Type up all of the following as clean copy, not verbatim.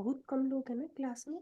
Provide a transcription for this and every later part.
बहुत कम लोग हैं ना क्लास में।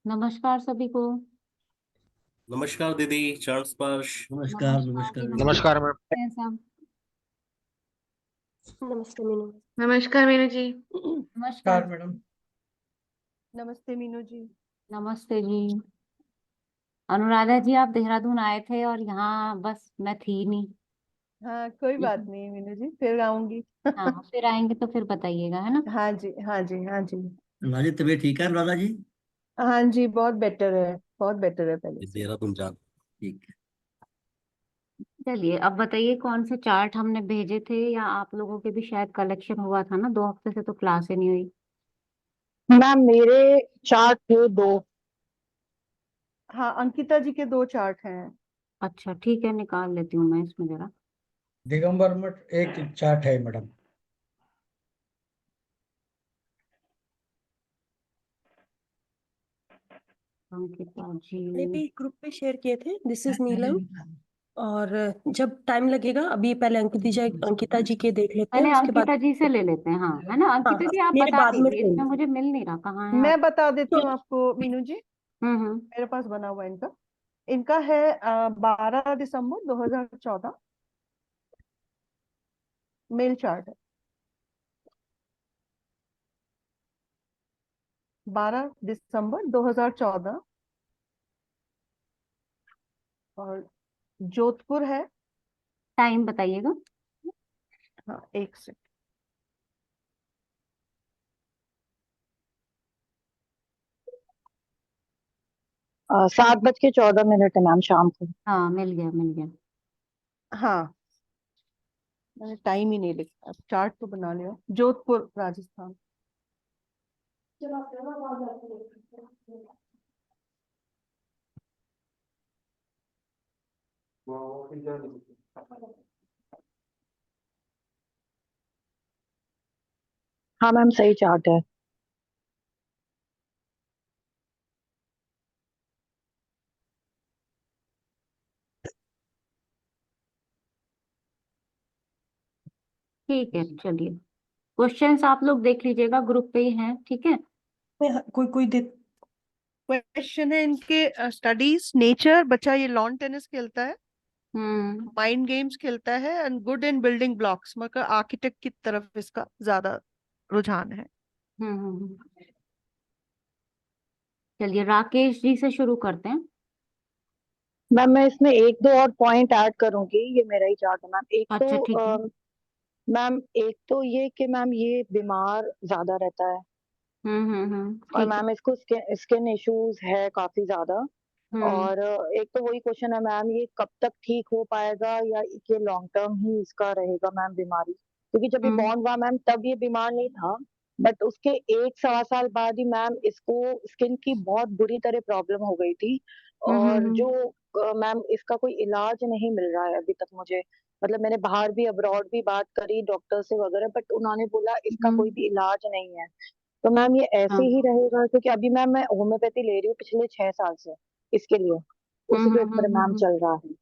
नमस्कार सभी को। नमस्कार दीदी, चरण स्पर्श। नमस्कार जी, नमस्कार। नमस्कार मैम। कैसे हैं सब? नमस्ते मीनू। नमस्कार मीनू जी। नमस्कार मैडम। नमस्ते मीनू जी। नमस्ते जी। अनुराधा जी, आप देहरादून आए थे और यहाँ बस मैं थी नहीं। हाँ कोई बात नहीं मीनू जी, फिर आऊंगी। हाँ, फिर आएंगे तो फिर बताइएगा, है ना। हाँ जी हाँ जी हाँ जी। राजी तबीयत ठीक है राधा जी? हाँ जी, बहुत बेटर है, बहुत बेटर है पहले से। देहरादून जा। ठीक है। चलिए, अब बताइए कौन से चार्ट हमने भेजे थे, या आप लोगों के भी शायद कलेक्शन हुआ था ना, 2 हफ्ते से तो क्लास ही नहीं हुई। मैम मेरे चार्ट थे 2। हाँ, अंकिता जी के 2 चार्ट हैं। अच्छा ठीक है, निकाल लेती हूँ मैं इसमें जरा। दिगंबर मठ एक चार्ट है मैडम। अंकिता मैंने जी। भी ग्रुप पे शेयर किए थे, दिस इज नीलम। और जब टाइम लगेगा, अभी पहले अंकिता जी के देख लेते हैं, पहले उसके बाद। अंकिता जी से ले लेते हैं, हाँ, है ना। हाँ अंकिता हाँ, जी आप मेरे बता बाद में दीजिए, इसमें लेंगे। मुझे मिल नहीं रहा कहाँ है आप। मैं बता देती तो हूँ आपको मीनू जी। हम्म। मेरे पास बना हुआ है इनका। इनका है 12 दिसंबर 2014 मेल चार्ट है। 12 दिसंबर 2014। और जोधपुर है। टाइम बताइएगा। हाँ, एक से। 7:14 है मैम शाम को। हाँ, मिल गया मिल गया। हाँ, मैंने टाइम ही नहीं लिखा, अब चार्ट तो बना लिया। जोधपुर राजस्थान। हाँ मैम सही चार्ट है। ठीक है, चलिए क्वेश्चंस आप लोग देख लीजिएगा, ग्रुप पे ही हैं, ठीक है। कोई कोई दे। क्वेश्चन है इनके, स्टडीज नेचर, बच्चा ये लॉन टेनिस खेलता है, हम्म माइंड गेम्स खेलता है, and good in building blocks, मतलब आर्किटेक्ट की तरफ इसका ज्यादा रुझान है। हम्म। चलिए राकेश जी से शुरू करते हैं। मैम मैं इसमें एक दो और पॉइंट ऐड करूंगी, ये मेरा ही चार्ट है मैम। एक अच्छा ठीक है। तो मैम एक तो ये कि मैम ये बीमार ज्यादा रहता है, और ठीक है। मैम इसको स्किन इश्यूज है काफी ज्यादा। हम्म और एक तो वही क्वेश्चन है मैम, ये कब तक ठीक हो पाएगा या ये लॉन्ग टर्म ही इसका रहेगा मैम बीमारी? क्योंकि जब ये हम्म बॉर्न हुआ मैम तब ये बीमार नहीं था, बट उसके 1 सवा साल बाद ही मैम इसको स्किन की बहुत बुरी तरह प्रॉब्लम हो गई थी। और जो मैम इसका कोई इलाज नहीं मिल रहा है अभी तक मुझे। मतलब मैंने बाहर भी अब्रॉड भी बात करी डॉक्टर से वगैरह, बट उन्होंने बोला इसका कोई भी इलाज नहीं है। तो मैम ये ऐसे हाँ। ही रहेगा? क्योंकि अभी मैम मैं होम्योपैथी ले रही हूँ पिछले 6 साल से इसके लिए, उसी के ऊपर मैम चल रहा है।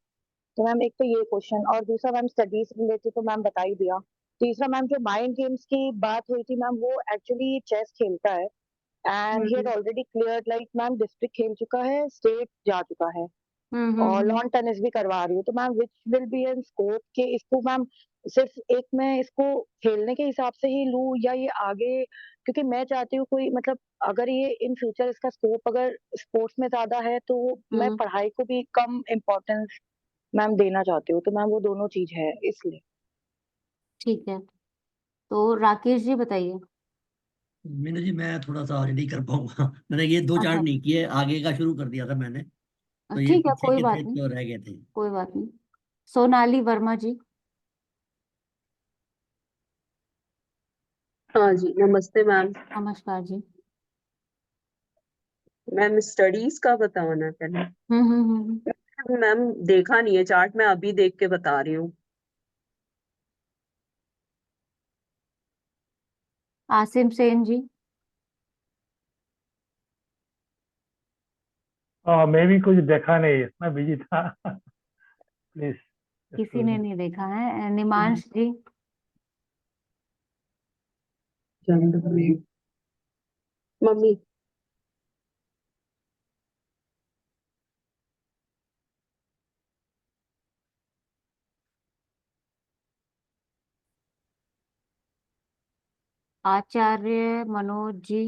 तो मैम एक तो ये क्वेश्चन, और दूसरा मैम स्टडीज रिलेटेड तो मैम बता ही दिया। तीसरा मैम जो माइंड गेम्स की बात हुई थी मैम, वो एक्चुअली चेस खेलता है, and he had already cleared, like ma'am district खेल चुका है, स्टेट जा चुका है। और लॉन टेनिस भी करवा रही हूँ। तो ma'am which will be in scope कि इसको मैम सिर्फ एक मैं इसको खेलने के हिसाब से ही लूँ या ये आगे, क्योंकि मैं चाहती हूँ कोई मतलब अगर ये इन फ्यूचर इसका स्कोप अगर स्पोर्ट्स में ज्यादा है तो मैं पढ़ाई को भी कम इम्पोर्टेंस मैम देना चाहती हूँ। तो मैम वो दोनों चीज है इसलिए। ठीक है, तो राकेश जी बताइए। मीनू जी मैं थोड़ा सा आज नहीं कर पाऊंगा। मैंने ये 2 अच्छा, चार्ट नहीं किए, आगे का शुरू कर दिया था मैंने, तो ये ठीक है, पीछे कोई के बात थे नहीं, तो रह गए थे। कोई बात नहीं। सोनाली वर्मा जी। हाँ जी, नमस्ते मैम। नमस्कार जी। मैम स्टडीज का बताना पहले। हम्म। मैम देखा नहीं है चार्ट, मैं अभी देख के बता रही हूँ। आसिम सेन जी। मैं भी कुछ देखा नहीं, इतना बिजी था। प्लीज किसी ने नहीं देखा है। निमांश जी। मम्मी। आचार्य मनोज जी।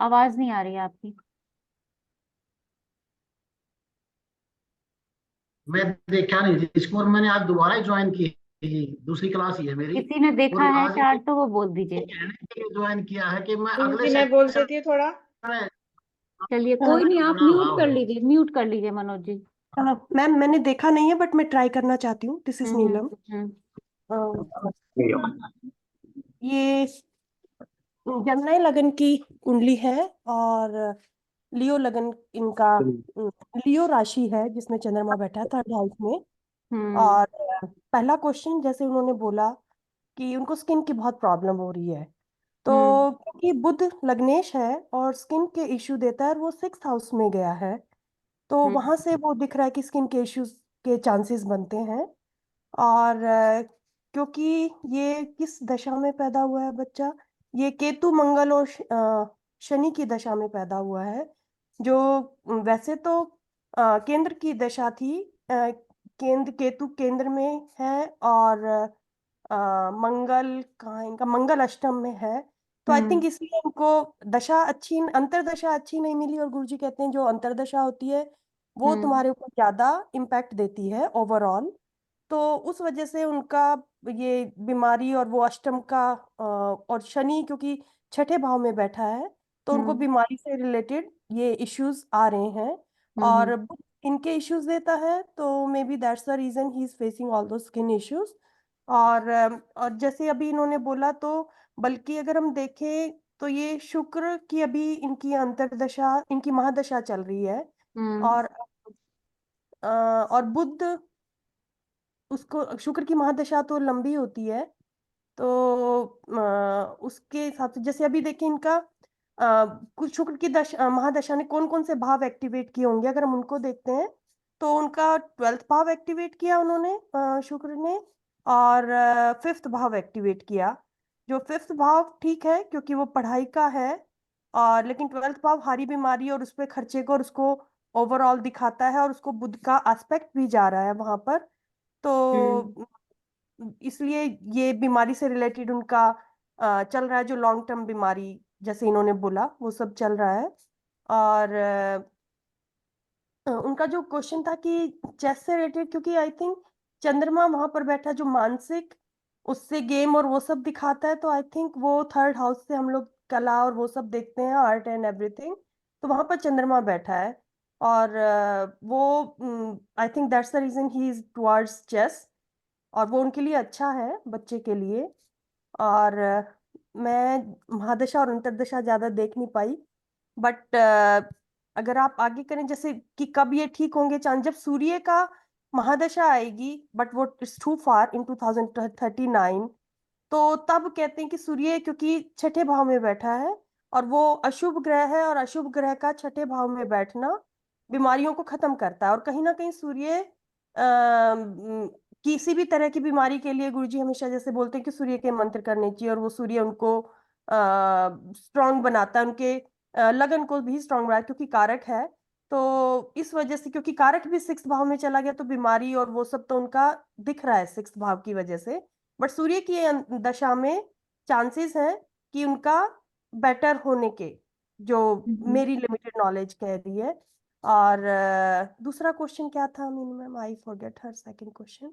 आवाज नहीं आ रही है आपकी। मैं देखा नहीं थी इसको, और मैंने आज दोबारा ही ज्वाइन की, दूसरी क्लास ही है मेरी। किसी ने देखा और है आज ये चार्ट तो वो बोल दीजिए। कहने के लिए ज्वाइन किया है कि मैं अगले जी मैं बोल सेक्शन देती हूँ थोड़ा। में चलिए, कोई समय नहीं, का आप बड़ा म्यूट अभाव कर है। लीजिए, म्यूट कर लीजिए मनोज जी। मैम मैंने देखा नहीं है बट मैं ट्राई करना चाहती हूँ। दिस इज नीलम। ये जमनाई लगन की कुंडली है और लियो लगन इनका लियो राशि है जिसमें चंद्रमा बैठा है थर्ड हाउस में। और पहला क्वेश्चन जैसे उन्होंने बोला कि उनको स्किन की बहुत प्रॉब्लम हो रही है, तो क्योंकि बुध लग्नेश है और स्किन के इश्यू देता है और वो 6th हाउस में गया है, तो वहां से वो दिख रहा है कि स्किन के इश्यूज के चांसेस बनते हैं। और क्योंकि ये किस दशा में पैदा हुआ है बच्चा, ये केतु मंगल और शनि की दशा में पैदा हुआ है, जो वैसे तो केंद्र की दशा थी। केंद्र केतु केंद्र में है और मंगल कहाँ है इनका, मंगल अष्टम में है। तो आई थिंक इसलिए इनको दशा अच्छी अंतरदशा अच्छी नहीं मिली, और गुरुजी कहते हैं जो अंतरदशा होती है वो तुम्हारे ऊपर ज्यादा इम्पैक्ट देती है ओवरऑल। तो उस वजह से उनका ये बीमारी, और वो अष्टम का और शनि क्योंकि छठे भाव में बैठा है तो उनको बीमारी से रिलेटेड ये इश्यूज आ रहे हैं। और बुध इनके इश्यूज देता है, तो may be that's the reason he is facing all those skin issues. और जैसे अभी इन्होंने बोला, तो बल्कि अगर हम देखें तो ये शुक्र की अभी इनकी अंतर्दशा, इनकी महादशा चल रही है। और बुध, उसको शुक्र की महादशा तो लंबी होती है, तो उसके हिसाब से जैसे अभी देखिए इनका कुछ शुक्र की महादशा ने कौन कौन से भाव एक्टिवेट किए होंगे, अगर हम उनको देखते हैं तो उनका 12th भाव एक्टिवेट किया उन्होंने, शुक्र ने, और 5th भाव एक्टिवेट किया। जो 5th भाव ठीक है क्योंकि वो पढ़ाई का है, और लेकिन 12th भाव हारी बीमारी और उस पर खर्चे को और उसको ओवरऑल दिखाता है, और उसको बुध का एस्पेक्ट भी जा रहा है वहां पर। तो इसलिए ये बीमारी से रिलेटेड उनका चल रहा है, जो लॉन्ग टर्म बीमारी जैसे इन्होंने बोला वो सब चल रहा है। और उनका जो क्वेश्चन था कि चेस से रिलेटेड, क्योंकि आई थिंक चंद्रमा वहां पर बैठा जो मानसिक उससे गेम और वो सब दिखाता है, तो आई थिंक वो थर्ड हाउस से हम लोग कला और वो सब देखते हैं, आर्ट एंड एवरीथिंग, तो वहां पर चंद्रमा बैठा है। और वो I think that's the reason he is towards chess, और वो उनके लिए अच्छा है बच्चे के लिए। और मैं महादशा और अंतरदशा ज्यादा देख नहीं पाई, बट अगर आप आगे करें जैसे कि कब ये ठीक होंगे चांद, जब सूर्य का महादशा आएगी, बट वो इट्स टू फार इन 2039, तो तब कहते हैं कि सूर्य क्योंकि छठे भाव में बैठा है और वो अशुभ ग्रह है, और अशुभ ग्रह का छठे भाव में बैठना बीमारियों को खत्म करता है। और कहीं ना कहीं सूर्य किसी भी तरह की बीमारी के लिए गुरुजी हमेशा जैसे बोलते हैं कि सूर्य के मंत्र करने चाहिए, और वो सूर्य उनको स्ट्रांग बनाता है, उनके लगन को भी स्ट्रांग बनाता है, क्योंकि कारक है। तो इस वजह से, क्योंकि कारक भी 6th भाव में चला गया, तो बीमारी और वो सब तो उनका दिख रहा है 6th भाव की वजह से। बट सूर्य की दशा में चांसेस हैं कि उनका बेटर होने के, जो मेरी लिमिटेड नॉलेज कह रही है। और दूसरा क्वेश्चन क्या था Meenu ma'am? I forget her second question.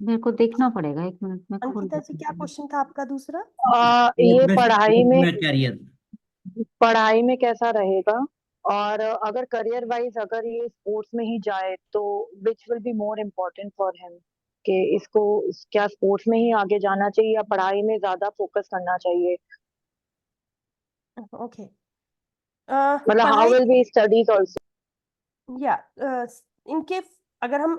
मेरे को देखना पड़ेगा, 1 मिनट में खोल अंकिता जी, देती क्या हूँ। क्वेश्चन था आपका दूसरा? ये पढ़ाई में कैरियर। कैसा रहेगा, और अगर करियर वाइज अगर ये स्पोर्ट्स में ही जाए तो which will be more important for him, कि इसको क्या स्पोर्ट्स में ही आगे जाना चाहिए या पढ़ाई में ज्यादा फोकस करना चाहिए, ओके। मतलब हाउ पढ़ाई विल बी स्टडीज आल्सो। या इनके, अगर हम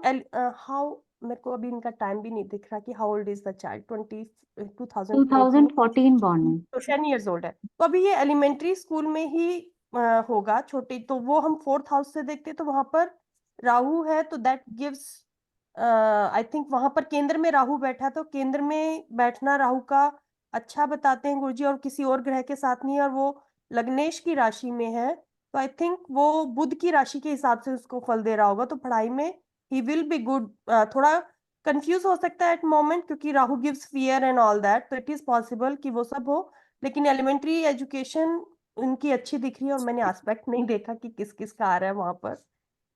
हाउ, मेरे को अभी इनका टाइम भी नहीं दिख रहा कि how old is the child. 2014 2014 born है। तो 10 years old है। तो अभी ये एलिमेंट्री स्कूल में ही होगा छोटे, तो वो हम 4th हाउस से देखते हैं, तो वहां पर राहु है, तो दैट गिव्स, आई थिंक वहां पर केंद्र में राहु बैठा, तो केंद्र में बैठना राहु का अच्छा बताते हैं गुरुजी, और किसी और ग्रह के साथ नहीं है, और वो लग्नेश की राशि में है, तो आई थिंक वो बुध की राशि के हिसाब से उसको फल दे रहा होगा। तो पढ़ाई में ही विल बी गुड। थोड़ा कंफ्यूज हो सकता है एट मोमेंट, क्योंकि Rahu gives fear and all that, तो इट इज पॉसिबल कि वो सब हो, लेकिन एलिमेंट्री एजुकेशन उनकी अच्छी दिख रही है। और मैंने एस्पेक्ट नहीं देखा कि किस किस का आ रहा है वहां पर,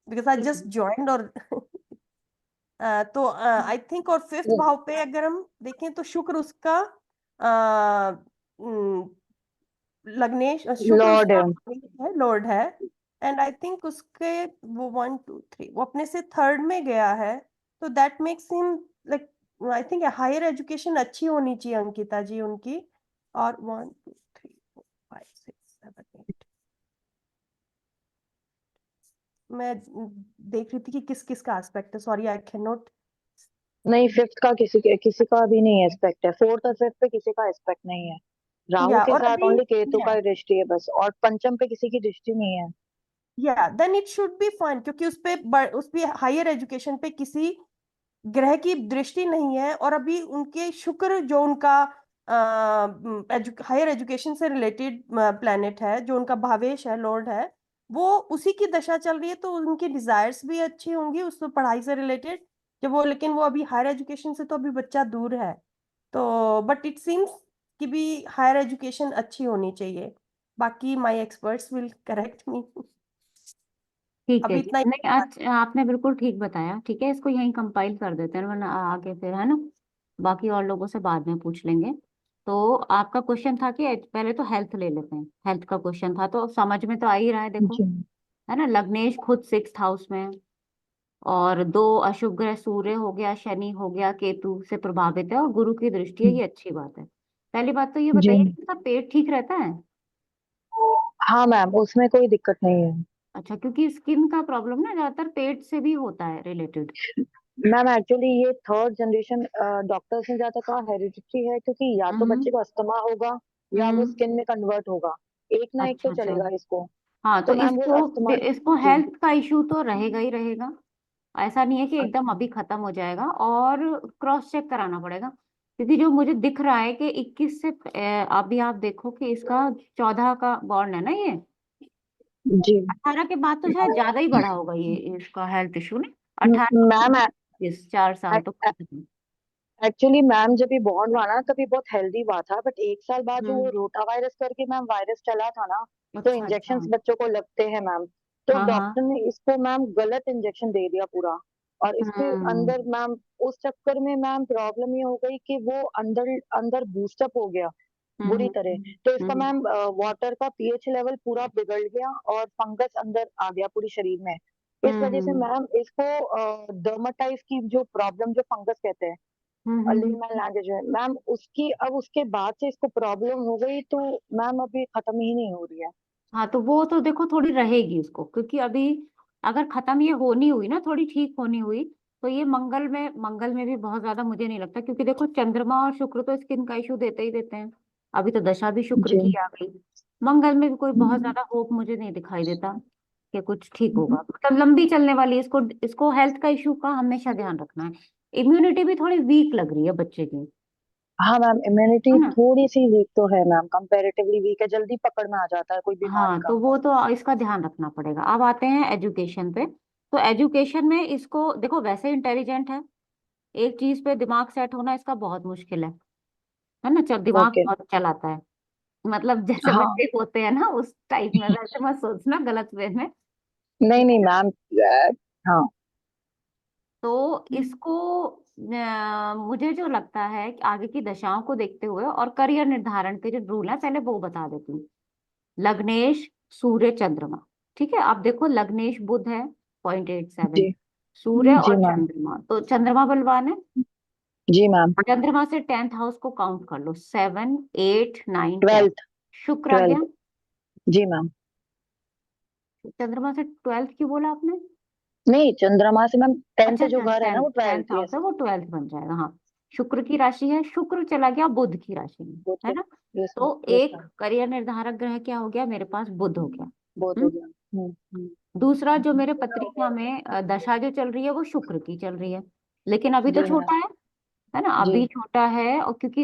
बिकॉज आई जस्ट ज्वाइंड। और तो आई थिंक, और 5th भाव पे अगर हम देखें तो शुक्र उसका लग्नेश, शुक्र लॉर्ड उसका है। है, लॉर्ड है। एंड आई थिंक उसके वो 1 2 3 वो अपने से 3rd में गया है, तो that makes him like, I think higher education अच्छी होनी चाहिए अंकिता जी उनकी। और 1 2 3 4 5 6 7 8 मैं देख रही थी कि किस किस का एस्पेक्ट है। Sorry, I can not. नहीं, 5th का किसी का भी नहीं एस्पेक्ट है, 4th और 5th पे किसी का एस्पेक्ट नहीं है, राहु या के और साथ अभी ओनली केतु या का दृष्टि है बस, और पंचम पे किसी की दृष्टि नहीं है। या then it should be fine, क्योंकि उस पे हायर एजुकेशन पे किसी ग्रह की दृष्टि नहीं है। और अभी उनके शुक्र जो उनका हायर एजुकेशन से रिलेटेड प्लैनेट है, जो उनका भावेश है, लॉर्ड है, वो उसी की दशा चल रही है, तो उनकी डिजायर्स भी अच्छी होंगी उस पढ़ाई से रिलेटेड जब वो, लेकिन वो अभी हायर एजुकेशन से तो अभी बच्चा दूर है। तो बट इट सीम्स कि भी हायर एजुकेशन अच्छी होनी चाहिए। बाकी माय एक्सपर्ट्स विल करेक्ट मी। ठीक है अभी जी, इतना ही नहीं आज आपने बिल्कुल ठीक बताया। ठीक है, इसको यहीं कंपाइल कर देते हैं, वरना आगे फिर है ना, बाकी और लोगों से बाद में पूछ लेंगे। तो आपका क्वेश्चन था कि पहले तो हेल्थ ले लेते हैं। हेल्थ का क्वेश्चन था तो समझ में तो आ ही रहा है, देखो जी है ना, लग्नेश खुद 6th हाउस में है, और 2 अशुभ ग्रह सूर्य हो गया, शनि हो गया, केतु से प्रभावित है, और गुरु की दृष्टि है, ये अच्छी बात है। पहली बात तो ये जी बताइए कि इनका पेट ठीक रहता है? हाँ मैम, उसमें कोई दिक्कत नहीं है। अच्छा, क्योंकि स्किन का प्रॉब्लम ना ज्यादातर पेट से भी होता है रिलेटेड। मैम एक्चुअली ये 3rd जनरेशन डॉक्टर्स ने ज्यादा कहा हेरिडिटी है, क्योंकि या तो हम्म बच्चे को अस्थमा होगा या वो हम्म। स्किन में कन्वर्ट होगा, एक ना एक तो अच्छा अच्छा। चलेगा इसको। हाँ, तो तो मैम वो इसको अस्थमा। इसको जी हेल्थ का इशू तो रहेगा ही रहेगा। ऐसा नहीं है कि एकदम अभी खत्म हो जाएगा, और क्रॉस चेक कराना पड़ेगा, क्योंकि जो मुझे दिख रहा है कि 21 से अभी आप देखो कि इसका 14 का बॉर्न है ना ये, जी 18 के बाद तो शायद ज्यादा ही बढ़ा होगा ये इसका हेल्थ इशू ने। 18 मैम 20 4 साल तो खत्म। एक्चुअली मैम जब ये बॉर्न हुआ ना तभी बहुत हेल्दी हुआ था, बट 1 साल बाद जो वो हम्म। रोटा वायरस करके मैम वायरस चला था ना, तो अच्छा अच्छा। इंजेक्शन बच्चों को लगते हैं मैम, तो हाँ हाँ। डॉक्टर ने इसको मैम गलत इंजेक्शन दे दिया पूरा, और इसके हम्म अंदर मैम उस चक्कर में मैम प्रॉब्लम ये हो गई कि वो अंदर अंदर बूस्टअप हो गया बुरी हम्म तरह। तो इसका हम्म मैम वाटर का पीएच लेवल पूरा बिगड़ गया और फंगस अंदर आ गया पूरी शरीर में। इस वजह से हम्म मैम इसको डर्माटाइज की जो प्रॉब्लम जो फंगस कहते हैं, हम्म। लेमन लैंग्वेज में मैम, उसकी अब उसके बाद से इसको प्रॉब्लम हो गई, तो मैम अभी खत्म ही नहीं हो रही है। हाँ, तो वो तो देखो थोड़ी रहेगी उसको, क्योंकि अभी अगर खत्म ये होनी हुई ना, थोड़ी ठीक होनी हुई, तो ये मंगल में भी बहुत ज्यादा मुझे नहीं लगता, क्योंकि देखो चंद्रमा और शुक्र तो स्किन का इशू देते ही देते हैं। अभी तो दशा भी शुक्र जी की आ गई। मंगल में भी कोई बहुत ज्यादा होप मुझे नहीं दिखाई देता कि कुछ ठीक होगा, मतलब लंबी चलने वाली। इसको इसको हेल्थ का इशू का हमेशा ध्यान रखना है। इम्यूनिटी भी थोड़ी वीक लग रही है बच्चे की, हाँ मैम, इम्यूनिटी है ना। थोड़ी सी वीक तो है मैम, कंपैरेटिवली वीक है, जल्दी पकड़ में आ जाता है कोई बीमारी हाँ, का। तो वो तो इसका ध्यान रखना पड़ेगा। अब आते हैं एजुकेशन पे। तो एजुकेशन में इसको देखो, वैसे इंटेलिजेंट है, एक चीज पे दिमाग सेट होना इसका बहुत मुश्किल है ना। जब दिमाग ओके। बहुत चलाता है, मतलब जैसे हाँ, बच्चे होते हैं ना उस टाइप में, वैसे मत सोचना गलत वे में। नहीं नहीं मैम, हाँ। तो इसको मुझे जो लगता है कि आगे की दशाओं को देखते हुए और करियर निर्धारण के जो रूल है पहले वो बता देती हूँ। लग्नेश, सूर्य, चंद्रमा। ठीक है, अब देखो लग्नेश बुध है 0.87, जी सूर्य जी और मैम। चंद्रमा, तो चंद्रमा बलवान है। जी मैम। चंद्रमा से 10th हाउस को काउंट कर लो, 7, 8, 9, 10। 12th। शुक्र आ गया। 12th। जी मैम। चंद्रमा से 12th क्यों बोला आपने? नहीं, चंद्रमा से मैम 10th अच्छा जो अच्छा, घर है ना 10th वो 10th 12th, हाउस यस। है, वो 12th बन जाएगा। हाँ, शुक्र की राशि है, शुक्र चला गया बुध की राशि में, बहुत है तो, ना। यस मैम, तो यस एक मैम। करियर निर्धारक ग्रह क्या हो गया मेरे पास, बुध हो गया। बहुत हो हम्म। गया। दूसरा जो मेरे पत्रिका में दशा जो चल रही है वो शुक्र की चल रही है, लेकिन अभी तो जी मैम। छोटा है ना, जी अभी छोटा है। और क्योंकि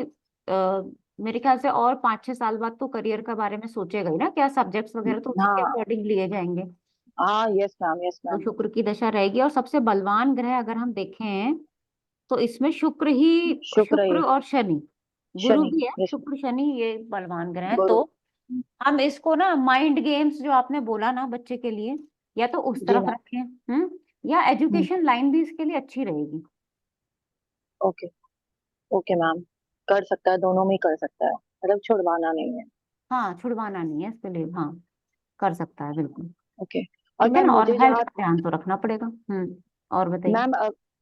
मेरे ख्याल से और 5-6 साल बाद तो करियर के बारे में सोचेगा ही ना, क्या सब्जेक्ट्स वगैरह तो उसी के हाँ अकॉर्डिंग लिए जाएंगे। हाँ, यस मैम, यस तो मैम। शुक्र की दशा रहेगी। और सबसे बलवान ग्रह अगर हम देखें तो इसमें शुक्र ही, शुक्र शुक्र है। और शनि, गुरु शनि। भी है, यस। शुक्र शनि ये बलवान ग्रह है। गुरु। तो हम इसको ना माइंड गेम्स जो आपने बोला ना बच्चे के लिए, या तो उस जी तरफ मैम। रखें, या एजुकेशन लाइन भी इसके लिए अच्छी रहेगी। ओके। ओके मैम, कर सकता है, दोनों में ही कर सकता है, मतलब छुड़वाना नहीं है। हाँ, छुड़वाना नहीं है इसके लिए, हाँ कर सकता है बिल्कुल। ओके। और ठीक है मैम ना, और मुझे हेल्थ जहाँ, का ध्यान तो रखना पड़ेगा। और बताइए। मैम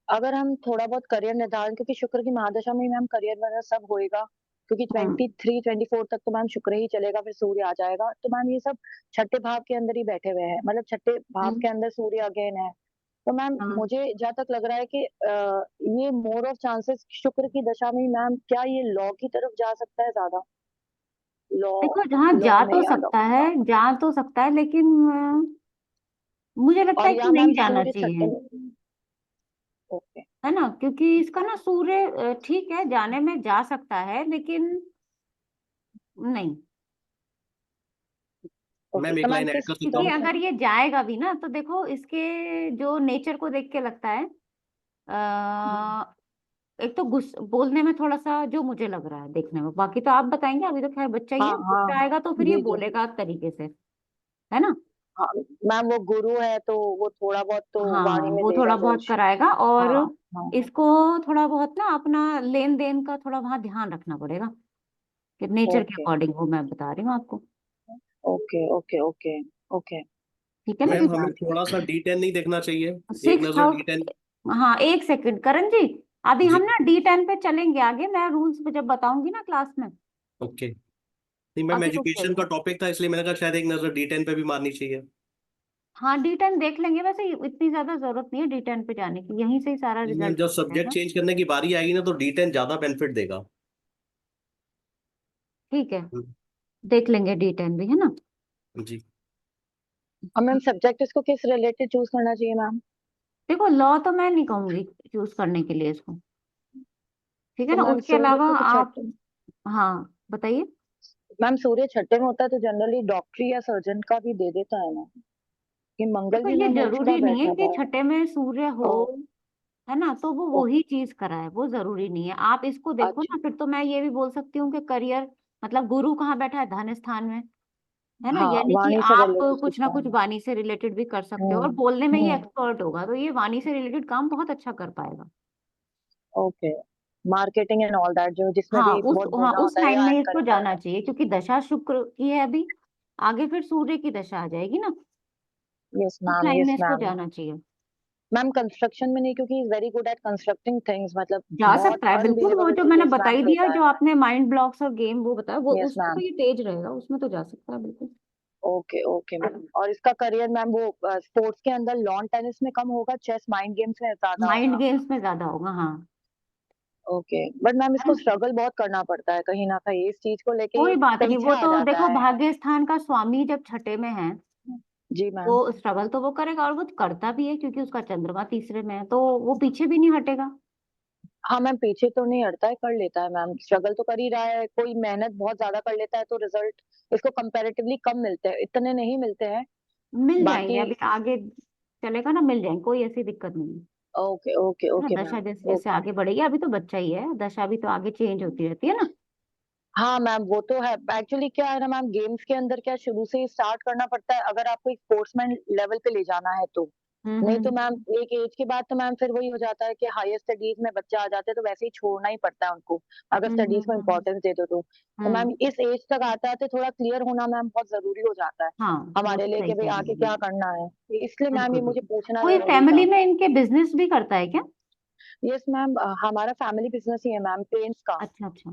अगर हम थोड़ा बहुत करियर निर्धारण, क्योंकि शुक्र की महादशा में ही मैम करियर वगैरह सब होएगा, क्योंकि हम्म 23-24 तक तो मैम शुक्र ही चलेगा, फिर सूर्य आ जाएगा, तो मैम ये सब छठे भाव के अंदर ही बैठे हुए हैं, मतलब छठे भाव हम्म के अंदर सूर्य अगेन है। तो मैम हाँ, मुझे जहाँ तक लग रहा है कि ये मोर ऑफ चांसेस शुक्र की दशा में ही मैम, क्या ये लॉ की तरफ जा सकता है ज्यादा? लॉ, देखो जहाँ लॉ जा में तो या सकता है, जा तो सकता है, लेकिन मुझे लगता और है कि या नहीं मैम जाना सूर्य छठे चाहिए, में। ओके। है ना। क्योंकि इसका ना सूर्य ठीक है, जाने में जा सकता है, लेकिन नहीं। ओके, मैम तो एक मैम लाइन ऐड कर किसकी सकता क्योंकि हूँ? कंडीशन? अगर ये जाएगा भी ना तो देखो इसके जो नेचर को देख के लगता है, एक तो बोलने में थोड़ा सा जो मुझे लग रहा है देखने में, बाकी तो आप बताएंगे, अभी तो खैर बच्चा ही हाँ है, हाँ। बच्चा आएगा तो फिर ये जी जी। बोलेगा तरीके से, है ना। हाँ मैम, वो गुरु है तो वो थोड़ा बहुत तो हाँ, वाणी में वो देगा थोड़ा बहुत कुछ। कराएगा। और हाँ हाँ। इसको थोड़ा बहुत ना अपना लेन देन का थोड़ा वहां ध्यान रखना पड़ेगा, कि नेचर के ओके अकॉर्डिंग, वो मैं बता रही हूँ आपको। Okay okay okay okay. ठीक है ना, यस मैम क्योंकि हमें मैम। थोड़ा सा D10 नहीं देखना चाहिए? एक 6th नजर हाउस। D10। हाँ, एक सेकंड करण जी, अभी हम जी। ना D10 पे चलेंगे आगे, मैं रूल्स पे जब बताऊंगी ना क्लास में। ओके। नहीं मैम, अभी रुक एजुकेशन का जाइए। टॉपिक था इसलिए मैंने कहा शायद एक नजर D10 पे भी मारनी चाहिए। हाँ, D10 देख लेंगे, वैसे इतनी ज्यादा जरूरत नहीं है D10 पे जाने की, यहीं से ही सारा नहीं मैम, रिजल्ट जब मिल सब्जेक्ट जाएगा। चेंज करने की बारी आएगी ना तो D10 ज्यादा बेनिफिट देगा। ठीक है, देख लेंगे D10 भी, है ना। जी। और मैम सब्जेक्ट इसको किस रिलेटेड चूज करना चाहिए मैम? देखो लॉ तो मैं नहीं कहूंगी चूज करने के लिए इसको, ठीक है तो ना। मैम उसके सूर्य अलावा क्योंकि आप, छठे, हाँ बताइए। मैम सूर्य छठे में होता है तो जनरली डॉक्टरी या सर्जन का भी दे देता है ना, कि मंगल देखो भी ये मैम उच्च का जरूरी नहीं है बैठा कि हुआ है। छठे में सूर्य हो, ओ, है ना, तो वो ओ, वही चीज कराए, वो जरूरी नहीं है। आप इसको देखो अच्छा। ना, फिर तो मैं ये भी बोल सकती हूँ कि करियर, मतलब गुरु कहाँ बैठा है, धन स्थान में, है ना, हाँ, यानी कि वाणी से आप रिलेटेड कुछ कुछ ना कुछ करना। वाणी से रिलेटेड भी कर सकते हो, और हम्म बोलने में ये हम्म। एक्सपर्ट होगा, तो ये वाणी से रिलेटेड काम बहुत अच्छा कर पाएगा। Okay. Marketing and all that, जो जिसमें हाँ, भी उस बहुत हाँ बोलना उस होता है लाइन या में इसको एंकरिंग जाना करना है। चाहिए, क्योंकि दशा शुक्र की है अभी, आगे फिर सूर्य की दशा आ जाएगी ना, यस उस मैम, लाइन में यस इसको मैम। जाना चाहिए। मैम कंस्ट्रक्शन में नहीं, क्योंकि very good at constructing things, मतलब जा बहुत सकता है बिल्कुल, वो अनबिलीवेबल जो मैंने डिटेल्स बता मैम ही दिया, लेता जो है। आपने माइंड ब्लॉक्स और गेम वो बताया, वो यस उसमें तो मैम। ये तेज रहेगा, उसमें तो जा सकता है बिल्कुल। Okay okay ma'am. और इसका करियर मैम वो स्पोर्ट्स के अंदर लॉन टेनिस में कम होगा, चेस माइंड गेम्स में ज्यादा माइंड होगा? गेम्स में ज्यादा होगा, हाँ, ओके, बट मैम है इसको ना। स्ट्रगल बहुत करना पड़ता है कहीं ना कहीं इस चीज को लेके, कोई बात नहीं, पीछे वो आ तो जाता देखो है। भाग्य स्थान का स्वामी जब छठे में है जी मैम। वो स्ट्रगल तो वो करेगा और वो करता भी है, क्योंकि उसका चंद्रमा तीसरे में है, तो वो पीछे भी नहीं हटेगा। हाँ मैम, पीछे तो नहीं हटता है, कर लेता है मैम, स्ट्रगल तो कर ही रहा है। कोई मेहनत बहुत ज्यादा कर लेता है तो रिजल्ट इसको कंपैरेटिवली कम मिलते हैं, इतने नहीं मिलते हैं। मिल जाएंगे, बाकी अभी आगे चलेगा ना, मिल जाएंगे, कोई ऐसी दिक्कत नहीं है। ओके ओके है ओके ना, दशा मैम। जैसे जैसे ओके। आगे बढ़ेगी, अभी तो बच्चा ही है, दशा भी तो आगे चेंज होती रहती है ना। हाँ मैम, वो तो है। एक्चुअली क्या है ना मैम, गेम्स के अंदर क्या शुरू से ही स्टार्ट करना पड़ता है अगर आपको एक स्पोर्ट्समैन लेवल पे ले जाना है तो। नहीं तो मैम एक एज के बाद तो मैम फिर वही हो जाता है कि हायर स्टडीज में बच्चे आ जाते हैं तो वैसे ही छोड़ना ही पड़ता है उनको, अगर स्टडीज को इम्पोर्टेंस दे दो तो मैम हम्म। इस एज तक आते आते थोड़ा क्लियर होना मैम बहुत जरूरी हो जाता है हाँ, वो हमारे तो लिए सही कि भाई कह रही आगे है। क्या करना है। इसलिए मैम बिल्कुल ये मुझे बिल्कुल। पूछना कोई जरूरी फैमिली था। में इनके बिजनेस भी करता है क्या? यस मैम, हमारा फैमिली बिजनेस ही है मैम, पेंट्स का। अच्छा अच्छा,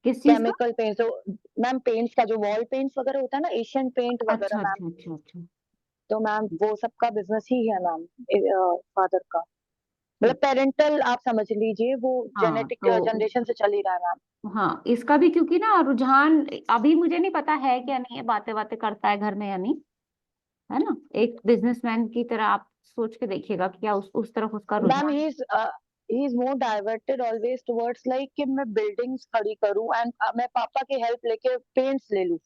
किस चीज का? केमिकल पेंट्स जो मैम, पेंट्स का जो वॉल पेंट्स वगैरह होता है ना, एशियन पेंट वगैरह अच्छा मैम। अच्छा अच्छा अच्छा। तो मैम वो सबका बिजनेस ही है मैम, फादर का। मतलब पेरेंटल आप समझ लीजिए, वो हाँ जेनेटिक तो जनरेशन से चल ही रहा है मैम। हाँ, इसका भी क्योंकि ना रुझान, अभी मुझे नहीं पता है क्या नहीं है, बातें बातें करता है घर में या नहीं, है ना। एक बिजनेसमैन की तरह आप सोच के देखिएगा कि क्या उस तरफ उसका मैम रुझान। He is more diverted always towards like कि मैं बिल्डिंग्स खड़ी करूं एंड मैं पापा की हेल्प लेके पेंट्स ले लूं।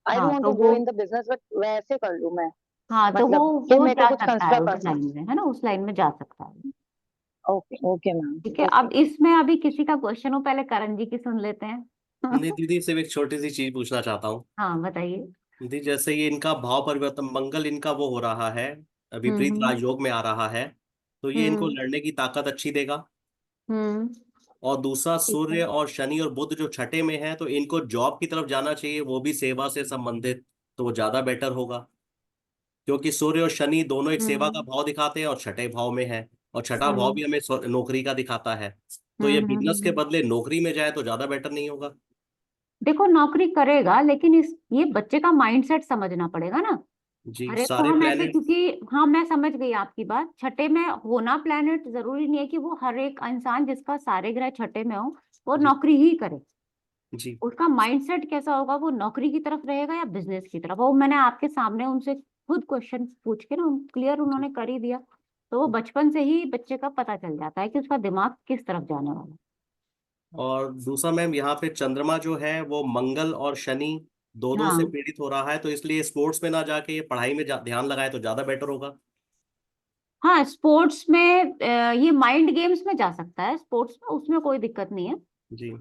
आई डोंट हाँ वांट तो टू वो, गो इन द बिजनेस, बट वैसे कर लूं मैं। हाँ तो मतलब कि वो मेरे को जा कुछ सकता है कंस्ट्रक्ट उस कर लाइन सकूं। में, है ना, उस लाइन में जा सकता है। Okay okay ma'am. ठीक है, ओके। अब इसमें अभी किसी का क्वेश्चन हो, पहले करण जी की सुन लेते हैं। नहीं दीदी, सिर्फ एक छोटी सी चीज पूछना चाहता हूँ। हाँ बताइए। दीदी जैसे ये इनका भाव परिवर्तन, मंगल इनका वो हो रहा है, विपरीत हम्म राजयोग में आ रहा है, तो ये इनको हम्म लड़ने की ताकत अच्छी देगा। हम्म। और दूसरा, ठीक है। सूर्य और शनि और बुध जो छठे में है, तो इनको जॉब की तरफ जाना चाहिए, वो भी सेवा से संबंधित, तो वो ज्यादा बेटर होगा। क्योंकि सूर्य और शनि दोनों एक सेवा का हम्म भाव दिखाते हैं और छठे भाव में है, और छठा भाव भी हमें नौकरी का दिखाता है। तो ये बिजनेस के हम्म। बदले नौकरी में जाए तो ज्यादा बेटर नहीं होगा? देखो नौकरी करेगा, लेकिन इस ये बच्चे का माइंडसेट समझना पड़ेगा ना। जी, हर एक को सारे हम ऐसे, प्लैनेट्स। क्योंकि हाँ मैं समझ गई आपकी बात, छठे में होना प्लेनेट जरूरी नहीं है कि वो हर एक इंसान जिसका सारे ग्रह छठे में हो वो जी नौकरी ही करे। जी उसका माइंडसेट कैसा होगा, वो नौकरी की तरफ रहेगा या बिजनेस की तरफ, वो मैंने आपके सामने उनसे खुद क्वेश्चन पूछ के ना क्लियर जी। उन्होंने कर ही दिया। तो वो बचपन से ही बच्चे का पता चल जाता है कि उसका दिमाग किस तरफ जाने वाला है। और दूसरा मैम, यहाँ पे चंद्रमा जो है वो मंगल और शनि दोनों से हाँ पीड़ित हो रहा है, तो इसलिए स्पोर्ट्स में ना जाके ये पढ़ाई में ध्यान लगाए तो ज्यादा बेटर होगा। हाँ, स्पोर्ट्स में ये माइंड गेम्स में जा सकता है, स्पोर्ट्स में उसमें कोई दिक्कत नहीं है। जी।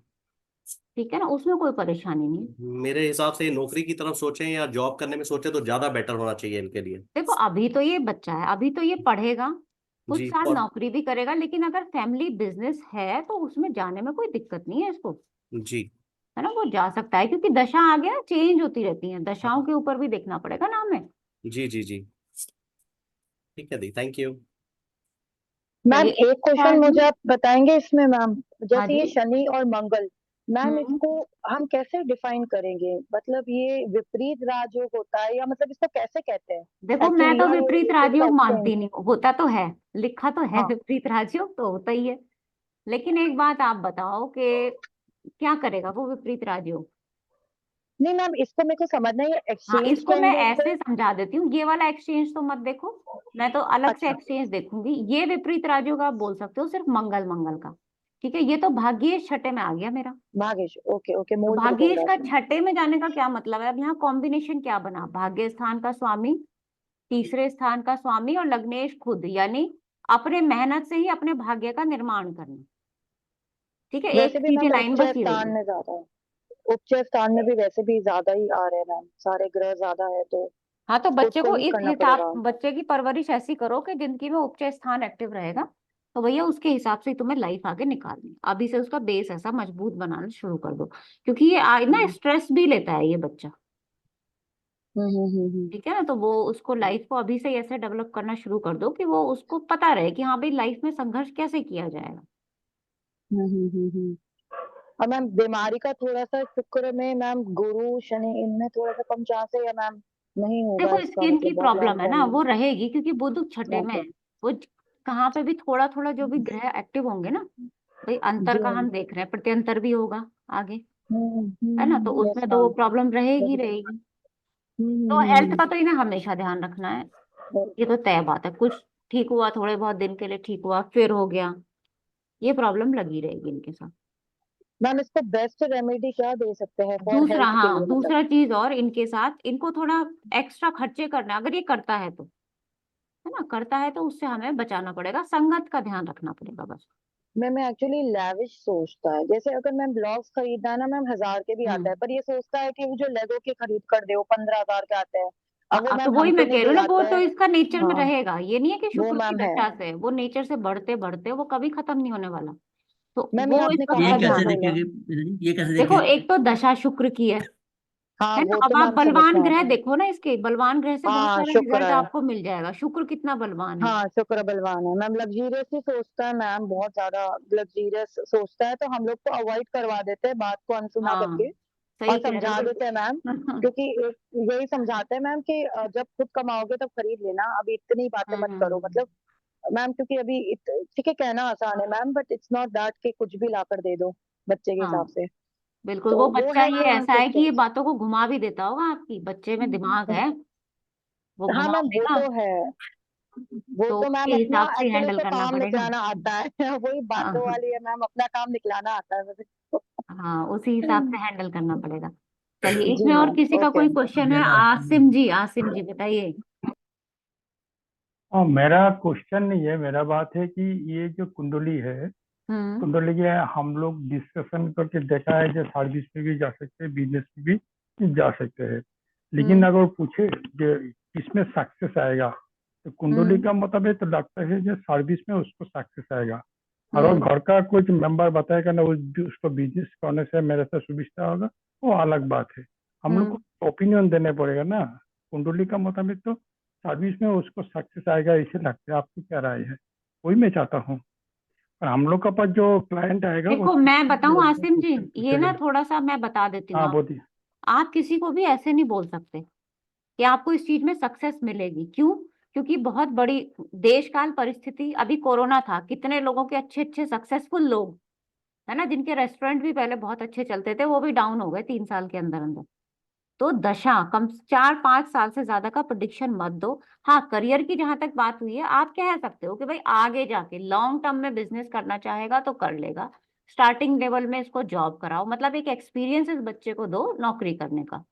ठीक है ना, उसमें कोई परेशानी नहीं है। मेरे हिसाब से नौकरी की तरफ सोचें या जॉब करने में सोचें तो ज्यादा बेटर होना चाहिए इनके लिए। देखो अभी तो ये बच्चा है, अभी तो ये पढ़ेगा, कुछ जी। साल और नौकरी भी करेगा, लेकिन अगर फैमिली बिजनेस है तो उसमें जाने में कोई दिक्कत नहीं है इसको, जी। है ना, वो जा सकता है, क्योंकि दशा आगे ना चेंज होती रहती है, दशाओं के ऊपर भी देखना पड़ेगा ना हमें। जी जी जी। ठीक है दी, थैंक यू। मैम चलिए एक क्वेश्चन बार मुझे आप बताएंगे इसमें मैम, हाँ जैसे जी। ये शनि और मंगल, मैम हम्म। इसको हम कैसे डिफाइन करेंगे? मतलब ये विपरीत राजयोग होता है या मतलब इसको कैसे कहते हैं? देखो मैं एक्चुअली तो यू आर विपरीत एबल टू राजयोग एक्सप्लेन। मानती नहीं हूँ, होता तो है, लिखा तो है हाँ। विपरीत राजयोग तो होता ही है। लेकिन एक बात आप बताओ कि क्या करेगा वो विपरीत राजयोग। नहीं मैम, इसको मेरे को समझना है, ये हाँ, एक्सचेंज इसको के मैं अंदर से। ऐसे समझा देती हूँ, ये वाला एक्सचेंज तो मत देखो, मैं तो अलग से अच्छा। एक्सचेंज देखूंगी। ये विपरीत राजयोग आप बोल सकते हो सिर्फ मंगल मंगल का। ठीक है, ये तो भाग्येश छठे में आ गया मेरा। भागेश, ओके ओके, तो मूल त्रिकोण भाग्येश का राशि। छठे में जाने का क्या मतलब है, अब यहाँ कॉम्बिनेशन क्या बना, भाग्य स्थान का स्वामी, तीसरे स्थान का स्वामी, और लग्नेश खुद, यानी अपने मेहनत से ही अपने भाग्य का निर्माण करना। ठीक है, एक वैसे भी सीधी मैम लाइन उच्च बस ये स्थान होगी। में ज्यादा है, उच्च स्थान में भी वैसे भी ज्यादा ही आ रहे हैं मैम, सारे ग्रह ज्यादा है तो हाँ तो खुद बच्चे को को ही इस करना हिसाब, पड़ेगा। बच्चे की परवरिश ऐसी करो कि जिंदगी में उच्च स्थान एक्टिव रहेगा, तो भैया उसके हिसाब से ही तुम्हें लाइफ आगे निकालनी है। अभी से उसका बेस ऐसा मजबूत बनाना शुरू कर दो, क्योंकि ये ना हम्म स्ट्रेस भी लेता है ये बच्चा। हम्म हम्म हम्म ठीक है ना, तो वो उसको लाइफ को अभी से ही ऐसे डेवलप करना शुरू कर दो कि वो उसको पता रहे कि हाँ भाई लाइफ में संघर्ष कैसे किया जाएगा। हम्म। और मैम बीमारी का थोड़ा सा शुक्र में मैम, गुरु शनि इनमें थोड़ा सा कम चांस है या मैम नहीं होगा देखो इसका, स्किन की मतलब बहुत प्रॉब्लम लॉन्ग है टर्म ना, में? वो रहेगी क्योंकि बुध छठे में है। ओके। वो कहाँ पे भी थोड़ा थोड़ा जो भी ग्रह एक्टिव होंगे ना, भाई अंतर जी का मैम। हम देख रहे हैं, प्रत्यंतर भी होगा आगे, है ना, तो यस उसमें तो वो मैम। प्रॉब्लम रहेगी रहेगी। तो हेल्थ का तो इन्हें हमेशा ध्यान रखना है, ये तो तय बात है। कुछ ठीक हुआ, थोड़े बहुत दिन के लिए ठीक हुआ, फिर हो गया, ये प्रॉब्लम लगी रहेगी इनके साथ। मैम इसको बेस्ट रेमेडी क्या दे सकते हैं फॉर दूसरा, हेल्थ के हाँ लिए, मतलब? दूसरा चीज और इनके साथ, इनको थोड़ा एक्स्ट्रा खर्चे करना, अगर ये करता है तो, है ना, करता है तो उससे हमें बचाना पड़ेगा, संगत का ध्यान रखना पड़ेगा बस। मैम एक्चुअली लैविश सोचता है, जैसे अगर मैम ब्लॉग्स खरीदना है ना मैम 1000 के भी आता है, पर ये सोचता है कि वो जो लेगो के खरीद कर दे वो 15,000 के आते हैं। अब वो अब तो मैम वही हमको मैं नहीं कह रही हूँ ना, वो दिलाता तो है। इसका नेचर में हाँ रहेगा, ये नहीं है कि वो शुक्र की मैम है। दशा से, वो नेचर से बढ़ते बढ़ते वो कभी खत्म नहीं होने वाला, तो मैम ये वो इस आपने बात ये का कहाँ तक ध्यान कैसे रखना। बोला? देखेंगे मीना जी, ये कैसे देखो देखेंगे? एक तो दशा शुक्र की हाँ है ना, वो अब तो आप मैम समझ बलवान में ग्रह आता है। देखो ना, इसके बलवान ग्रह से बहुत हाँ सारा शुक्र रिजल्ट है। आपको मिल जाएगा, शुक्र कितना बलवान है। हाँ शुक्र बलवान है मैम, लग्जीरियस ही सोचता है मैम, बहुत ज्यादा लग्जीरियस सोचता है, तो हम लोग तो अवॉइड करवा देते हैं बात को अनसुना हाँ करके, और सही कह रहे समझा देते हैं मैम। हो। क्योंकि यही समझाते हैं मैम कि जब खुद कमाओगे तब खरीद लेना, अभी इतनी बातें मत करो, मतलब मैम क्योंकि अभी ठीक है कहना आसान है ma'am, but it's not that कि कुछ भी ला कर दे दो बच्चे के हिसाब हाँ से। बिल्कुल, तो वो वो बच्चा है ये कि मैम ऐसा है कि कुछ, ये बातों को घुमा भी देता होगा, आपकी बच्चे में दिमाग है, वो हाँ घुमा मैम वो देगा, तो है। वो तो तो उसके मैम अपना हिसाब से एक्चुअली हैंडल उसको करना काम पड़ेगा। निकलाना आता है वही बातों हाँ वाली है मैम, अपना काम निकलाना आता है मुझे। हाँ, उसी हिसाब से हैंडल करना पड़ेगा। चलिए, जी इसमें और मैम किसी का ओके। कोई क्वेश्चन है? मेरा आसिम जी, आसिम जी बताइए। हाँ, मेरा क्वेश्चन नहीं है, मेरा बात है कि ये जो कुंडली है, हम्म कुंडली के हम लोग डिस्कशन करके देखा है जो सर्विस में भी जा सकते हैं, बिजनेस में भी जा सकते हैं, लेकिन हम्म अगर पूछे जो इसमें सक्सेस आएगा, तो कुंडली हम्म का मतलब है तो लगता है जो सर्विस में उसको सक्सेस आएगा। अगर हम्म घर का कुछ मेंबर बताएगा ना उसको बिजनेस करने से मेरे से सुविधा होगा, वो अलग बात है। हम लोग हम्म को ओपिनियन देने पड़ेगा ना। कुंडली का मुताबिक तो सर्विस में उसको सक्सेस आएगा इसे लगता है, आपकी क्या राय है? वही मैं चाहता हूँ। और हम लोग का पास जो क्लाइंट आएगा देखो उसको मैं बताऊं आसिम जी, क्वेश्चन ये ना पूछेगा। थोड़ा सा मैं बता देती हूँ हाँ आपको। बोलिए। आप किसी को भी ऐसे नहीं बोल सकते कि आपको इस चीज में सक्सेस मिलेगी, क्यों? क्योंकि बहुत बड़ी देश काल परिस्थिति, अभी कोरोना था, कितने लोगों के अच्छे अच्छे सक्सेसफुल लोग, है ना, जिनके रेस्टोरेंट भी पहले बहुत अच्छे चलते थे, वो भी डाउन हो गए 3 साल के अंदर अंदर। तो दशा कम 4-5 साल से ज्यादा का प्रोडिक्शन मत दो। हाँ, करियर की जहां तक बात हुई है, आप कह सकते हो कि भाई आगे जाके लॉन्ग टर्म में बिजनेस करना चाहेगा तो कर लेगा, स्टार्टिंग लेवल में इसको जॉब कराओ, मतलब एक एक्सपीरियंस इस बच्चे को दो नौकरी करने का।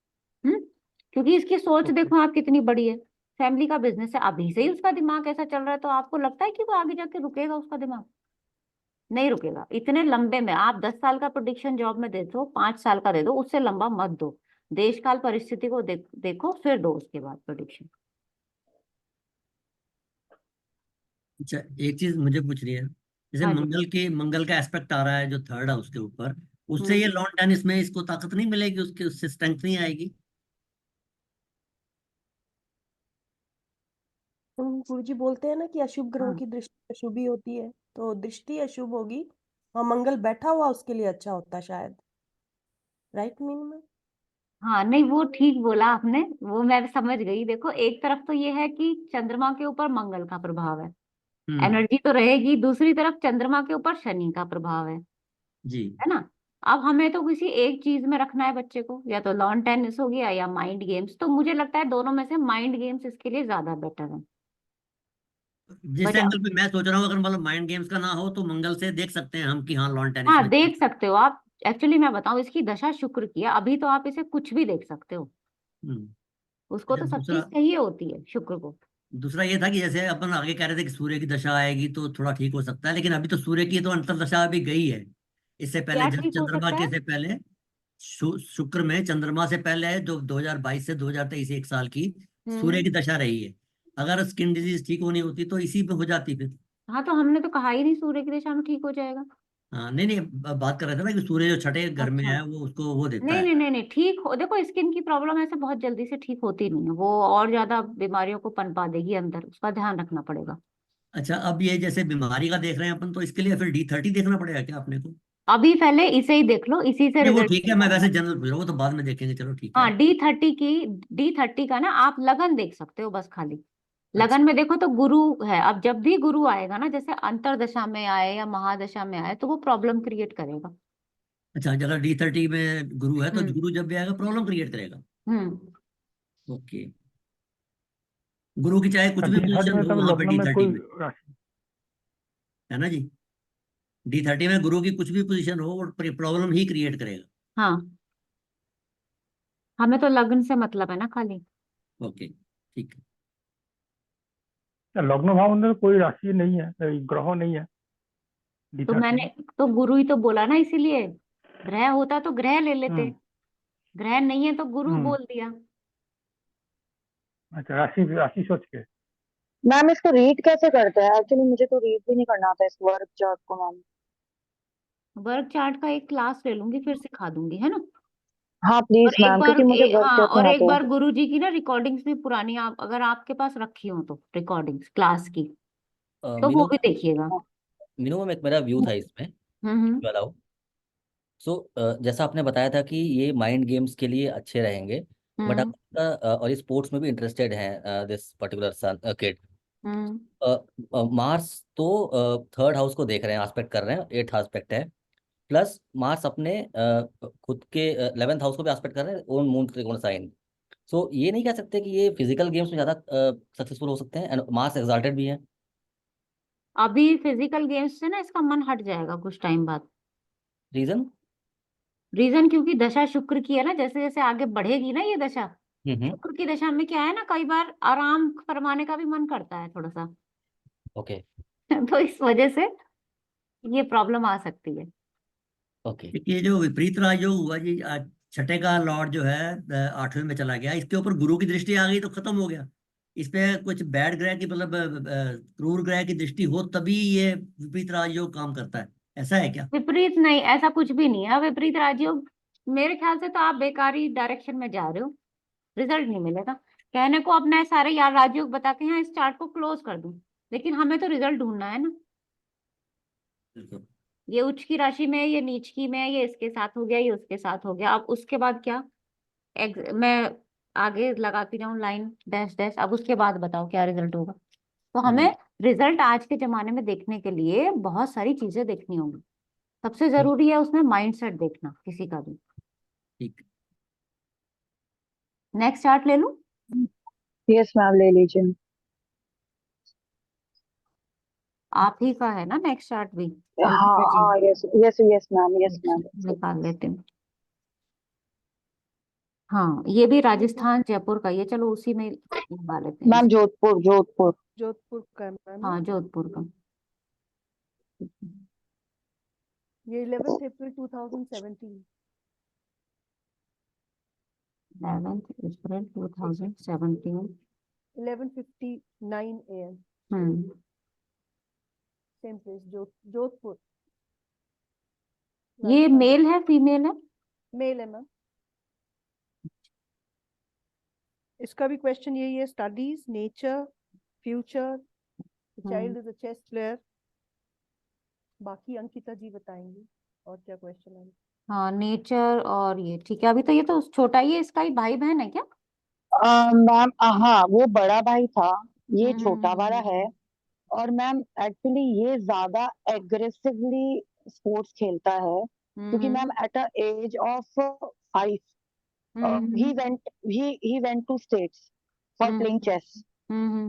हम्म क्योंकि इसकी सोच ओके। देखो आप कितनी बड़ी है, फैमिली का बिजनेस है, अभी से ही उसका दिमाग ऐसा चल रहा है, तो आपको लगता है कि वो आगे जाके रुकेगा? उसका दिमाग नहीं रुकेगा इतने लंबे में। आप 10 साल का प्रोडिक्शन जॉब में दे दो, 5 साल का दे दो, उससे लंबा मत दो। देश काल परिस्थिति को देखो, फिर दो उसके बाद प्रोडिक्शन। अच्छा, एक चीज मुझे पूछ रही है, जैसे हाँ जी। मंगल का एस्पेक्ट आ रहा है जो थर्ड है उसके ऊपर, उससे हम्म ये लॉन टेनिस में इसको ताकत नहीं मिलेगी, उसके उससे स्ट्रेंथ नहीं आएगी? गुरुजी बोलते हैं ना कि अशुभ ग्रहों हाँ की दृष्टि अशुभ ही होती है, तो दृष्टि अशुभ होगी और मंगल बैठा हुआ उसके लिए अच्छा होता शायद। Right mean? हाँ, नहीं वो ठीक बोला आपने, वो मैं समझ गई। देखो एक तरफ तो ये है कि चंद्रमा के ऊपर मंगल का प्रभाव है, हम्म। एनर्जी तो रहेगी, दूसरी तरफ चंद्रमा के ऊपर शनि का प्रभाव जी। है ना। अब हमें तो किसी एक चीज में रखना है बच्चे को, या तो लॉन टेनिस हो गया या माइंड गेम्स, तो मुझे लगता है दोनों में से माइंड गेम्स इसके लिए ज्यादा बेटर है। जिस बजा एंगल पे मैं सोच रहा हूँ, अगर मतलब माइंड गेम्स का ना हो तो मंगल से देख सकते हैं हम कि हाँ लॉन टेनिस हाँ में। देख सकते हो आप, एक्चुअली मैं बताऊं, इसकी दशा शुक्र की है, अभी तो आप इसे कुछ भी देख सकते हो, हम्म। उसको अच्छा, तो सब चीज दूसरा चाहिए होती है शुक्र को। दूसरा ये था कि जैसे अपन आगे कह रहे थे कि सूर्य की दशा आएगी तो थोड़ा ठीक हो सकता है, लेकिन अभी तो सूर्य की तो अंतर्दशा अभी गई है। इससे पहले क्या जब ठीक हो चंद्रमा सकता के है? से पहले शुक्र में चंद्रमा से पहले जो 2022 से 2023 एक साल की सूर्य की हम्म दशा रही है। अगर स्किन डिजीज ठीक होनी होती तो इसी पे हो जाती फिर। हाँ, तो हमने तो कहा ही नहीं सूर्य की दिशा में ठीक हो जाएगा। हाँ नहीं नहीं, बात कर रहे थे ना कि सूर्य जो छठे घर में अच्छा, है वो उसको वो देता नहीं है। नहीं नहीं नहीं, ठीक हो, देखो स्किन की प्रॉब्लम ऐसे बहुत जल्दी से ठीक होती नहीं है, वो और ज्यादा बीमारियों को पनपा देगी अंदर, उसका ध्यान रखना पड़ेगा। अच्छा, अब ये जैसे बीमारी का देख रहे हैं अपन, तो इसके लिए फिर D30 देखना पड़ेगा क्या अपने को? अभी पहले इसे ही देख लो, इसी से नहीं वो रिजल्ट ठीक मिल है, मैं वैसे जाएगा। जनरल पूछ रहा हूँ, वो तो बाद में देखेंगे, चलो ठीक हाँ, है। डी थर्टी का ना आप लगन देख सकते हो बस खाली। लगन अच्छा। में देखो तो गुरु है, अब जब भी गुरु आएगा ना, जैसे अंतरदशा में आए या महादशा में आए, तो वो प्रॉब्लम क्रिएट करेगा। अच्छा, अगर D30 में गुरु है तो हम्म गुरु जब भी आएगा प्रॉब्लम क्रिएट करेगा। हम्म ओके, गुरु की चाहे कुछ भी डी थर्टी पोजीशन में हो तब वहां पे लग्न में D30 कोई में, राशि। है ना जी। D30 में गुरु की कुछ भी पोजीशन हो वो प्रॉब्लम ही क्रिएट करेगा। हाँ, हमें तो लग्न से मतलब है ना खाली। ओके, ठीक है। लग्न भाव में तो कोई राशि नहीं है, ग्रह नहीं है डी तो 30 मैंने में। तो गुरु ही तो बोला ना, इसीलिए ग्रह होता तो ग्रह ले लेते, हम्म ग्रह नहीं है तो गुरु हम्म बोल दिया। अच्छा, राशि राशि सोच के। मैम इसको रीड कैसे करते हैं? एक्चुअली मुझे तो रीड भी नहीं करना आता इस वर्क चार्ट को मैम। वर्क चार्ट का एक क्लास ले लूंगी, फिर सिखा दूंगी, है ना। हाँ और प्लीज एक मैम, बार क्योंकि मुझे वर्क हाँ, चार्ट और नहीं एक आते। बार गुरुजी की ना रिकॉर्डिंग्स भी पुरानी, आप अगर आपके पास रखी हो तो रिकॉर्डिंग्स क्लास की, तो वो मीनू भी देखिएगा। मीनू मैम, एक मेरा व्यू था इसमें, हम्म। बताओ। सो जैसा आपने बताया था कि ये माइंड गेम्स के लिए अच्छे रहेंगे, बट हम्म। आपका और स्पोर्ट्स में भी इंटरेस्टेड है this particular sun kid. Hmm. Mars तो थर्ड हाउस को देख रहे हैं, एस्पेक्ट कर रहे हैं, 8th एस्पेक्ट है। प्लस मार्स अपने खुद के 11th हाउस को भी एस्पेक्ट कर रहे हैं, ओन मून त्रिकोण साइन। सो ये नहीं कह सकते कि ये फिजिकल गेम्स में ज़्यादा सक्सेसफुल हो सकते हैं, एंड मार्स एक्साल्टेड भी है। अभी फिजिकल गेम्स से ना इसका मन हट जाएगा कुछ टाइम बाद। रीजन? रीजन क्योंकि दशा शुक्र की है ना, जैसे जैसे आगे बढ़ेगी ना ये दशा, हम्म। शुक्र की दशा में क्या है ना, कई बार आराम फरमाने का भी मन करता है थोड़ा सा। ओके तो इस वजह से ये प्रॉब्लम आ सकती है। ओके। ये जो विपरीत राजयोग हुआ जी, आज छठे का लॉर्ड जो है 8वें में चला गया, इसके ऊपर गुरु की दृष्टि आ गई तो खत्म हो गया। इस पे कुछ बैड ग्रह की, मतलब क्रूर ग्रह की दृष्टि हो तभी ये विपरीत राजयोग काम करता है, ऐसा है क्या? विपरीत नहीं, ऐसा कुछ भी नहीं है विपरीत राजयोग। मेरे ख्याल से तो आप बेकारी डायरेक्शन में जा रहे हो, रिजल्ट नहीं मिलेगा। कहने को अपने सारे यार राजयोग बता के यहाँ इस चार्ट को क्लोज कर दूं, लेकिन हमें तो रिजल्ट ढूंढना है ना। बिल्कुल। ये उच्च की राशि में है, ये नीच की में है, ये इसके साथ हो गया, ये उसके साथ हो गया, अब उसके बाद क्या? मैं आगे लगाती जाऊं लाइन डैश डैश, अब उसके बाद बताओ क्या रिजल्ट होगा। तो हमें रिजल्ट आज के जमाने में देखने के लिए बहुत सारी चीजें देखनी होंगी। सबसे जरूरी है उसमें माइंडसेट देखना किसी का भी। ठीक। नेक्स्ट चार्ट ले लूं? यस मैम, ले लीजिए। आप ही का है ना नेक्स्ट चार्ट भी? हाँ अलविदा जी, हाँ, yes yes yes ma'am, yes ma'am. निकाल लेते हैं। हाँ, ये भी राजस्थान जयपुर का, ये चलो उसी में लगा लेते हैं मैम जोधपुर जोधपुर। जोधपुर का है मैम हाँ, जोधपुर का। ये 11th April 2017। 11th April 2017। 11:59 AM, same place, Jodhpur. ये राजस्थान। मेल है फीमेल है? मेल है मैम। इसका भी क्वेश्चन यही है, studies, nature, future, child is a chess player. बाकी अंकिता जी बताएंगी और क्या क्वेश्चन है। हाँ, नेचर और ये ठीक है। अभी तो ये तो छोटा ही है, इसका ही भाई बहन है क्या? मैम हाँ, वो बड़ा भाई था, ये छोटा वाला है। हम्म। और मैम एक्चुअली ये ज्यादा एग्रेसिवली स्पोर्ट्स खेलता है, क्योंकि ma'am at a age of 5 he went he went to states for playing chess.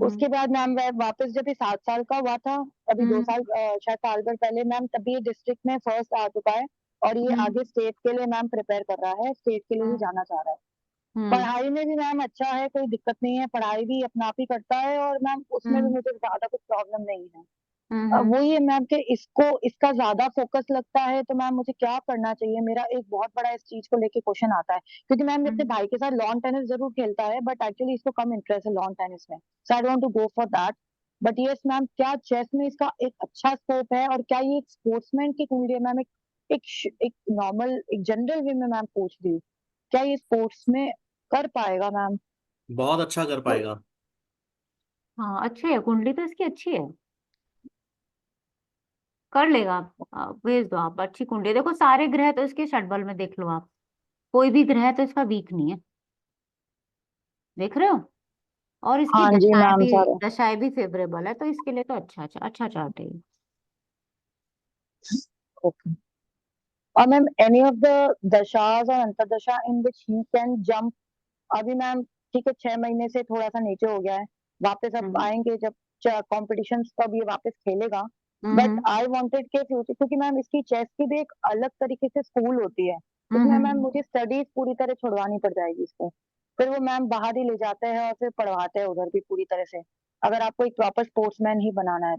उसके बाद मैम वह वापस जब ये 7 साल का हुआ था, अभी 2 साल शायद साल भर पहले मैम, तभी ये डिस्ट्रिक्ट में फर्स्ट आ चुका है। और ये आगे स्टेट के लिए मैम प्रिपेयर कर रहा है, स्टेट के लिए ही जाना चाह रहा है। पढ़ाई में भी मैम अच्छा है, कोई दिक्कत नहीं है, पढ़ाई भी अपना आप ही करता है, और मैम उसमें भी मुझे ज्यादा कुछ प्रॉब्लम नहीं है। अब वही है मैम कि इसको इसका ज्यादा फोकस लगता है, तो मैम मुझे क्या करना चाहिए? मेरा एक बहुत बड़ा इस चीज को लेके क्वेश्चन आता है, क्योंकि मैम अपने भाई के साथ लॉन टेनिस जरूर खेलता है, बट एक्चुअली इसको कम इंटरेस्ट है लॉन टेनिस में, so I don't to go for that. But yes ma'am, क्या चेस में इसका एक अच्छा स्कोप है? और क्या ये एक स्पोर्ट्समैन की कुंडली है मैम? एक नॉर्मल, एक जनरल वे में मैम पूछ रही हूँ, क्या ये स्पोर्ट्स में कर पाएगा मैम? बहुत अच्छा कर पाएगा। हाँ, अच्छी है कुंडली तो इसकी, अच्छी है, कर लेगा। आप भेज दो, आप अच्छी कुंडली। देखो सारे ग्रह तो इसके षटबल में देख लो आप, कोई भी ग्रह तो इसका वीक नहीं है, देख रहे हो। और इसकी हाँ जी मैम, सारा। दशाएं भी फेवरेबल है, तो इसके लिए तो अच्छा अच्छा अच्छा चार्ट है ये। ओके। और मैम एनी ऑफ द दशाज और अंतरदशा इन विच ही कैन जंप, अभी मैम ठीक है 6 महीने से थोड़ा सा नीचे हो गया है, वापस अब आएंगे जब कॉम्पिटिशन तब ये वापस खेलेगा। बट आई वांटेड के फ्यूचर, क्योंकि मैम इसकी चेस की भी एक अलग तरीके से स्कूल होती है, इसमें मैम मुझे स्टडीज पूरी तरह छुड़वानी पड़ जाएगी इसको, फिर वो मैम बाहर ही ले जाते हैं और फिर पढ़वाते हैं उधर भी पूरी तरह से, अगर आपको एक प्रॉपर स्पोर्ट्समैन ही बनाना है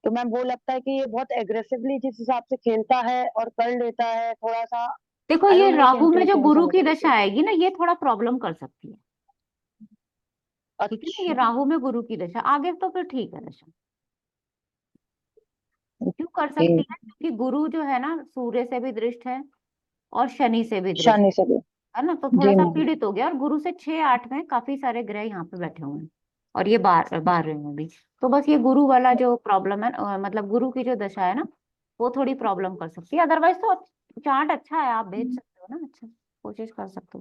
तो मैम वो लगता है कि ये बहुत एग्रेसिवली जिस हिसाब से खेलता है और कर लेता है थोड़ा सा, देखो आई ये डोंट नो राहु में जो कैसे गुरु हो की जाएगी। दशा आएगी ना, ये थोड़ा प्रॉब्लम कर सकती है। ठीक है ना, ये अच्छा राहु में गुरु की दशा, आगे तो फिर ठीक है दशा। क्यों कर ओके, सकती है? क्योंकि गुरु जो है ना सूर्य से भी दृष्ट है और शनि से भी दृष्ट शनि से भी, है ना, तो थोड़ा जी सा मैम। पीड़ित हो गया। और गुरु से 6-8 में काफी सारे ग्रह यहाँ पे बैठे हुए हैं, और ये 12वें में भी। तो बस ये गुरु वाला जो प्रॉब्लम है, मतलब गुरु की जो दशा है ना, वो थोड़ी प्रॉब्लम कर सकती है। अदरवाइज तो चार्ट अच्छा है, आप भेज सकते हो ना, अच्छा कोशिश कर सकते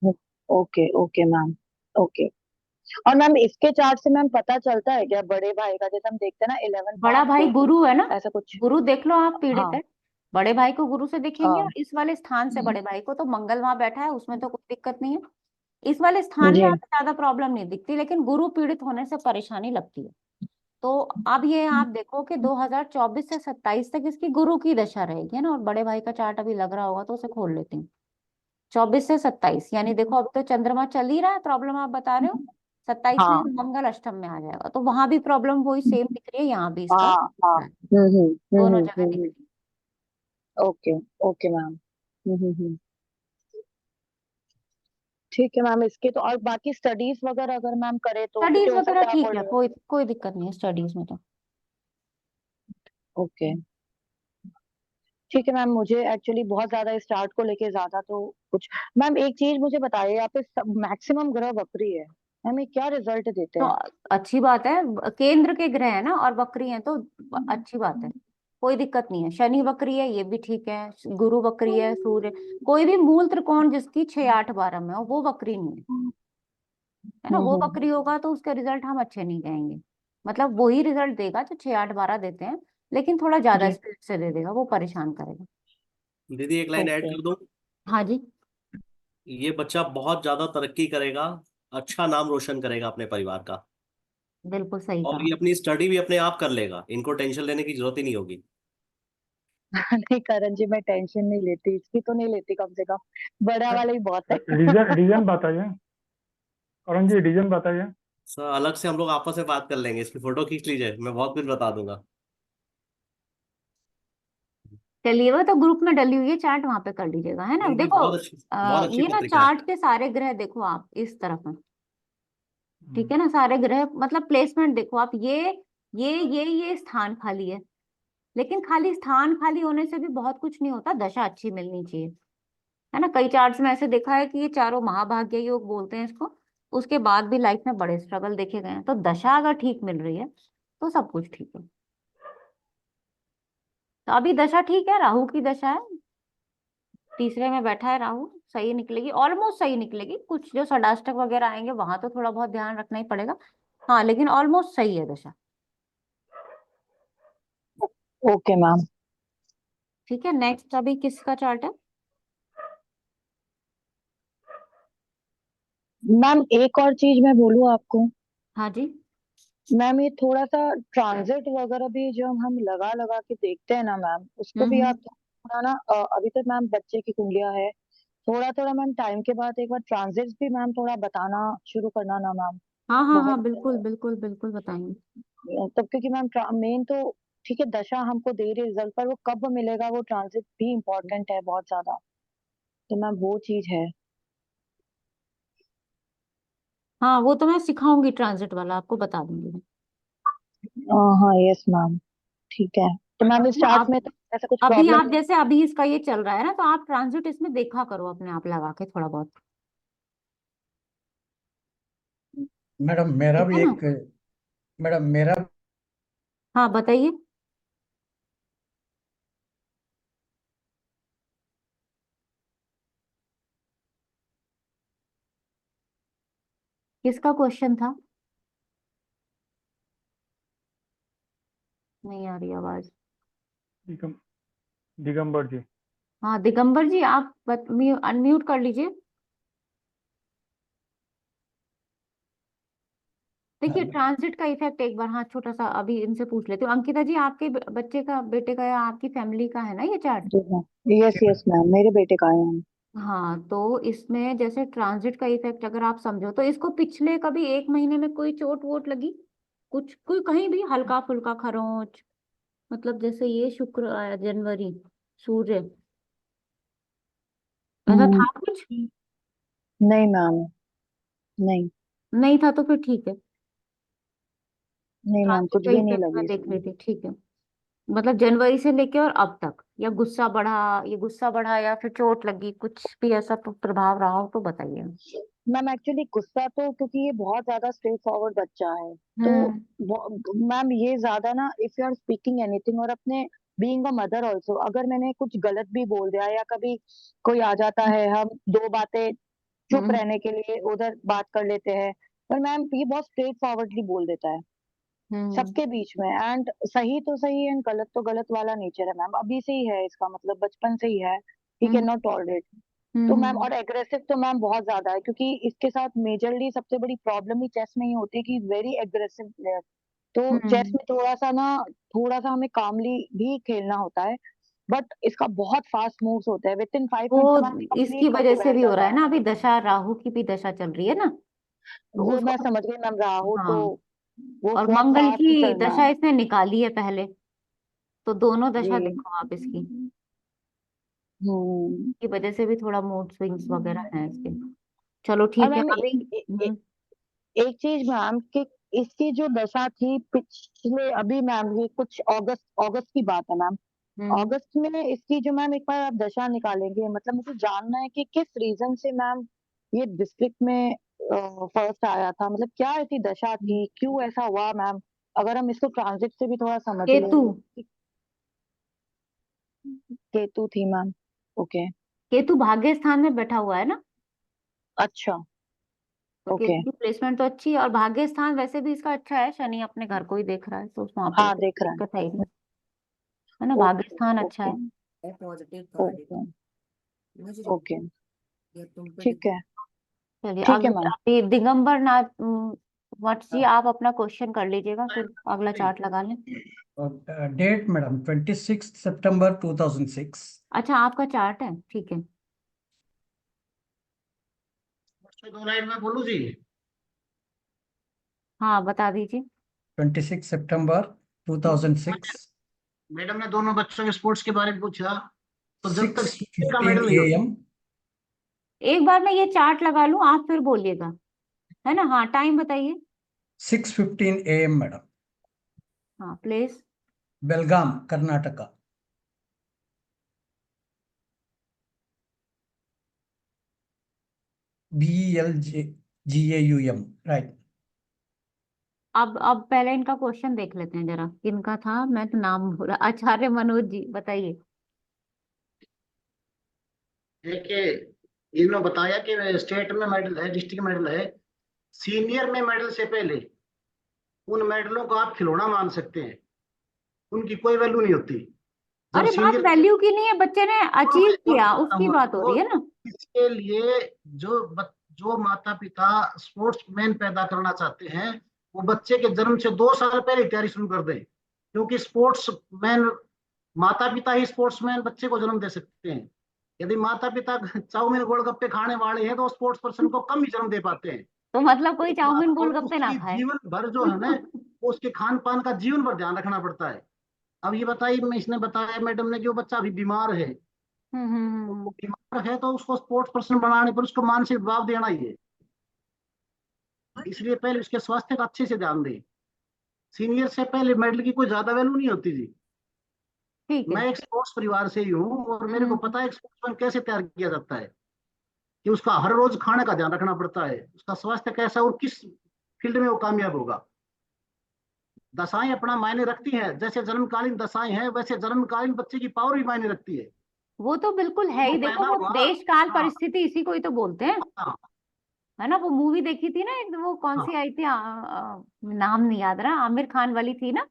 हो। Okay okay ma'am, okay. और मैम इसके चार्ट से मैम पता चलता है क्या बड़े भाई का, जैसे हम देखते हैं ना 11 बड़ा पार्ट भाई 2 गुरु है ना, ऐसा कुछ? गुरु देख लो आप पीड़ित हाँ है। बड़े भाई को गुरु से देखेंगे, हाँ और इस वाले स्थान से बड़े भाई को तो मंगल वहां बैठा है, उसमें तो कोई दिक्कत नहीं है। इस वाले स्थान में जी। हमें ज्यादा प्रॉब्लम नहीं दिखती, लेकिन गुरु पीड़ित होने से परेशानी लगती है। तो अब ये आप देखो कि 2024 से 27 तक इसकी गुरु की दशा रहेगी, है ना। और बड़े भाई का चार्ट अभी लग रहा होगा तो उसे खोल लेते हैं। 24 से 27 यानी देखो, अभी तो चंद्रमा चल ही रहा है, प्रॉब्लम आप बता रहे हो। 27 में हाँ मंगल अष्टम में आ जाएगा, तो वहां भी प्रॉब्लम वही सेम दिख रही है, यहाँ भी इसका हाँ दिख हाँ, रहा है। दोनों जगह दिख रही है। ओके ओके मैम, ठीक है मैम। इसके तो और बाकी स्टडीज वगैरह अगर मैम करे तो क्योंकि स्टडीज हो वगैरह सकता है आप ठीक बोल है, रहे कोई कोई दिक्कत नहीं है स्टडीज में तो। हो। ओके ठीक है मैम, मुझे एक्चुअली बहुत ज्यादा इस चार्ट को लेके ज्यादा तो कुछ, मैम एक चीज मुझे बताइए, यहाँ पे मैक्सिमम ग्रह वक्री है, हमें क्या रिजल्ट देते तो हैं? अच्छी बात है, केंद्र के ग्रह है ना और वक्री है, तो अच्छी बात है, कोई दिक्कत नहीं है। शनि वक्री है, ये भी ठीक है। गुरु वक्री है, सूर्य, कोई भी मूल त्रिकोण जिसकी 6-8-12 में हो वो वक्री नहीं है ना। वो हम्म। वक्री होगा तो उसके रिजल्ट हम अच्छे नहीं कहेंगे, मतलब वही रिजल्ट देगा जो 6-8-12 देते हैं, लेकिन थोड़ा ज्यादा जी स्पीड से दे देगा, वो परेशान करेगा। दीदी एक लाइन ऐड ओके कर दूं, हाँ जी, ये बच्चा बहुत ज्यादा तरक्की करेगा, अच्छा नाम रोशन करेगा अपने परिवार का, बिल्कुल सही और कहा। ये अपनी स्टडी भी अपने आप कर लेगा, इनको टेंशन लेने की जरूरत ही नहीं होगी। नहीं करण जी, मैं टेंशन नहीं लेती, इसकी तो नहीं लेती, कम से कम बड़ा वाला ही बहुत है। रीजन रीजन बताइए, करण जी रीजन बताइए। सर अलग से हम लोग आपस में बात कर लेंगे, इसकी फोटो खींच लीजिए, मैं बहुत कुछ बता दूंगा। चलिए, वो तो ग्रुप में डली हुई है चार्ट, वहां पे कर लीजिएगा, है ना। इनकी देखो बहुत अच्छी ये ना पत्रिका है। चार्ट के सारे ग्रह देखो आप इस तरफ है, ठीक है ना। सारे ग्रह मतलब प्लेसमेंट देखो आप, ये स्थान खाली है, लेकिन खाली स्थान खाली होने से भी बहुत कुछ नहीं होता, दशा अच्छी मिलनी चाहिए, है ना। कई चार्ट्स में ऐसे देखा है कि ये चारों महाभाग्य योग बोलते हैं इसको, उसके बाद भी लाइफ में बड़े स्ट्रगल देखे गए हैं। तो दशा अगर ठीक मिल रही है तो सब कुछ ठीक है। तो अभी दशा ठीक है, राहु की दशा है, तीसरे में बैठा है राहु, सही निकलेगी, ऑलमोस्ट सही निकलेगी। कुछ जो षडाष्टक वगैरह आएंगे वहां तो थोड़ा बहुत ध्यान रखना ही पड़ेगा, हाँ, लेकिन ऑलमोस्ट सही है दशा। Okay ma'am. ठीक है, नेक्स्ट अभी किसका चार्ट है? मैम एक और चीज मैं बोलूँ आपको, हाँ जी। मैम ये थोड़ा सा ट्रांजिट वगैरह भी जो हम लगा लगा के देखते हैं ना मैम, उसको भी आप थोड़ा ना अभी तक मैम बच्चे की कुंडलियां है, थोड़ा थोड़ा मैम टाइम के बाद एक बार ट्रांजिट भी मैम थोड़ा बताना शुरू करना ना मैम। हाँ हाँ हाँ, बहुत बिल्कुल बिल्कुल बिल्कुल बताएंगे। तब क्योंकि मैम मेन तो ठीक है दशा हमको दे रही रिजल्ट, पर वो कब मिलेगा वो ट्रांजिट भी इम्पोर्टेंट है बहुत ज्यादा, तो मैम वो चीज है। हाँ, वो तो मैं सिखाऊंगी, ट्रांजिट वाला आपको बता दूंगी मैं। हाँ यस मैम, ठीक है। तो मैम इस ना चार्ट आप में तो ऐसा कुछ अभी प्रॉब्लम आप जैसे अभी इसका ये चल रहा है ना, तो आप ट्रांजिट इसमें देखा करो अपने आप लगा के थोड़ा बहुत, मैडम मेरा ठीक है भी ना। एक, मैडम मेरा हाँ बताइए। किसका क्वेश्चन था? नहीं आ रही आवाज। दिगम दिगंबर जी। हाँ दिगंबर जी, आप अनम्यूट कर लीजिए। देखिए ट्रांजिट का इफेक्ट एक बार, हाँ छोटा सा अभी इनसे पूछ लेती हूँ। अंकिता जी, आपके बच्चे का, बेटे का या आपकी फैमिली का है ना ये चार्ट? जी मैम, यस यस मैम, मेरे बेटे का है मैम। हाँ, तो इसमें जैसे ट्रांजिट का इफेक्ट अगर आप समझो तो इसको पिछले कभी 1 महीने में कोई चोट वोट लगी, कुछ कोई कहीं भी हल्का फुल्का खरोंच, मतलब जैसे ये शुक्र आया जनवरी, सूर्य, ऐसा था कुछ? नहीं मैम, नहीं नहीं था तो फिर ठीक है, नहीं मैम, ट्रांजिट कुछ का भी नहीं इफेक्ट मैं लगी देख रही इसमें। थी, ठीक है। मतलब जनवरी से लेके और अब तक, या गुस्सा बढ़ा, ये गुस्सा बढ़ा या फिर चोट लगी, कुछ भी ऐसा प्रभाव रहा हो तो बताइए। मैम एक्चुअली गुस्सा तो, क्योंकि ये बहुत ज्यादा स्ट्रेट फॉरवर्ड बच्चा है, तो मैम ये ज्यादा ना, if you are speaking anything, और अपने बीइंग अ मदर ऑल्सो, अगर मैंने कुछ गलत भी बोल दिया या कभी कोई आ जाता है, हम दो बातें चुप रहने के लिए उधर बात कर लेते हैं, पर मैम ये बहुत स्ट्रेट फॉरवर्डली बोल देता है सबके बीच में, एंड सही तो सही एंड गलत तो गलत वाला नेचर है मैम, अभी से ही है इसका, मतलब बचपन से ही है, ही कैन नॉट टॉलरेट। तो मैम, और एग्रेसिव तो मैम बहुत ज्यादा है, क्योंकि इसके साथ मेजरली सबसे बड़ी प्रॉब्लम ही चेस में ही होती है कि वेरी एग्रेसिव प्लेयर। तो चेस में थोड़ा सा हमें कामली भी खेलना होता है, बट इसका बहुत फास्ट मूव्स होता है, विद इन 5 मिनट्स वो मैम इसकी कंप्लीट वजह करके से बैठ भी हो रहा जाता है है। ना, अभी दशा, राहु की भी दशा चल रही है ना, तो वो उसको मैं समझ गई मैम, राहु तो हाँ, वो और बहुत मंगल फास्ट ही की चलना दशा है इसने निकाली है पहले, तो दोनों दशा जी। देखो आप इसकी, हम्म। की वजह से भी थोड़ा मूड स्विंग्स वगैरह हैं इसके। चलो और ठीक है मैम अभी। एक चीज मैम, कि इसकी जो दशा थी पिछले, अभी मैम ये कुछ अगस्त अगस्त की बात है मैम, अगस्त में इसकी जो मैम, एक बार आप दशा निकालेंगे, मतलब मुझे जानना है कि किस रीजन से मैम ये डिस्ट्रिक्ट में फर्स्ट आया था, मतलब क्या ऐसी दशा थी, क्यों ऐसा हुआ मैम, अगर हम इसको ट्रांजिट से भी थोड़ा समझ ले। केतु, केतु थी मैम, ओके। केतु भाग्य स्थान में बैठा हुआ है ना, अच्छा, तो ओके। केतु की प्लेसमेंट तो अच्छी है, और भाग्य स्थान वैसे भी इसका अच्छा है, शनि अपने घर को ही देख रहा है, तो वहां पे हाँ कोई देख रहा है, दिक्कत है ही नहीं, है ना, भाग्य ओके स्थान अच्छा ओके है। ओके ओके, ठीक है, चलिए ठीक है अगले, मैम। अभी दिगंबर नाथ भट्ट जी, आप अपना क्वेश्चन कर लीजिएगा, फिर अगला चार्ट लगा लें। डेट मैडम 26 सितंबर 2006। अच्छा, आपका चार्ट है, ठीक है। दो लाइन में बोलूं जी? हाँ बता दीजिए। 26 सितंबर 2006, मैडम ने दोनों बच्चों के स्पोर्ट्स के बारे में पूछा, तो जब तक सीनियर का 6:15 मेडल नहीं होता। AM। एक बार मैं ये चार्ट लगा लूं, आप फिर बोलिएगा, है ना। हाँ टाइम बताइए। 6:15 AM मैडम। हाँ प्लेस। बेलगाम कर्नाटका। BELGAUM, right. अब पहले इनका क्वेश्चन देख लेते हैं जरा, किनका था, मैं तो नाम भूला। आचार्य मनोज जी बताइए। देखिए, इन्होंने बताया कि स्टेट में मेडल है, डिस्ट्रिक्ट मेडल है, सीनियर में मेडल से पहले उन मेडलों को आप खिलौना मान सकते हैं, उनकी कोई वैल्यू नहीं होती। जब अरे बात सीनियर, वैल्यू की नहीं है, बच्चे ने अचीव किया उसकी बात हो वो रही है ना। इसके लिए जो माता पिता स्पोर्ट्समैन पैदा करना चाहते हैं, वो बच्चे के जन्म से 2 साल पहले तैयारी शुरू कर दें, क्योंकि स्पोर्ट्समैन, माता पिता ही स्पोर्ट्समैन बच्चे को जन्म दे सकते हैं। यदि माता पिता चाउमीन गोलगप्पे खाने वाले हैं तो स्पोर्ट्स पर्सन को कम ही जन्म दे पाते हैं। तो मतलब कोई चाउमीन और गोलगप्पे ना उसकी खाए। जीवन भर जो है ना, वो उसके खान पान का जीवन भर ध्यान रखना पड़ता है। अब ये बताइए, मैं इसने बताया मैडम ने कि वो बच्चा अभी बीमार है, वो बीमार है तो उसको स्पोर्ट्स पर्सन बनाने पर उसको मानसिक दबाव देना ही है, इसलिए पहले उसके स्वास्थ्य का अच्छे से ध्यान दें। सीनियर से पहले मेडल की कोई ज्यादा वैल्यू नहीं होती जी। ठीक है। मैं एक स्पोर्ट्स परिवार से ही हूँ और मेरे को पता है स्पोर्ट्समैन कैसे तैयार किया जाता है, कि उसका हर रोज खाने का ध्यान रखना पड़ता है, उसका स्वास्थ्य कैसा और किस फील्ड में वो कामयाब होगा। दशाएं अपना मायने रखती हैं, जैसे जन्मकालीन दशाएं हैं वैसे जन्मकालीन बच्चे की पावर भी मायने रखती है। वो तो बिल्कुल है वो ही, देखो पैदा वो हुआ, देश काल हाँ परिस्थिति इसी को ही तो बोलते हैं, हाँ है ना। वो मूवी देखी थी ना एक, वो कौन हाँ, सी आई थी, नाम नहीं याद रहा, आमिर खान वाली थी ना,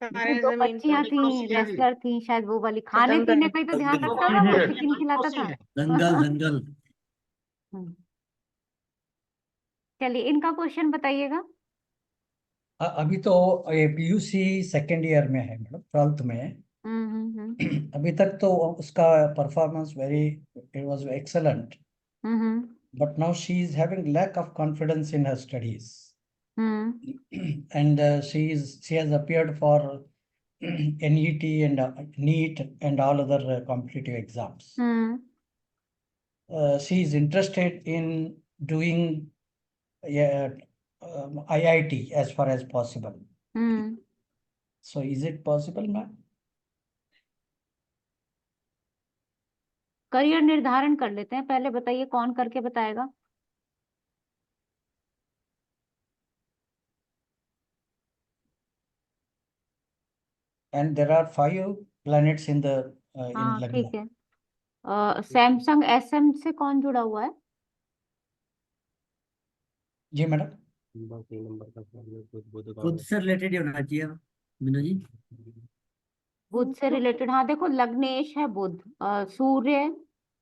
जिसमें सारे दो जमीन बच्चियां पर थी, पड़ोसी है जी, रेसलर थी शायद, वो वाली, खाने सिकंदर। पीने का ही तो ध्यान वो रखता था हमारे वो, देश के चिकन खिलाता पड़ोसी था। हैं। दंगल दंगल। हम्म, चलिए इनका क्वेश्चन बताइएगा। अभी तो ये PUC सेकेंड ईयर में है मैडम, 12th में है। अभी तक तो उसका performance it was excellent, but now she is having lack of confidence in her studies, and she has appeared for NET and NEET and all other competitive exams. She is interested in doing IIT as far as possible. So is it possible, ma'am? Career निर्धारण कर लेते हैं, पहले बताइए कौन करके बताएगा। And there are 5 planets in the in हाँ Lagna. ठीक है। सैमसंग SM से कौन जुड़ा हुआ है? जी मैडम। खुद से रिलेटेड होना चाहिए मीनू जी। बुध से रिलेटेड, हाँ देखो लग्नेश है बुध, सूर्य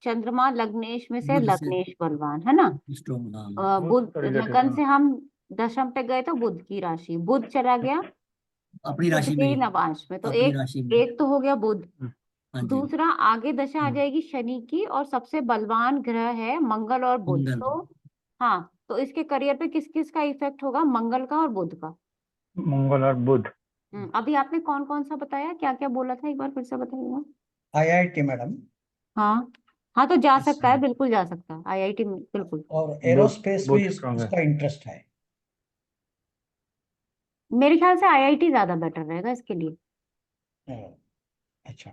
चंद्रमा लग्नेश में से बुध से लग्नेश बलवान है ना। स्ट्रॉन्ग, हाँ। बुध related, लगन हाँ। से हम दशम पे गए तो बुध की राशि, बुध चला गया अपनी बुध राशि के में ही ही, नवांश में, तो अपनी एक राशि में। एक तो हो गया बुध। हाँ जी। दूसरा आगे दशा आ जाएगी शनि की, और सबसे बलवान ग्रह है मंगल और बुध। मंगल। तो हाँ, तो इसके करियर पे किस किस का इफेक्ट होगा? मंगल का और बुध का। मंगल और बुध। अभी आपने कौन कौन सा बताया, क्या क्या बोला था, एक बार फिर से बताइएगा। IIT madam. हाँ हाँ, तो जा अच्छा। सकता है, बिल्कुल जा सकता है IIT में, बिल्कुल। और एरोस्पेस बहुत भी strong है। उसका इंटरेस्ट है। मेरे ख्याल से IIT ज्यादा बेटर रहेगा इसके लिए। अच्छा।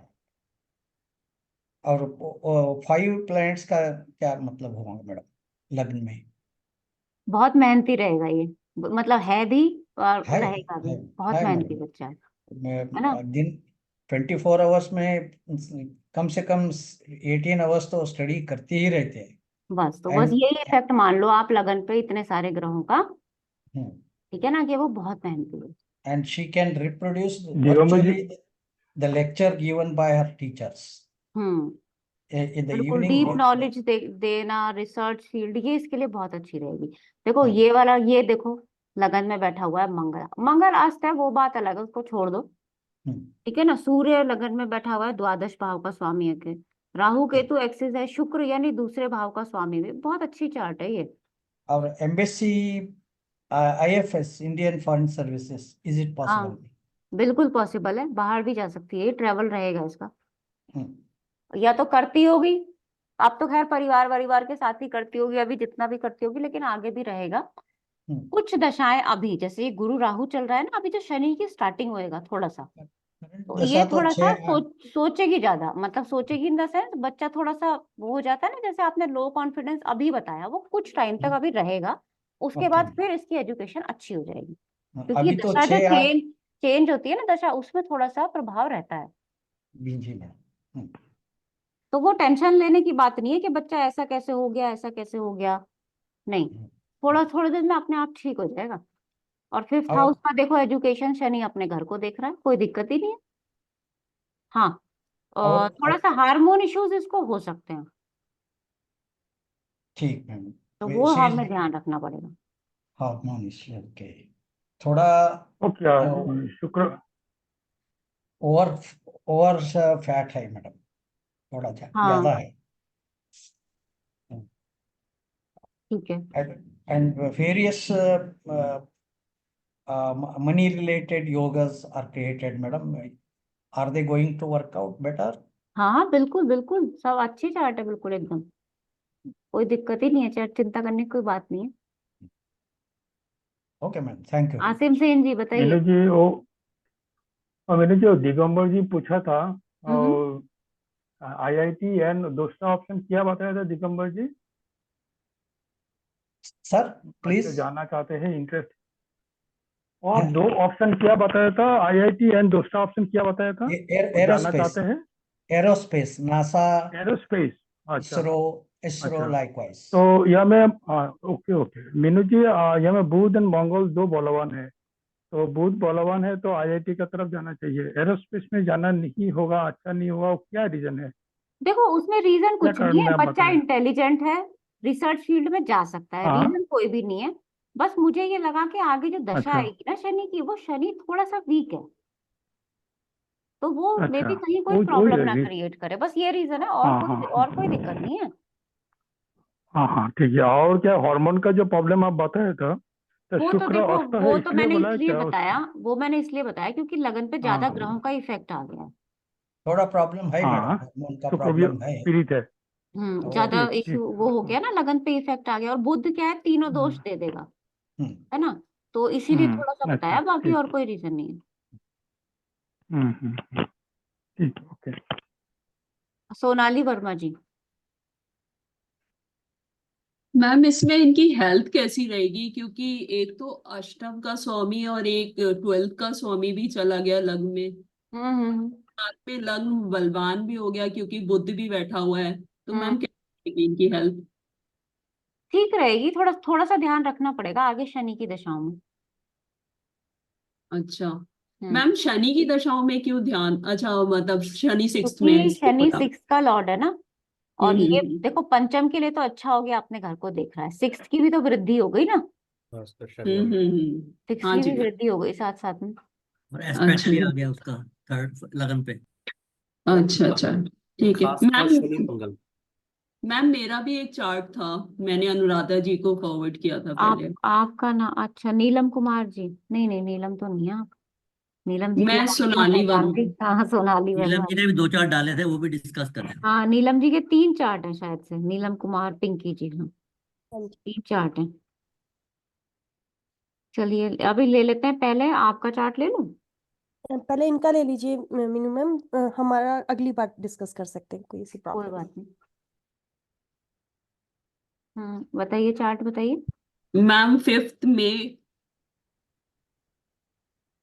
और 5 प्लैनेट्स का क्या मतलब होगा मैडम लग्न में? बहुत मेहनती रहेगा ये, मतलब है भी और है रहेगा भी, है बहुत है मेहनती मैडम। बच्चा है ना। दिन 24 आवर्स में कम से कम 18 आवर्स तो स्टडी करते ही रहते हैं। बस तो बस एंड यही इफेक्ट मान लो आप लगन पे इतने सारे ग्रहों का, ठीक है ना, कि वो बहुत मेहनती है। and she can reproduce Digambar ji, virtually the lecture given by her teachers hmm in the बिल्कुल evening. डीप नॉलेज देना, रिसर्च फील्ड, ये इसके लिए बहुत अच्छी रहेगी। देखो हाँ। ये वाला, ये देखो लगन में बैठा हुआ है मंगल, मंगल अस्त है वो बात अलग है, उसको छोड़ दो, ठीक है ना। सूर्य लगन में बैठा हुआ है, द्वादश भाव का स्वामी है के। राहु केतु एक्सिस है, शुक्र यानी दूसरे भाव का स्वामी भी, बहुत अच्छी चार्ट है ये। और embassy IFS Indian foreign services, is it हाँ पॉसिबल? बिल्कुल पॉसिबल है, बाहर भी जा सकती है, ये ट्रेवल रहेगा इसका। हम्म। या तो करती होगी, अब तो खैर परिवार के साथ ही करती होगी अभी जितना भी करती होगी, लेकिन आगे भी रहेगा। कुछ दशाएं अभी, जैसे ये गुरु राहु चल रहा है ना, अभी जो शनि की स्टार्टिंग होएगा थोड़ा सा, तो ये दशा तो थोड़ा सा 6 सोचेगी ज्यादा, मतलब सोचेगी इन द सेंस बच्चा थोड़ा सा वो हो जाता है ना, जैसे आपने लो कॉन्फिडेंस अभी बताया, वो कुछ टाइम तक अभी रहेगा, उसके बाद फिर इसकी एजुकेशन अच्छी हो जाएगी, क्योंकि ये अभी तो दशा जो 6-8 चेंज होती है ना दशा, उसमें थोड़ा सा प्रभाव रहता है। जी मैडम। तो वो टेंशन लेने की बात नहीं है कि बच्चा ऐसा कैसे हो गया, ऐसा कैसे हो गया, नहीं, थोड़ा थोड़े दिन में अपने आप ठीक हो जाएगा। और 5th और हाउस का देखो, एजुकेशन शनि अपने घर को देख रहा है, कोई दिक्कत ही नहीं है। हाँ, और थोड़ा सा हार्मोन इश्यूज इसको हो सकते हैं, ठीक मैम। तो वो हमें ध्यान रखना पड़ेगा। Hormone issue, okay. थोड़ा वो क्या शुक्र ओवर ओवर फैट है मैडम, थोड़ा ज्यादा है। ठीक है। and various money related yogas are created madam. Are they going to work out better? हाँ हाँ बिल्कुल बिल्कुल, सब अच्छी चार्ट है, बिल्कुल एकदम कोई दिक्कत ही नहीं है, चार्ट चिंता करने की कोई बात नहीं है। Okay ma'am, thank you. Asim Sen ji बताइए। मैंने जी मैंने जो दिगंबर जी पूछा था, और IIT एंड दूसरा ऑप्शन क्या बताया था दिगंबर जी? सर बच्चे प्लीज। जाना चाहते हैं, इंटरेस्ट, और 2 ऑप्शन क्या बताया था? IIT एंड दूसरा ऑप्शन क्या बताया था? वो जाना चाहते हैं एरोस्पेस, नासा, एरोस्पेस। अच्छा इसरो अच्छा, लाइकवाइज। तो यह में ओके ओके मीनू जी, यह में बुध एंड मंगल 2 बलवान है, तो बुध बलवान है तो IIT का तरफ जाना चाहिए। एरोस्पेस में जाना नहीं होगा, अच्छा नहीं होगा, वो क्या रीजन है? देखो उसमें रीजन क्या कुछ कारण नहीं है, है, आप बच्चा बताएं। इंटेलिजेंट है, रिसर्च फील्ड में जा सकता है, हाँ रीजन कोई भी नहीं है। बस मुझे ये लगा कि आगे जो दशा अच्छा आएगी ना शनि की, वो शनि थोड़ा सा वीक है, तो वो मे अच्छा भी कहीं कोई वही प्रॉब्लम ना रहेगी। क्रिएट करे, बस ये रीजन है, और हाँ कुछ हाँ और कोई दिक्कत नहीं है। हाँ हाँ ठीक है। और क्या हार्मोन का जो प्रॉब्लम आप बताया था, तो वो तो शुक्र देखो, अस्त है वो तो इसलिए मैंने बोला है इसलिए क्या बताया, उसको? वो मैंने इसलिए बताया क्योंकि लगन पे ज्यादा हाँ ग्रहों का इफेक्ट आ गया है। थोड़ा प्रॉब्लम है मैडम, हाँ हार्मोन का शुक्र भी प्रॉब्लम है। पीड़ित है। ज्यादा तो ठीक इश्यू ठीक। वो हो गया ना, लगन पे इफेक्ट आ गया, और बुध क्या है, तीनों दोष दे देगा, हम्म, है ना, तो इसीलिए थोड़ा सा अच्छा बताया, बाकी ठीक। और कोई रीजन नहीं है। ठीक ओके। सोनाली वर्मा जी। मैम इसमें इनकी हेल्थ कैसी रहेगी, क्योंकि एक तो अष्टम का स्वामी और एक 12th का स्वामी भी चला गया लग्न में, हम्म। साथ में लग्न बलवान भी हो गया क्योंकि बुध भी बैठा हुआ है, तो मैम हम्म, कैसी रहेगी इनकी हेल्थ? ठीक रहेगी, थोड़ा थोड़ा सा ध्यान रखना पड़ेगा आगे शनि की दशाओं में। अच्छा हम्म, मैम, शनि की दशाओं में क्यों ध्यान, अच्छा मतलब शनि सिक्स्थ में है, क्योंकि इसको शनि पता। सिक्स का लॉर्ड है ना, और ये हम्म। देखो पंचम के लिए तो अच्छा हो गया, अपने घर को देख रहा है, सिक्स की भी तो वृद्धि हो गई ना, हाँ, उसका शनि हो सिक्स हाँ की जी भी वृद्धि हो गई साथ साथ में। और एस्पेक्ट अच्छा भी आ गया उसका थर्ड लगन पे। अच्छा अच्छा, ठीक है खासकर शनि मैम। मंगल। मैम मेरा भी एक चार्ट था, मैंने अनुराधा जी को फॉरवर्ड किया था आप पहले। आपका ना, अच्छा नीलम कुमार जी, नहीं नहीं नीलम तो नहीं है आप, नीलम जी की मैं आवाज मैं सोनाली पहचानती, वर्मा। हाँ सोनाली नीलम वर्मा। जी ने भी 2 चार्ट डाले थे, वो भी डिस्कस कर लेना। हाँ नीलम जी के 3 चार्ट हैं शायद से, नीलम कुमार पिंकी जी, हाँ हाँ जी। 3 चार्ट हैं। चलिए अभी ले लेते हैं, पहले आपका चार्ट ले लूं। पहले इनका ले लीजिए मीनू मैम, हमारा अगली बार डिस्कस कर सकते हैं, कोई ऐसी कोई प्रॉब्लम बात नहीं। बताइए चार्ट बताइए। मैम 5 मई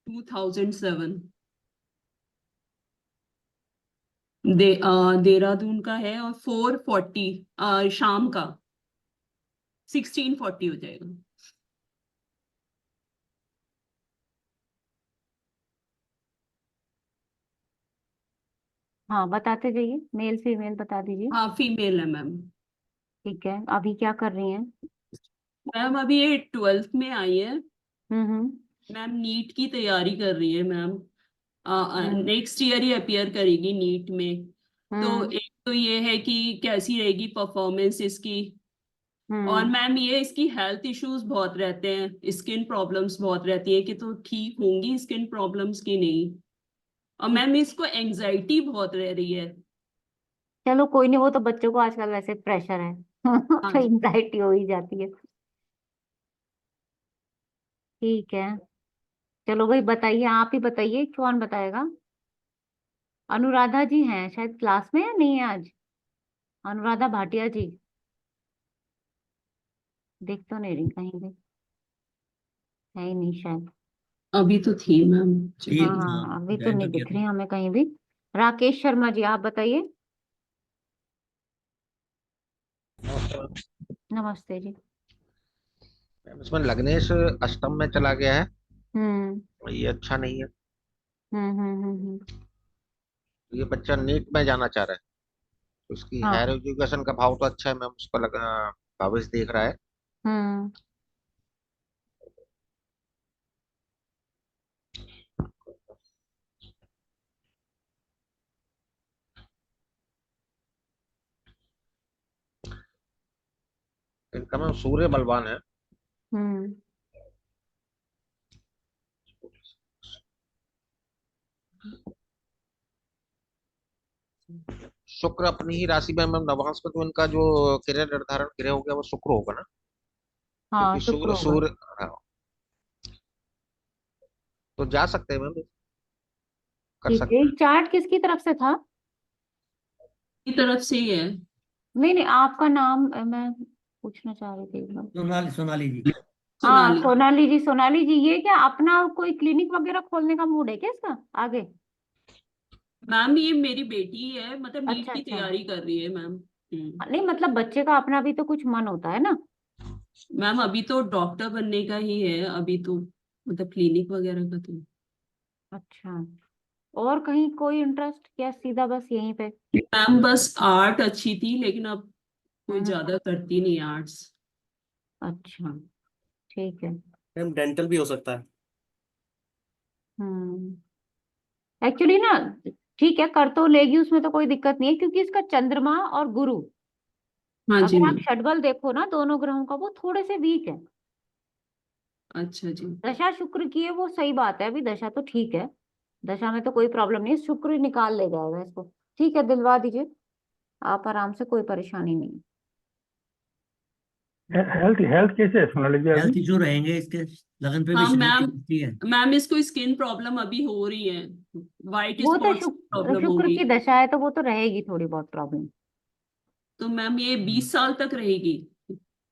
2007 देहरादून का है, और 4:40 शाम का 16:40 हो जाएगा। हाँ बताते जाइए, मेल फीमेल बता दीजिए। हाँ फीमेल है मैम। ठीक है, अभी क्या कर रही हैं? मैम अभी ये 12th में आई है। हम्म। मैम नीट की तैयारी कर रही है ma'am, hmm next year he appear करेगी नीट में। तो हम्म एक तो ये है कि कैसी रहेगी परफॉर्मेंस इसकी, और हम्म मैम ये इसकी हेल्थ इश्यूज बहुत रहते हैं, स्किन प्रॉब्लम्स बहुत रहती है, कि तो ठीक होंगी स्किन प्रॉब्लम्स की नहीं, और ठीक, मैम इसको एंजाइटी बहुत रह रही है। चलो कोई नहीं, वो तो बच्चों को आजकल वैसे प्रेशर है हाँ तो जी। एंजाइटी हो ही जाती है। ठीक है, चलो भाई बताइए, आप ही बताइए, कौन बताएगा? अनुराधा जी हैं शायद क्लास में, या नहीं है आज? अनुराधा भाटिया जी, देख तो नहीं रही कहीं भी, है ही नहीं शायद। अभी तो थी मैम। हाँ ठीक, हाँ, हाँ अभी तो ज्वाइन नहीं तो किया दिख था। रही हमें कहीं भी। राकेश शर्मा जी आप बताइए। नमस्ते जी। मैम इसमें लग्नेश अष्टम में चला गया है, हम्म ये अच्छा नहीं है। हम्म। ये बच्चा नीट में जाना चाह रहा है, तो उसकी हायर हाँ। एजुकेशन का भाव तो अच्छा है मैम, उसका लगा भविष्य देख रहा है। हम्म इनका मैम सूर्य बलवान है। हम्म शुक्र अपनी ही राशि में मैम नवांश में, तो इनका जो किरण निर्धारण ग्रह हो गया वो शुक्र होगा ना, हाँ क्योंकि शुक्र सूर्य होगा। सूर्य हाँ, तो जा सकते हैं मैम, कर ठीक है, सकते हैं। चार्ट किसकी तरफ से था? की तरफ से ही है। नहीं नहीं, आपका नाम मैं पूछना चाह रही थी एक बार। सोनाली, सोनाली जी। हाँ सोनाली। सोनाली जी, सोनाली जी, ये क्या अपना कोई क्लिनिक वगैरह खोलने का मूड है क्या इसका आगे? मैम ये मेरी बेटी है, मतलब नीट अच्छा की अच्छा। तैयारी कर रही है मैम। नहीं मतलब बच्चे का अपना भी तो कुछ मन होता है ना। मैम अभी तो डॉक्टर बनने का ही है, अभी तो मतलब क्लिनिक वगैरह का तो। अच्छा, और कहीं कोई इंटरेस्ट क्या, सीधा बस यहीं पे? मैम बस आर्ट अच्छी थी, लेकिन अब कोई हम्म ज्यादा करती नहीं आर्ट्स। अच्छा ठीक है। मैम डेंटल भी हो सकता है। एक्चुअली ना, ठीक है, कर तो लेगी, उसमें तो कोई दिक्कत नहीं है, क्योंकि इसका चंद्रमा और गुरु, हाँ जी अगर आप मैम। षटबल देखो ना दोनों ग्रहों का, वो थोड़े से वीक है। अच्छा जी। दशा शुक्र की है, वो सही बात है, अभी दशा तो ठीक है, दशा में तो कोई प्रॉब्लम नहीं है, शुक्र निकाल ले जाएगा इसको। ठीक है, दिलवा दीजिए आप आराम से, कोई परेशानी नहीं। हेल्थ हेल्थ कैसे है सोनाली जी हेल्थ अभी? इशू रहेंगे इसके, लगन पे भी हाँ शनि की मैम, दृष्टि है। मैम इसको स्किन प्रॉब्लम अभी हो रही है, वाइट वो तो स्पॉट्स प्रॉब्लम हो शुक्र रही की है। दशा है, तो वो तो रहेगी थोड़ी बहुत प्रॉब्लम। तो मैम ये 20 साल तक रहेगी?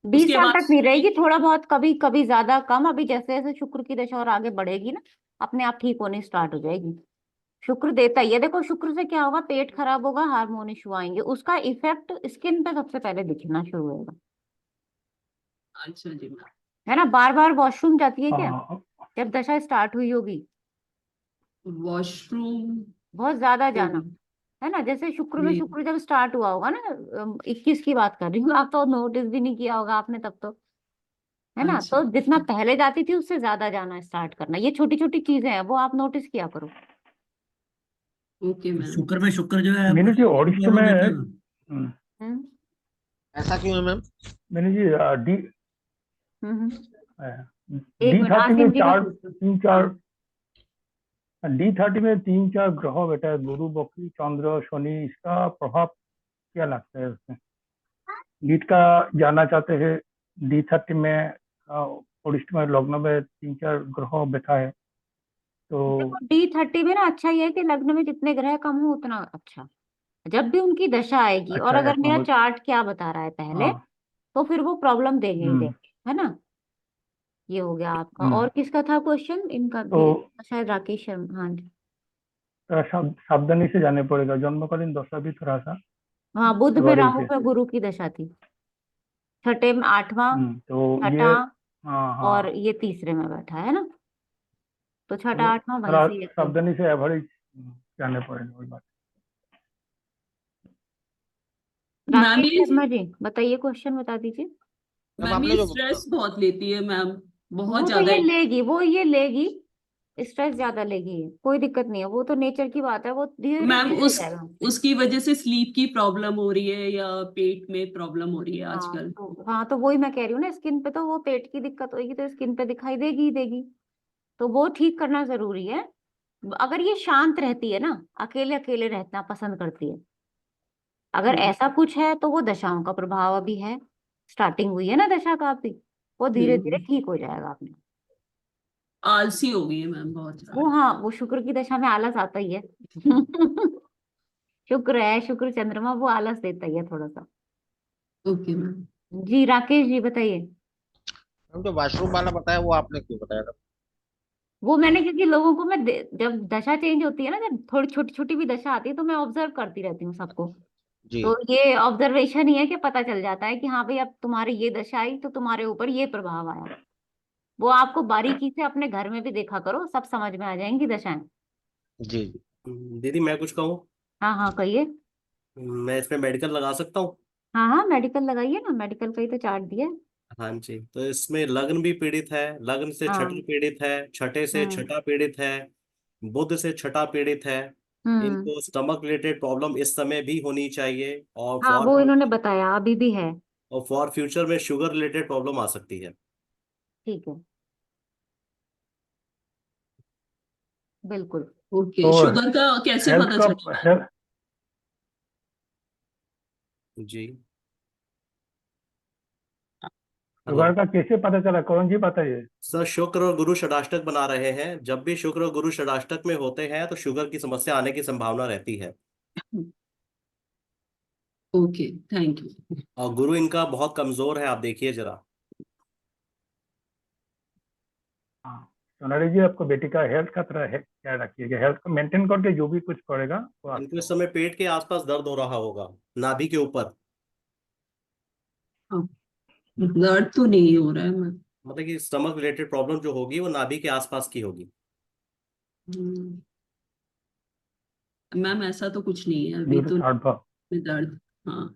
20 उसके साल बाद? तक नहीं रहेगी, थोड़ा बहुत, कभी कभी ज्यादा कम, अभी जैसे जैसे शुक्र की दशा और आगे बढ़ेगी ना, अपने आप ठीक होने स्टार्ट हो जाएगी। शुक्र देता ही है, देखो शुक्र से क्या होगा, पेट खराब होगा, हार्मोन इशू आएंगे, उसका इफेक्ट स्किन पे सबसे पहले दिखना शुरू होगा। अच्छा जी मैम। है ना, बार बार वॉशरूम जाती है क्या हाँ जब दशा स्टार्ट हुई होगी? वॉशरूम? बहुत ज्यादा जाना, है ना, जैसे शुक्र में, जी। शुक्र जब स्टार्ट हुआ होगा ना, 21 की बात कर रही हूँ, आप तो नोटिस भी नहीं किया होगा आपने तब तो, है ना, अच्छा। तो जितना पहले जाती थी उससे ज्यादा जाना स्टार्ट करना, ये छोटी छोटी चीजें हैं, वो आप नोटिस किया करो। Okay ma'am. शुक्र में शुक्र जो है मीनू जी ओडिस्ट प्रॉब्लम में देता है। हम्म ऐसा क्यों है मैम? मीनू जी डी हम्म एक मिनट, D30 में आसिम जी का चार पूछो। तीन चार D30 में 3-4 ग्रह बेटा है, गुरु बकरी चंद्र शनि, इसका प्रभाव क्या लगता है उसमें? नीट का जानना चाहते हैं। D30 में ओडिस्ट में लग्न में 3-4 ग्रह बैठा है तो देखो D30 में ना, अच्छा ये है कि लग्न में जितने ग्रह कम हो उतना अच्छा, जब भी उनकी दशा आएगी, और अच्छा है अगर इसमें मेरा चार्ट क्या बता रहा है पहले, हाँ तो फिर वो प्रॉब्लम देंगे ही हम्म देंगे, है ना। ये हो गया आपका, हम्म और किसका था क्वेश्चन? इनका तो भी शायद राकेश शर्मा, हाँ जी। थोड़ा सावधानी से जाने पड़ेगा, जन्मकालीन दशा भी थोड़ा सा हाँ, बुध में गड़बड़ राहु है। में गुरु की दशा थी, छठे में 8वां, तो ये छठा, हाँ और हाँ ये तीसरे में बैठा है ना, तो छठा तो 8वां वहीं थोड़ा से ये तो। सावधानी से एवरेज जाने पड़ेगा वही बात। मैम राकेश ये शर्मा जी बताइए, क्वेश्चन बता दीजिए। मैम मैम आपने ये जो स्ट्रेस बहुत लेती है मैम, बहुत वो तो ज्यादा। ये लेगी, वो ये लेगी, स्ट्रेस ज्यादा लेगी, कोई दिक्कत नहीं है, वो तो नेचर की बात है, वो धीरे धीरे मैम ठीक हो जाएगा। उसकी वजह से स्लीप की प्रॉब्लम हो रही है या पेट में प्रॉब्लम हो रही है आजकल? हाँ, तो वही मैं कह रही हूँ ना, स्किन पे तो वो पेट की दिक्कत होगी तो स्किन पे दिखाई देगी ही देगी, तो वो ठीक करना जरूरी है। अगर ये शांत रहती है ना, अकेले अकेले रहना पसंद करती है, अगर ऐसा कुछ है तो वो दशाओं का प्रभाव अभी है, स्टार्टिंग हुई है ना दशा का अभी, वो धीरे धीरे हम्म। ठीक हो जाएगा अपने। आलसी हो गई है मैम बहुत वो, ज्यादा। हाँ, वो शुक्र की दशा में आलस आता ही है। शुक्र है, शुक्र चंद्रमा, वो आलस देता ही है थोड़ा सा। Okay ma'am. जी राकेश जी बताइए। मैम जो वॉशरूम वाला बताया वो आपने क्यों बताया था? वो मैंने, क्योंकि लोगों को मैं जब दशा चेंज होती है ना, जब थोड़ी छोटी छोटी भी दशा आती है, तो मैं ऑब्जर्व करती रहती हूँ सबको, जी। तो ये ऑब्जर्वेशन ही है कि पता चल जाता है कि हाँ भाई, अब तुम्हारी ये दशा आई तो तुम्हारे ऊपर ये प्रभाव आया। वो आपको बारीकी से अपने घर में भी देखा करो, सब समझ में आ जाएंगी दशाएं। जी। दीदी मैं कुछ कहूँ? हाँ हाँ कहिए। मैं इसमें मेडिकल लगा सकता हूँ? हाँ हाँ, मेडिकल लगाइए ना, मेडिकल का ही तो चार्ट दिया है। हाँ जी, तो इसमें लग्न भी पीड़ित है, लग्न से छठी हाँ। पीड़ित है, छठे से हम्म छठा पीड़ित है, बुध से छठा पीड़ित है। हम्म इनको स्टमक रिलेटेड प्रॉब्लम इस समय भी होनी चाहिए, हाँ, वो इन्होंने बताया अभी भी है। और फॉर फ्यूचर में शुगर रिलेटेड प्रॉब्लम आ सकती है। ठीक है, बिल्कुल। ओके, तो शुगर का कैसे हेल्थ पता का चलेगा? हेल्थ जी हेलो शुगर का कैसे पता चला, कौन जी बताइए? सर, शुक्र और गुरु षडाष्टक बना रहे हैं, जब भी शुक्र और गुरु षडाष्टक में होते हैं तो शुगर की समस्या आने की संभावना रहती है। Okay, thank you. और गुरु इनका बहुत कमजोर है, आप देखिए जरा। हाँ सोनाली जी, आपको बेटी का हेल्थ का तरह है, क्या रखिएगा, हेल्थ को मेंटेन करके जो भी कुछ पड़ेगा वो इनको आपको। इस समय पेट के आसपास दर्द हो रहा होगा, नाभि के ऊपर। हाँ, दर्द तो नहीं हो रहा है मैम। मतलब कि स्टमक रिलेटेड प्रॉब्लम जो होगी वो नाभि के आसपास की होगी। मैम ऐसा तो कुछ नहीं है अभी न्यूरो तो, थर्ड भाव। में दर्द। हाँ।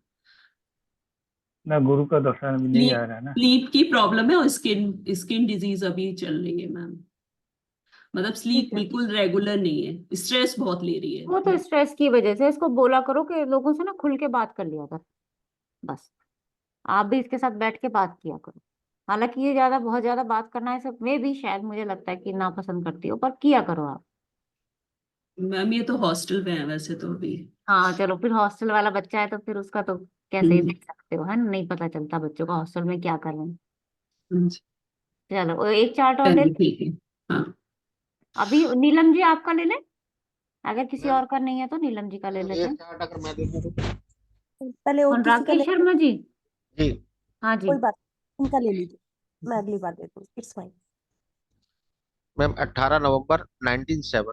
ना गुरु का दशा भी नहीं आ स्लीप रहा है ना। स्लीप की प्रॉब्लम है और स्किन डिजीज अभी चल रही है मैम। मतलब स्लीप ठीक है, बिल्कुल रेगुलर नहीं है, स्ट्रेस बहुत ले रही है। वो तो स्ट्रेस की वजह से। इसको बोला करो कि लोगों से ना खुल के बात कर लिया कर, बस। आप भी इसके साथ बैठ के बात किया करो। हालांकि ये ज्यादा बहुत ज्यादा बात करना है सब में भी शायद मुझे लगता है कि नापसंद करती हो, पर किया करो आप। मैम ये तो हॉस्टल में है वैसे तो अभी। हाँ चलो, फिर हॉस्टल वाला बच्चा है तो फिर उसका तो कैसे ही देख सकते हो, है ना, नहीं पता चलता बच्चों का हॉस्टल में क्या कर रहे हैं। चलो वो एक चार्ट और ले चलिए लें। ठीक है। हाँ अभी नीलम जी आपका ले लें, अगर किसी मैम और का नहीं है तो नीलम जी का ले लेते एक हैं। चार्ट अगर मैं दे दूं तो। पहले और कौन, किसी का ले, राकेश शर्मा जी? जी हाँ जी। कोई बात नहीं, इनका ले लीजिए, मैं अगली बार दे दूँ, इट्स फाइन। मैम 18 नवंबर 97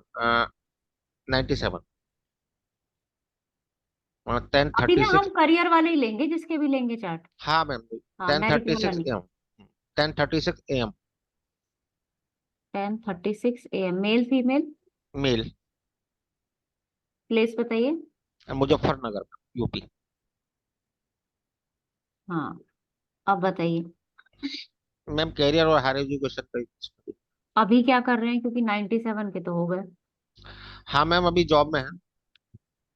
और अभी ना 10:36। हम करियर वाले ही लेंगे, जिसके भी लेंगे चार्ट। हाँ मैम, हाँ, टेन मेरिट थर्टी वाला सिक्स नहीं। M 10:36 AM 10:36 AM, male female? Male, place बताइए। मुजफ्फरनगर, यूपी। हाँ, अब बताइए। मैम कैरियर और हायर एजुकेशन का अभी क्या कर रहे हैं, क्योंकि 97 के तो हो गए। हाँ मैम, अभी जॉब में है।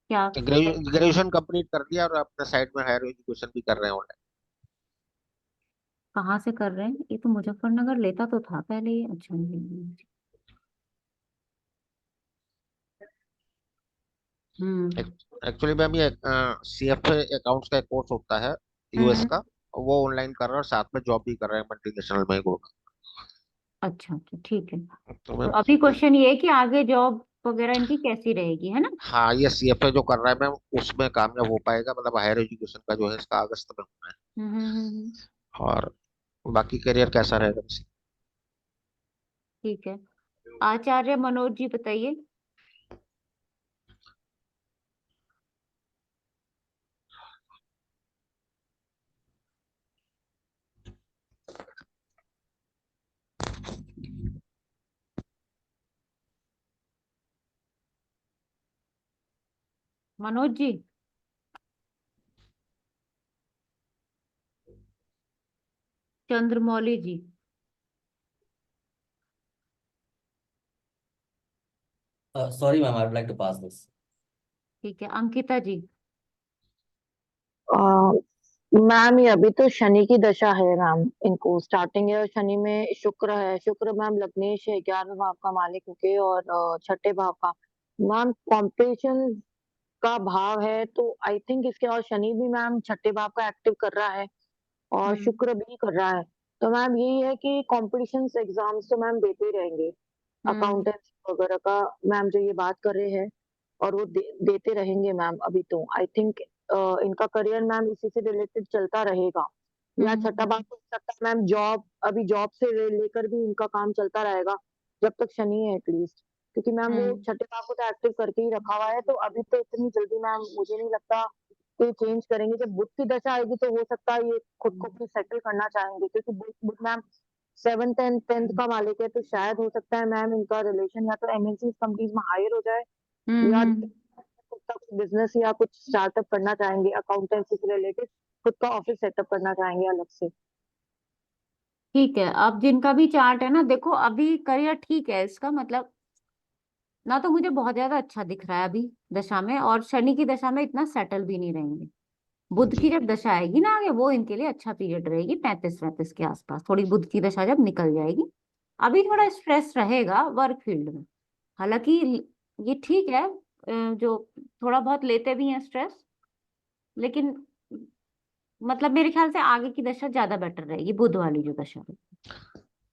क्या? ग्रेजुएशन कंप्लीट कर दिया और अपने साइड में हायर एजुकेशन भी कर रहे हैं ऑनलाइन। कहाँ से कर रहे हैं? ये तो मुजफ्फरनगर लेता तो था पहले ये। अच्छा हम्म एक्चुअली मैम ये CFA अकाउंट्स का एक कोर्स होता है यूएस हम्म। का, वो ऑनलाइन कर रहा है और साथ में जॉब भी कर रहे हैं मल्टीनेशनल में अच्छा अच्छा, ठीक है। तो तो मैम अभी क्वेश्चन ये है कि आगे जॉब वगैरह इनकी कैसी रहेगी, है ना? हाँ, ये CFA जो कर रहा है मैम उसमें कामयाब हो पाएगा, मतलब हायर एजुकेशन का जो है इसका अगस्त में होना हम्म। है। और बाकी करियर कैसा रहेगा वैसे? ठीक है, आचार्य मनोज जी बताइए। Manoj ji. Chandramouli ji. Sorry ma'am, I would like to pass this. ठीक है, अंकिता जी। मैम ये अभी तो शनि की दशा है मैम, इनको स्टार्टिंग है और शनि में शुक्र है। शुक्र मैम लग्नेश है, 11वें भाव का मालिक होके, और छठे भाव का। मैम कॉम्पिटिशन का भाव है, तो आई थिंक इसके, और शनि भी मैम छठे भाव का एक्टिव कर रहा है और शुक्र भी कर रहा है। तो मैम यही है कि कॉम्पिटिशन एग्जाम्स तो मैम देते ही रहेंगे, अकाउंटेंसी वगैरह का। मैम जो ये बात कर रहे हैं, और वो देते रहेंगे मैम। अभी तो आई थिंक इनका करियर मैम इसी से रिलेटेड चलता रहेगा, या छठा बात हो सकता है मैम जॉब, अभी जॉब से लेकर भी इनका काम चलता रहेगा जब तक शनि है एटलीस्ट। क्योंकि मैम वो छठे भाव को तो एक्टिव करके ही रखा हुआ है, तो अभी तो इतनी जल्दी मैम मुझे नहीं लगता कि चेंज करेंगे। जब बुध की दशा आएगी तो हो सकता है ये खुद को भी सेटल करना चाहेंगे, क्योंकि बुध मैम 7th एंड 10th का मालिक है। तो शायद हो सकता है मैम इनका रिलेशन या तो MNC कंपनीज में हायर हो जाए, या खुद का बिजनेस या कुछ स्टार्टअप करना चाहेंगे, अकाउंटेंसी से रिलेटेड खुद का ऑफिस सेटअप करना चाहेंगे अलग से। ठीक है, अब जिनका भी चार्ट है ना, देखो अभी करियर ठीक है इसका, मतलब ना तो मुझे बहुत ज्यादा अच्छा दिख रहा है अभी दशा में, और शनि की दशा में इतना सेटल भी नहीं रहेंगे। बुध की जब दशा आएगी ना आगे, वो इनके लिए अच्छा पीरियड रहेगी, 35-35 के आसपास, थोड़ी बुध की दशा जब निकल जाएगी। अभी थोड़ा स्ट्रेस रहेगा वर्क फील्ड में। हालांकि ये ठीक है, जो थोड़ा बहुत लेते भी हैं स्ट्रेस, लेकिन मतलब मेरे ख्याल से आगे की दशा ज्यादा बेटर रहेगी, बुध वाली जो दशा है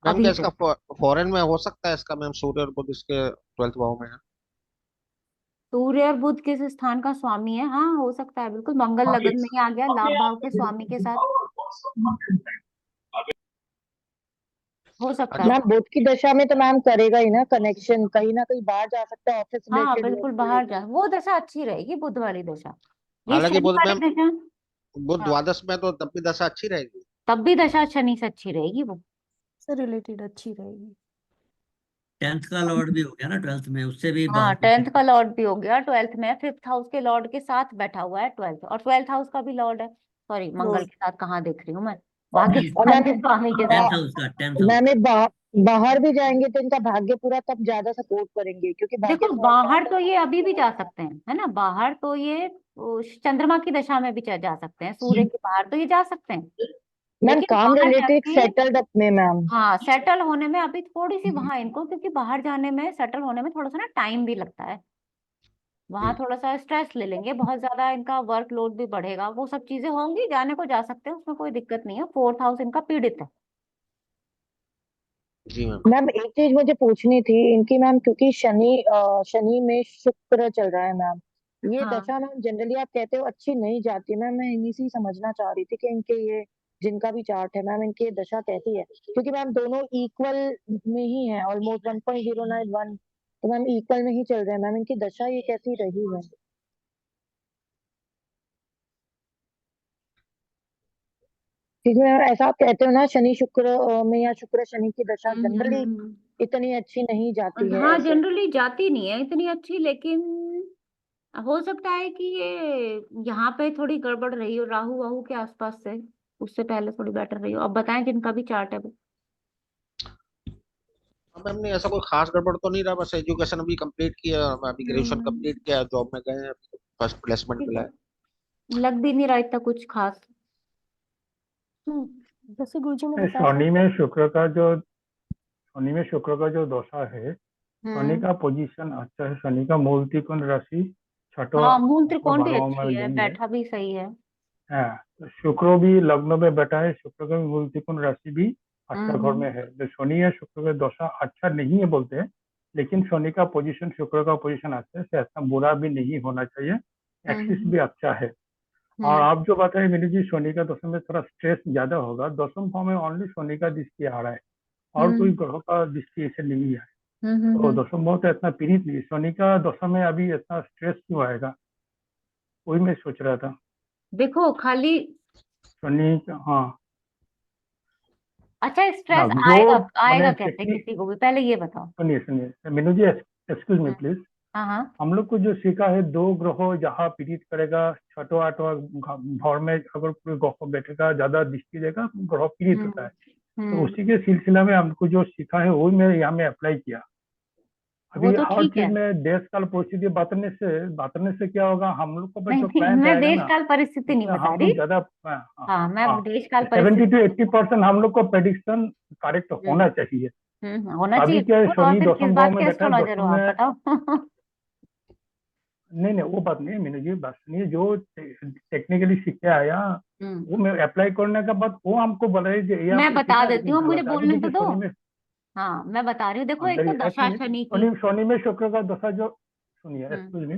मैम क्या अभी इसका तो। फॉरेन में हो सकता है इसका मैम? सूर्य और बुध इसके 12th भाव में है। सूर्य और बुध किस स्थान का स्वामी है? हाँ हो सकता है, बिल्कुल। मंगल लगन में ही आ गया लाभ भाव के स्वामी के साथ, हो सकता है। मैम बुध की दशा में तो मैम करेगा ही ना कनेक्शन, कहीं ना कहीं बाहर जा सकता है ऑफिस हाँ रिलेटेड वर्क बिल्कुल, को बाहर लेकर। जा, वो दशा अच्छी रहेगी बुध वाली दशा। ये हालांकि शनि बुध वाली मैम, दशा, बुध हाँ, द्वादश में तो तब भी दशा अच्छी रहेगी। तब भी दशा शनि से अच्छी रहेगी वो। से रिलेटेड अच्छी रहेगी। 10th का लॉर्ड भी हो गया ना 12th में, उससे भी हाँ, बहुत 10th का लॉर्ड भी हो गया 12th में, 5th हाउस के लॉर्ड के साथ बैठा हुआ है 12th, और 12th हाउस का भी लॉर्ड है। सॉरी मंगल रोज के साथ कहाँ देख रही हूँ मैं, भाग्य और मैम स्वामी के टेंथ साथ। हाउस का, टेंथ हाउस। मैम ये बाहर भी जाएंगे तो इनका भाग्य पूरा तब ज्यादा सपोर्ट करेंगे, क्योंकि भाग्य देखो स्वामी बाहर तो ये अभी भी जा सकते हैं, है ना, बाहर तो ये चंद्रमा की दशा में भी जा सकते हैं, सूर्य के बाहर तो ये जा सकते हैं, मैम लेकिन काम बाहर रिलेटेड जाके सेटल्ड अपने मैम। हाँ सेटल होने में अभी थोड़ी सी वहां इनको, क्योंकि बाहर जाने में सेटल होने में थोड़ा सा ना टाइम भी लगता है, वहां थोड़ा सा स्ट्रेस ले लेंगे, बहुत ज्यादा इनका वर्कलोड भी बढ़ेगा, वो सब चीजें होंगी, जाने को जा सकते हैं, उसमें कोई दिक्कत नहीं है। 4th हाउस इनका पीड़ित है। जी मैम। मैम एक चीज मुझे पूछनी थी इनकी मैम, क्योंकि शनि में शुक्र चल रहा है मैम, ये हाँ दशा मैम जनरली आप कहते हो अच्छी नहीं जाती मैम, मैं इन्हीं से ही समझना चाह रही थी कि इनके ये जिनका भी चार्ट है मैम इनकी ये दशा कैसी है, क्योंकि मैम दोनों इक्वल में ही है, ऑलमोस्ट 1.091, तो मैम इक्वल में ही चल रहे हैं मैम, इनकी दशा ये कैसी रही है? क्योंकि मैम ऐसा आप कहते हो ना शनि शुक्र में या शुक्र शनि की दशा जनरली हम्म। इतनी अच्छी नहीं जाती है हाँ ऐसे। जनरली जाती नहीं है इतनी अच्छी, लेकिन हो सकता है कि ये यहाँ पे थोड़ी गड़बड़ रही हो, राहु वाहु के आसपास से, उससे पहले थोड़ी बेटर रही हो। अब बताएं जिनका भी चार्ट है वो। मैम ने ऐसा कोई खास गड़बड़ तो नहीं रहा, बस एजुकेशन अभी कंप्लीट किया, अभी ग्रेजुएशन कंप्लीट किया, जॉब में गए हैं, अभी फर्स्ट प्लेसमेंट मिला है। लग भी नहीं रहा इतना कुछ खास। जैसे गुरुजी ने बताया शनि में शुक्र का जो दशा है, शनि का पोजीशन अच्छा है, शनि का मूल त्रिकोण राशि छठवा हाँ मूल त्रिकोण भी भावों में अच्छी है, लेंगे। बैठा भी सही है। हाँ, तो शुक्र भी लग्न में बैठा है, शुक्र का भी मूल त्रिकोण राशि भी अच्छा घर हम्म में है। तो शनि या शुक्र का दशा अच्छा नहीं है बोलते हैं, लेकिन शनि का पोजीशन शुक्र का पोजीशन अच्छा है, ऐसा बुरा भी नहीं होना चाहिए, एक्सिस भी अच्छा है। और आप जो बताए मीनू जी, शनि का दशम में थोड़ा स्ट्रेस ज्यादा होगा, दशम भाव में ओनली शनि का दृष्टि आ रहा है, और कोई ग्रह का दृष्टि ऐसे नहीं है, तो दशम भाव तो इतना पीड़ित नहीं। शनि का दशम में अभी इतना स्ट्रेस क्यों आएगा, वही मैं सोच रहा था। देखो खाली शनि हाँ अच्छा हाँ, स्ट्रेस जो आएगा मैंने आएगा कैसे किसी को भी, पहले ये बताओ। सुनिए मीनू जी, एक्सक्यूज मी प्लीज। हाँ हाँ हम लोग को जो सीखा है, दो ग्रहों जहाँ पीड़ित करेगा, छठवा आठवां भाव में अगर कोई ग्रह बैठेगा, ज्यादा दृष्टि देगा, ग्रह पीड़ित होता है। तो उसी के सिलसिला में हमको जो सीखा है वही मैं यहाँ में अप्लाई किया। वो अभी तो हर ठीक है। चीज में देश काल परिस्थिति बांटने से क्या होगा, हम लोग को नहीं जो नहीं क्लाइंट मैं आएगा देश ना, काल परिस्थिति नहीं उसमें बता हम रही। लोग ज्यादा हाँ मैं देश काल 70 to परिस्थिति 80% हम लोग को प्रेडिक्शन करेक्ट होना चाहिए। होना अभी चाहिए क्या है, बिल्कुल। और शनि फिर किस दशम भाव बात में के बैठा है, एस्ट्रोलॉजर दशम हो आप में बताओ। नहीं वो बात नहीं है मीनू जी, बात सुनिए, जो टेक्निकली सीख के आया वो मैं अप्लाई करने के बाद वो हमको बोल रहे हैं ये मैं आपने बता सीखा देती लेकिन हूँ, मुझे गलत है। अभी बोलने तो देखिए दो। शनि में हाँ मैं बता रही हूँ, देखो एक तो देखिए, एक दशा मिनट, शनि की। शनि में शुक्र का दशा जो सुनिए, हम्म एक्सक्यूज मी,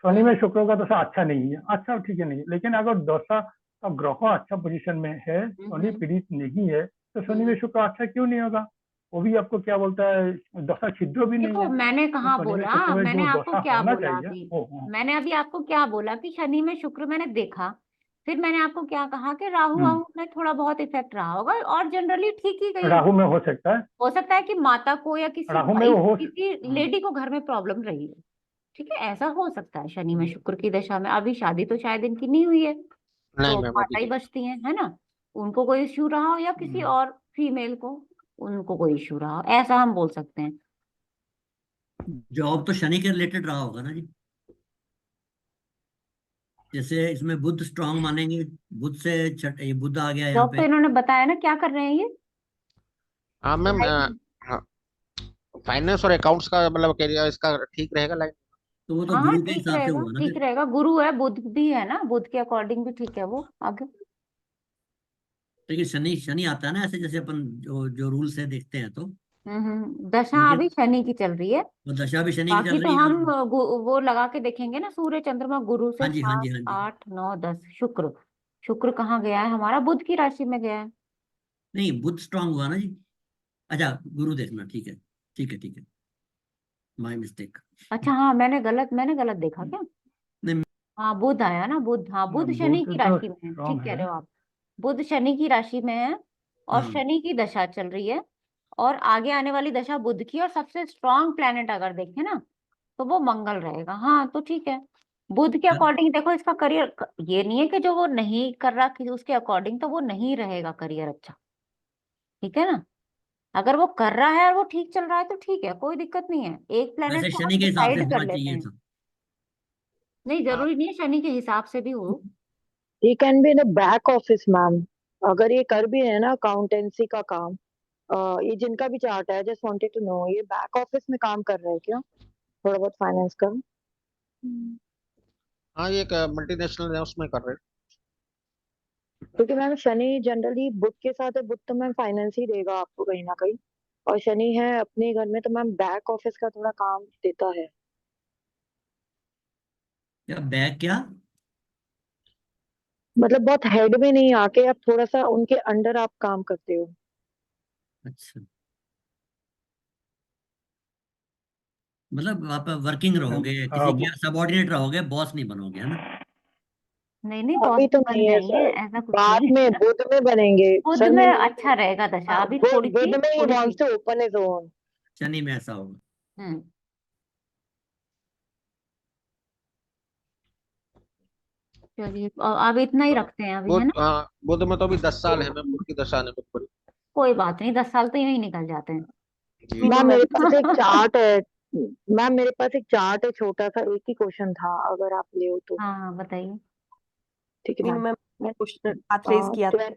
शनि में शुक्र का दशा अच्छा नहीं है, अच्छा ठीक है नहीं, लेकिन अगर दशा का ग्रह अच्छा पोजीशन में है, शनि पीड़ित नहीं है, तो शनि में शुक्र अच्छा क्यों नहीं होगा? वो भी आपको क्या बोलता है, दशा छिद्र भी नहीं देखो है, मैंने तो कहाँ शनि में बोला, शुक्र में मैंने जो आपको दशा क्या होना बोला चाहिए अभी, वो मैंने अभी आपको क्या बोला कि शनि में शुक्र मैंने देखा, फिर मैंने आपको क्या कहा कि राहु हम्म, वाहु में थोड़ा बहुत इफेक्ट रहा होगा, और जनरली ठीक ही गई राहु होगी। में हो सकता है, हो सकता है कि माता को या किसी राहु में वाइफ, वो हो किसी लेडी को घर में प्रॉब्लम रही हो, ठीक है, ऐसा हो सकता है शनि में शुक्र की दशा में। अभी शादी तो शायद इनकी नहीं हुई है, नहीं तो मैम अभी माता ही नहीं। बचती हैं, है ना, उनको कोई इश्यू रहा हो, या किसी और फीमेल को उनको कोई इश्यू रहा हो, ऐसा हम बोल सकते हैं। जॉब तो शनि के रिलेटेड रहा होगा ना जी, जैसे इसमें बुध स्ट्रांग मानेंगे, बुध से ये बुध आ गया यहाँ जॉब तो पे। इन्होंने बताया ना क्या कर रहे हैं ये, हाँ मैम, पढ़ाई। हाँ, फाइनेंस और अकाउंट्स का मतलब करियर इसका ठीक रहेगा लाइन। तो वो तो हाँ गुरु के ठीक हिसाब से रहेगा, हुआ ना ठीक फिर। रहेगा, गुरु है, बुध भी है ना, बुध के अकॉर्डिंग भी ठीक है वो आगे। लेकिन शनि शनि आता है ना ऐसे, जैसे अपन जो जो रूल से देखते हैं तो दशा इनके, अभी शनि की चल रही है। वो दशा भी शनि की बाकी चल तो रही है। हम वो लगा के देखेंगे ना, सूर्य चंद्रमा गुरु हाँ से जी हाँ 7 जी हाँ जी। 8 9 10, शुक्र, शुक्र कहाँ गया है हमारा, बुध की राशि में गया है। नहीं बुध स्ट्रांग हुआ ना जी। अच्छा गुरु देखना, ठीक है ठीक है ठीक है, माय मिस्टेक। अच्छा हाँ मैंने गलत देखा क्या। नहीं हाँ बुध आया ना, बुध, हाँ बुध शनि बुध की तो राशि में है, स्ट्रांग ठीक कह है। रहे हो आप, बुध शनि की राशि में है, और हाँ शनि की दशा चल रही है, और आगे आने वाली दशा बुध की, और सबसे स्ट्रांग प्लेनेट अगर देखें ना तो वो मंगल रहेगा। हाँ तो ठीक है, बुध के अकॉर्डिंग देखो इसका करियर, ये नहीं है कि जो वो नहीं कर रहा कि उसके अकॉर्डिंग तो वो नहीं रहेगा करियर अच्छा, ठीक है ना। अगर वो कर रहा है और वो ठीक चल रहा है तो ठीक है, कोई दिक्कत नहीं है। एक प्लेनेट वैसे को शनि हम के हिसाब से डिसाइड कर होना लेते चाहिए हैं, था। नहीं जरूरी नहीं है शनि के हिसाब से भी हो। He can be in back office ma'am, अगर ये कर भी है ना अकाउंटेंसी का काम, ये जिनका भी चार्ट है, जस्ट वांटेड टू नो ये बैक ऑफिस में काम कर रहे हैं क्या, थोड़ा बहुत फाइनेंस का। हाँ ये एक मल्टीनेशनल है उसमें कर रहे हैं। क्योंकि मैम शनि जनरली बुध के साथ है, बुध तो मैम फाइनेंस ही देगा आपको कहीं ना कहीं, और शनि है अपने घर में तो मैम बैक ऑफिस का थोड़ा काम देता है। क्या बैक क्या? मतलब बहुत हेड में नहीं आके आप थोड़ा सा उनके अंडर आप काम करते हो। अच्छा, मतलब आप वर्किंग रहोगे, किसी के सबऑर्डिनेट रहोगे, बॉस नहीं बनोगे, है ना? नहीं नहीं, बॉस अभी तो बन नहीं है जाएंगे, सर, ऐसा कुछ बाद नहीं में है। बुध में बनेंगे बुध सर। में मैं अच्छा रहेगा दशा, अभी थोड़ी सी बुध में ही थोड़ी सी। Wants to open his own. Shani में ऐसा होगा। हम्म, चलिए अब इतना ही रखते हैं अभी, है ना। बुध में तो अभी 10 साल है मैम, बुध की दशा आने में पूरी। कोई बात नहीं, 10 साल तो यूं ही निकल जाते हैं। जी मीनू मैम मैम मेरे पास एक चार्ट है, मैम मेरे पास एक चार्ट है छोटा सा, एक ही क्वेश्चन था अगर आप ले हो तो। हाँ हाँ बताइए। ठीक है मीनू मैम। मैम क्वेश्चन बात रेज किया था।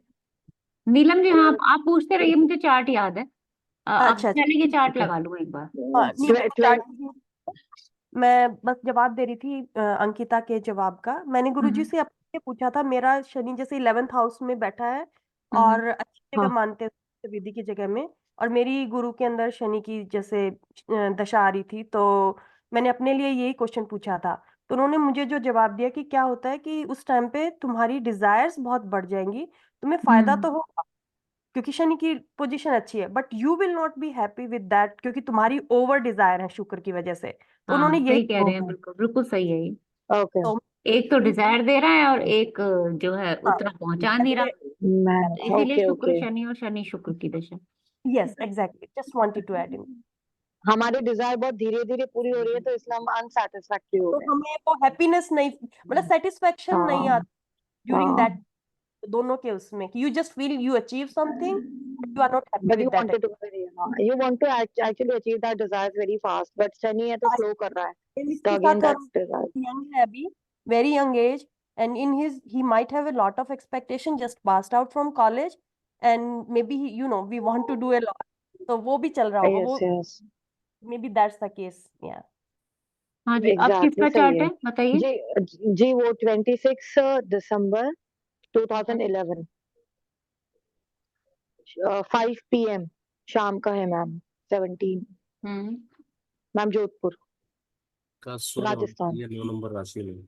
नीलम जी, हाँ आप पूछते रहिए, मुझे चार्ट याद है। अब अच्छा अच्छा शनि के चार्ट लगा लूँ एक बार। नहीं मेरे को चार्ट मैं बस जवाब दे रही थी अंकिता के जवाब का। मैंने गुरुजी से अपने पूछा था, मेरा शनि जैसे 11th हाउस में बैठा है और अच्छी जगह हाँ मानते हैं विधि की जगह में, और मेरी गुरु के अंदर शनि की जैसे दशा आ रही थी, तो मैंने अपने लिए यही क्वेश्चन पूछा था। तो उन्होंने मुझे जो जवाब दिया कि क्या होता है कि उस टाइम पे तुम्हारी डिजायर्स बहुत बढ़ जाएंगी, तुम्हें फायदा तो होगा क्योंकि शनि की पोजीशन अच्छी है, but you will not be happy with that क्योंकि तुम्हारी ओवर डिजायर है शुक्र की वजह से। तो हाँ उन्होंने यही सही कह रहे हैं, बिल्कुल बिल्कुल सही है ये। ओके तो एक तो डिजायर दे रहा है और एक जो है हाँ उतना पहुंचा नहीं रहा, मैम। तो इसीलिए ओके शुक्र ओके, शनि और शनि शुक्र की दशा। Yes exactly, just wanted to add in. हमारी डिजायर बहुत धीरे धीरे पूरी हो रही है तो इसलिए हम अनसेटिस्फैक्ट्री हो तो रहे हैं। हमें वो हैप्पीनेस नहीं, मतलब सेटिस्फेक्शन नहीं हाँ आता ड्यूरिंग हाँ, दैट, दोनों के उसमें कि you just feel you achieve something, you are not happy but with you that. wanted to you want to actually achieve that desires very fast, but Shani है तो स्लो कर रहा है, तो इसके again साथ और that desire। यंग है अभी, very young age, and in his he might have a lot of expectation, just passed out from college and maybe he, you know, we want to do a lot, तो वो भी चल रहा होगा yes वो, yes maybe that's the case, yeah। हाँ जी, अब exactly किसका सही चार्ट है। है बताइए। जी वो 26 दिसंबर 2011 5 PM शाम का है मैम, 17 हम्म मैम, जोधपुर का सूर्य और राजस्थान। ये 9 नंबर राशि में,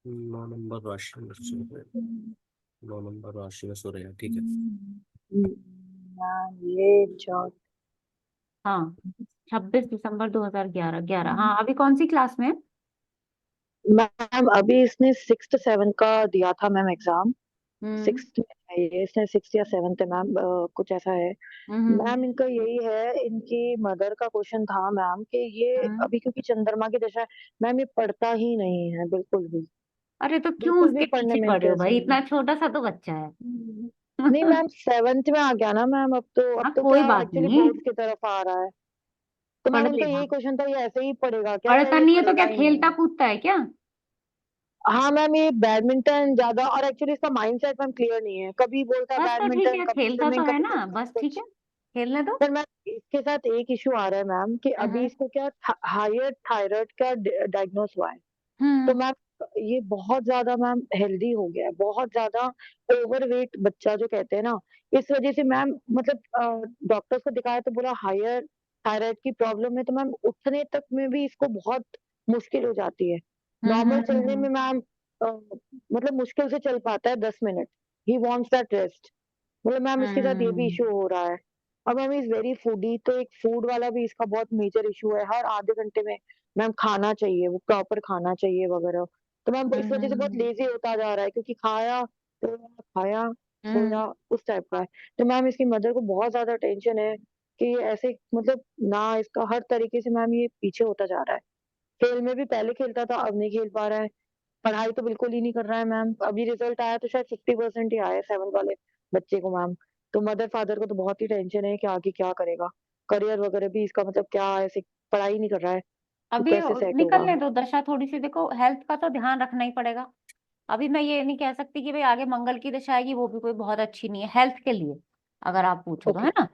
9 नंबर राशि में सूर्य, 9 नंबर राशि में सूर्य है, ठीक है। मैम ये जॉब हाँ 26 दिसंबर 2011, 11, हाँ अभी कौन सी क्लास में है? मैम अभी इसने 6th 7th का दिया था मैम एग्जाम, हम्म 6th में है ये, इसने 6th या 7th है मैम, कुछ ऐसा है मैम। इनका यही है, इनकी मदर का क्वेश्चन था मैम कि ये अभी क्योंकि चंद्रमा की दशा है मैम, ये पढ़ता ही नहीं है बिल्कुल भी, अरे तो क्यों बिल्कुल भी उसके पढ़ने पीछे में पड़े हो इंटरेस्ट भाई, नहीं है। इतना छोटा सा तो बच्चा है। नहीं मैम 7th में आ गया ना मैम, अब हाँ तो कोई क्या बात एक्चुअली नहीं, बोर्ड की तरफ आ रहा है, तो पढ़ मैम उनका लेगा। यही क्वेश्चन था, ये ऐसे ही पढ़ेगा क्या या पढ़ता ये नहीं है तो पढ़ेगा क्या ही खेलता नहीं। कूदता है क्या? हाँ मैम ये बैडमिंटन ज्यादा, और एक्चुअली इसका माइंडसेट मैम क्लियर नहीं है, कभी बोलता है बस तो ठीक बैडमिंटन, है, कभी खेलता तो स्विमिंग, है कभी ना, कुछ बस कभी ठीक है, कुछ। खेलने दो। पर मैम इसके साथ एक इशू आ रहा है मैम कि अभी इसको क्या हायर थायराइड का डायग्नोस हुआ है, तो हम्म मैम ये बहुत ज्यादा मैम हेल्दी हो गया है, बहुत ज्यादा ओवरवेट बच्चा जो कहते हैं ना, इस वजह से मैम मतलब डॉक्टर्स को दिखाया तो बोला हायर थायराइड की प्रॉब्लम है, तो मैम उठने तक में भी इसको बहुत मुश्किल हो जाती है। नॉर्मल चलने में मैम मतलब मुश्किल से चल पाता है 10 minute, he wants that rest. मतलब मैम इसके साथ ये भी हम्म इशू हो रहा है। और मैम इज वेरी फूडी, तो एक फूड वाला भी इसका बहुत मेजर इशू है, हर आधे घंटे में मैम खाना चाहिए, वो प्रॉपर खाना चाहिए वगैरह। तो मैम इस वजह से बहुत हम्म लेजी होता जा रहा है, क्योंकि खाया सोया खाया हम्म सोया उस टाइप का है। तो मैम इसकी मदर को बहुत ज्यादा टेंशन है कि ऐसे मतलब ना इसका हर तरीके से मैम ये पीछे होता जा रहा है। खेल में भी पहले खेलता था, अब नहीं खेल पा रहा है। पढ़ाई तो बिल्कुल ही नहीं कर रहा है मैम। अभी रिजल्ट आया तो शायद 50% ही आया है 7th वाले बच्चे को मैम। तो मदर फादर को तो बहुत ही टेंशन है कि आगे क्या करेगा, करियर वगैरह भी इसका मतलब क्या, ऐसे पढ़ाई नहीं कर रहा है तो अभी कैसे सेट होगा। निकलने दो दशा थोड़ी सी, देखो हेल्थ का तो ध्यान रखना ही पड़ेगा। अभी मैं ये नहीं कह सकती कि भाई आगे मंगल की दशा आएगी, वो भी कोई बहुत अच्छी नहीं है हेल्थ के लिए, अगर आप पूछो तो, ओके। है ना।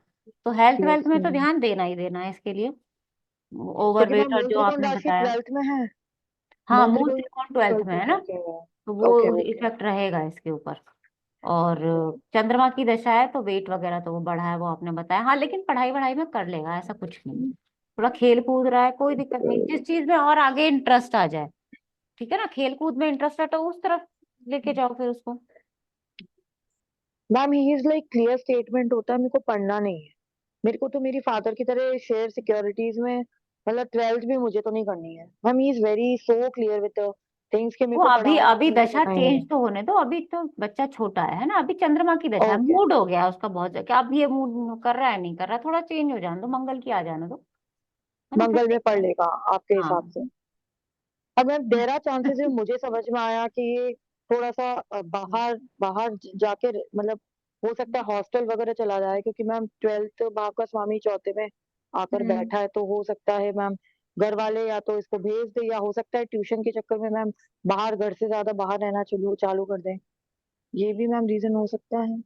तो हेल्थ वेल्थ यस में तो ध्यान देना ही देना है इसके लिए। क्योंकि मैम ओवरवेट और मूल जो त्रिकोण आपने राशि बताया, 12th में है। हाँ मूल मूल त्रिकोण त्रिकोण 12th 12th में में है ना, ओके। तो ओके वो ओके। इफेक्ट रहेगा इसके ऊपर। और चंद्रमा की दशा है तो वेट वगैरह तो वो बढ़ा है, वो आपने बताया। हाँ लेकिन पढ़ाई वढ़ाई में कर लेगा, ऐसा कुछ नहीं। थोड़ा खेल कूद रहा है, कोई दिक्कत नहीं, जिस चीज में और आगे इंटरेस्ट आ जाए, ठीक है ना। खेल कूद में इंटरेस्ट है तो उस तरफ लेके जाओ फिर उसको। Ma'am he is like clear statement होता है, मेरे को पढ़ना नहीं है। मेरे को तो मेरी फादर की तरह शेयर सिक्योरिटीज में मतलब 12th भी मुझे तो नहीं करनी है ma'am. He is very so clear with the things कि मेरे वो को अभी पढ़ाना अभी है, मेरे को दशा पढ़ना ही चेंज है। तो होने दो, अभी तो बच्चा छोटा है ना। अभी चंद्रमा की दशा है, ओके। मूड हो गया है उसका बहुत ज्यादा, कि अब ये मूड कर रहा है नहीं कर रहा, थोड़ा चेंज हो जाने दो, मंगल की आ जाने दो, है ना, फिर मंगल में पढ़ देखते हैं। लेगा आपके हाँ। हिसाब से। अब मैम देर आर चांसेस है, मुझे समझ में आया कि ये थोड़ा सा बाहर बाहर जाके मतलब हो सकता है हॉस्टल वगैरह चला जाए, क्योंकि मैम 12th भाव का स्वामी चौथे में आकर हम्म। बैठा है। तो हो सकता है मैम घर वाले या तो इसको भेज दे, या हो सकता है ट्यूशन के चक्कर में मैम बाहर, घर से ज्यादा बाहर रहना चालू कर दें। ये भी मैम रीजन हो सकता है,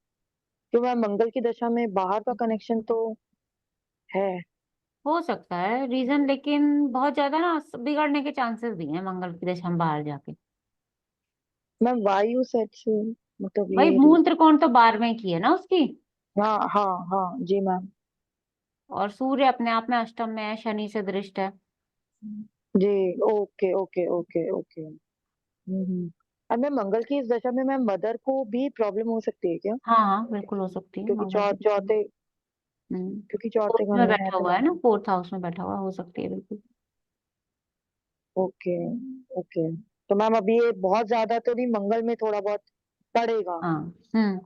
क्यों मैम मंगल की दशा में बाहर का कनेक्शन तो है। हो सकता है रीजन, लेकिन बहुत ज्यादा ना बिगड़ने के चांसेस भी हैं मंगल की दशा में बाहर जाके। मैम वायु सेट से मतलब भाई ये मूल त्रिकोण तो 12वें की है ना उसकी, हाँ हाँ हाँ जी मैम। और सूर्य अपने आप में अष्टम में है, शनि से दृष्ट है। जी ओके ओके ओके ओके। अब मैं मंगल की इस दशा में मैम मदर को भी प्रॉब्लम हो सकती है क्या? हाँ हाँ बिल्कुल हो सकती है क्योंकि मंगल की दशा में। चौथे हम्म। क्योंकि चौथे फोर्थ घर में में है बैठा तो हुआ है मैम। ना, 4th हाउस में बैठा हुआ, हो सकती है बिल्कुल। Okay okay. तो मैम अभी ये बहुत ज्यादा तो नहीं, मंगल में थोड़ा बहुत पड़ेगा हाँ। हम्म।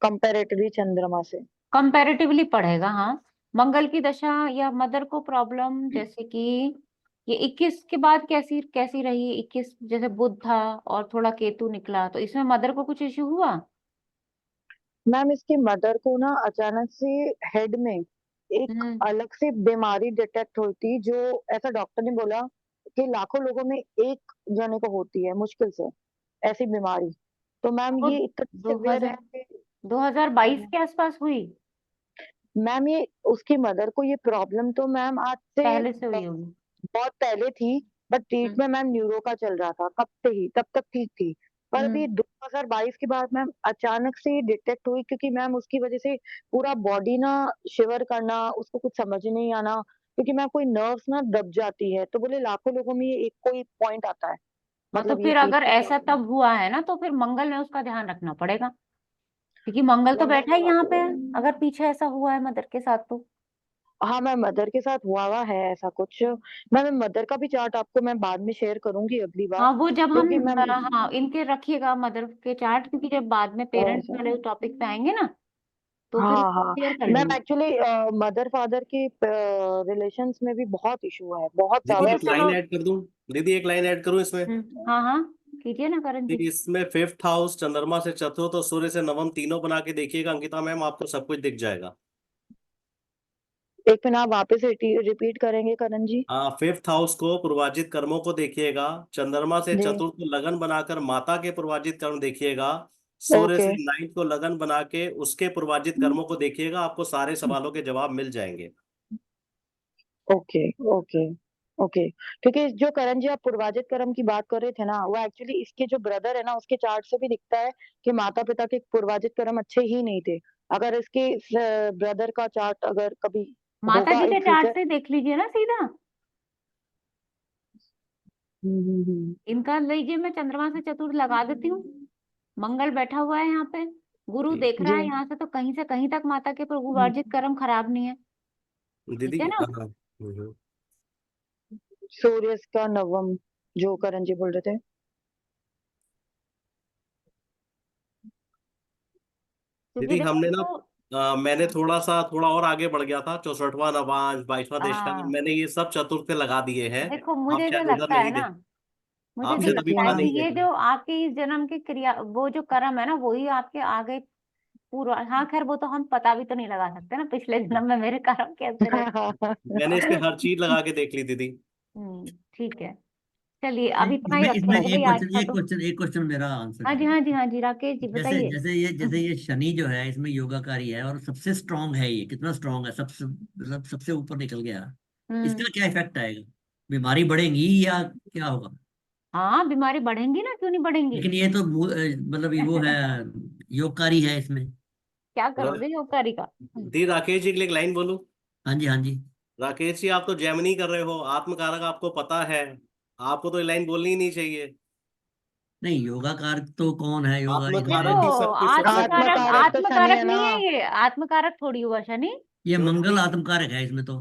कंपैरेटिवली चंद्रमा से। कंपैरेटिवली पढ़ेगा, हाँ। मंगल की दशा या मदर को प्रॉब्लम, जैसे कि ये 21 के बाद कैसी कैसी रही, 21 जैसे बुध था और थोड़ा केतु निकला, तो इसमें मदर को कुछ इश्यू हुआ। मैम इसके मदर को ना अचानक से हेड में एक हम्म। अलग से बीमारी डिटेक्ट हुई थी, जो ऐसा डॉक्टर ने बोला कि लाखों लोगों में एक जने को होती है मुश्किल से ऐसी बीमारी। तो मैम वो ये इतना सिवियर 2000 है कि 2022 के आसपास हुई, मैम ये उसकी मदर को ये प्रॉब्लम तो मैम आज से पहले से हुई होगी। बहुत पहले थी। But hmm. Treatment ma'am neuro का चल रहा था कब से ही, तब तक ठीक थी। पर अभी हम्म। 2022 के बाद मैम अचानक से डिटेक्ट हुई, क्योंकि मैम उसकी वजह से पूरा बॉडी ना शिवर करना, उसको कुछ समझ नहीं आना, क्योंकि मैम कोई नर्व्स ना दब जाती है। तो बोले लाखों लोगों में ये एक कोई पॉइंट आता है, हाँ तो मतलब ये फिर चीज अगर की ऐसा प्रॉब्लम। तब हुआ है ना, तो फिर मंगल में उसका ध्यान रखना पड़ेगा, क्योंकि मंगल तो मंगल बैठा ही यहाँ पे है, अगर पीछे ऐसा हुआ है मदर के साथ तो। हाँ मैम मदर के साथ हुआ है ऐसा कुछ। मैं मदर का भी चार्ट आपको मैं बाद में शेयर करूंगी अगली बार, हाँ वो जब हम क्योंकि मैम हाँ इनके रखिएगा मदर के चार्ट, क्योंकि जब बाद में पेरेंट्स वाले टॉपिक पे आएंगे ना, तो फिर हाँ उसको हाँ क्लियर कर मैम लेंगे। एक्चुअली मदर फादर के रिलेशंस में भी बहुत इशू है, बहुत दीदी ज्यादा चलो एक इशू लाइन चलो। है। ऐड कर दूं? दीदी एक लाइन ऐड करूं इसमें? हाँ हाँ कीजिए ना करण जी। दीदी इसमें 5th हाउस चंद्रमा से चतुर्थ और सूर्य से नवम तीनों बना के देखिएगा अंकिता मैम, आपको सब कुछ दिख जाएगा। एक मिनट आप वापस रिपीट करेंगे करण जी? 5th हाउस को पूर्वाजित कर्मों को देखिएगा, चंद्रमा से जी चतुर्थ को लगन बनाकर माता के पूर्वाजित कर्म देखिएगा, सूर्य ओके से 9th को लगन बना के उसके पूर्वाजित कर्मों को देखिएगा, आपको सारे सवालों के जवाब मिल जाएंगे। Okay okay okay. क्योंकि जो करण जी आप पूर्वाजित कर्म की बात कर रहे थे ना, वो एक्चुअली इसके जो ब्रदर है ना उसके चार्ट से भी दिखता है कि माता पिता के पूर्वाजित कर्म अच्छे ही नहीं थे। अगर इसके ब्रदर का चार्ट अगर कभी माता होगा जी इन के चार्ट फ्यूचर। से देख लीजिए ना सीधा, इनका लीजिए, मैं चंद्रमा से चतुर्थ लगा देती हूँ। मंगल बैठा हुआ है यहाँ पे, गुरु देख रहा जी है यहाँ से, तो कहीं से कहीं तक माता के पूर्वार्जित कर्म खराब नहीं है, दीदी ठीक है ना। हाँ। सूर्य का नवम जो करण जी बोल रहे थे। क्योंकि दीदी देखो हमने ना जो मैंने थोड़ा और आगे बढ़ गया था, 64वां नवांश, 22वां देशकाल, हाँ मैंने ये सब चतुर्थ पे लगा दिए हैं। देखो आप मुझे जो शायद उधर लगता है नहीं ना, देख, मुझे आप जो शायद अभी लगता है वहां कि नहीं ये देख रहे। जो आपके इस जन्म की क्रिया, वो जो कर्म है ना, वही आपके आगे पूरा, हाँ खैर वो तो हम पता भी तो नहीं लगा सकते ना पिछले जन्म में मेरे कर्म कैसे रहे। मैंने इस पे हर चीज लगा के देख ली दीदी। ठीक है, चलिए अब इतना ही इसमें इसमें रखते हैं भाई आज का तो। एक क्वेश्चन मेरा आंसर हाँ जी करिए। हाँ जी हाँ जी, राकेश जी जैसे बताइए। जैसे ये शनि जो है इसमें योगाकारी है और सबसे स्ट्रांग है, ये कितना स्ट्रांग है, सबसे मतलब सबसे ऊपर निकल गया। हम्म इसका क्या इफेक्ट आएगा? बीमारी बढ़ेगी या क्या होगा? हाँ बीमारी बढ़ेंगी ना, क्यों नहीं बढ़ेंगी। लेकिन ये तो मतलब ये वो है, योगकारी है इसमें। क्या र- करोगे योगकारी का। दी राकेश जी के लिए एक लाइन बोलूं। हाँ जी, हाँ जी। राकेश जी, आप तो जेमिनी कर रहे हो, आत्मकारक आपको पता है, आपको तो ये लाइन बोलनी ही नहीं चाहिए। नहीं, योगाकार तो कौन है? योगा देखो आत्मकारक ही सब कुछ सबसे बड़ा आत्मकारक, है। आत्मकारक तो शनि आत्मकारक है ना। नहीं है ये, आत्मकारक थोड़ी हुआ शनि। ये क्यों मंगल दीदी? आत्मकारक है इसमें तो।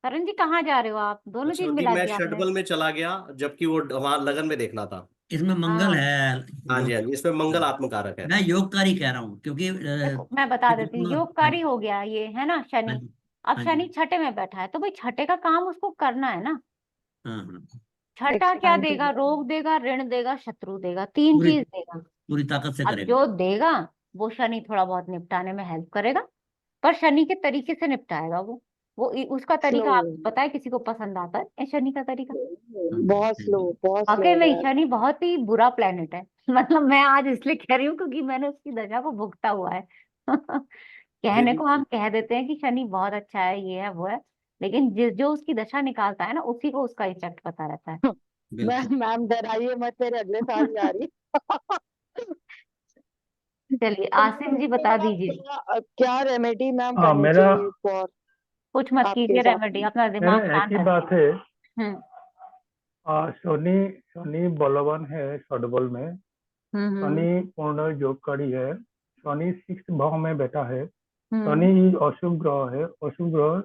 करण जी कहाँ जा रहे हो आप, दोनों अच्छा चीज दी, मिला मैं दी आपने। षटबल में चला गया, जबकि वो वहां लगन में देखना था। इसमें मंगल हाँ है। हाँ जी, योग हाँ जी, इसमें मंगल आत्मकारक है। मैं योगकारी कह रहा हूँ क्योंकि देखो मैं बता देती हूँ, हाँ योगकारी जी, हो गया ये है ना हाँ शनि। जी, अब हाँ जी, शनि छठे में बैठा है तो भाई छठे का काम उसको करना है ना। हाँ हाँ। छठा क्या देगा, एक्सपेंसिव। रोग देगा, ऋण देगा, शत्रु देगा, तीन पूरी चीज देगा। पूरी ताकत से अब करेगा। जो देगा वो शनि थोड़ा बहुत निपटाने में हेल्प करेगा, पर शनि के तरीके से निपटाएगा वो उसका स्लो। तरीका आप पता है किसी को पसंद आता है ये शनि का तरीका। हाँ जी, बहुत सही स्लो, बात। बहुत स्लो वाकई हो में रहा है। शनि बहुत ही बुरा प्लेनेट है। मतलब मैं आज इसलिए कह रही हूँ क्योंकि मैंने उसकी दशा को भुगता हुआ है। कहने दीदी को हम कह देते हैं कि शनि बहुत अच्छा है, ये है वो है, लेकिन जो उसकी दशा निकालता है ना उसी को उसका इफेक्ट पता रहता है। बिल्कुल। मैम डराइए मत, मेरे अगले साल जा रही। चलिए तो आसिम मैम जी इसके बता बाद दीजिए। क्या रेमेडी मैम हाँ करनी मेरा चाहिए फॉर कुछ मत आपके कीजिए हिसाब रेमेडी, से? अपना मेरा दिमाग एक शांत ही रखिए। बात है। हम्म शनि शनि बलवान है षडबल में। हम्म शनि पूर्ण योगकारी है। शनि 6th भाव में बैठा है। हम्म शनि अशुभ ग्रह है। अशुभ ग्रह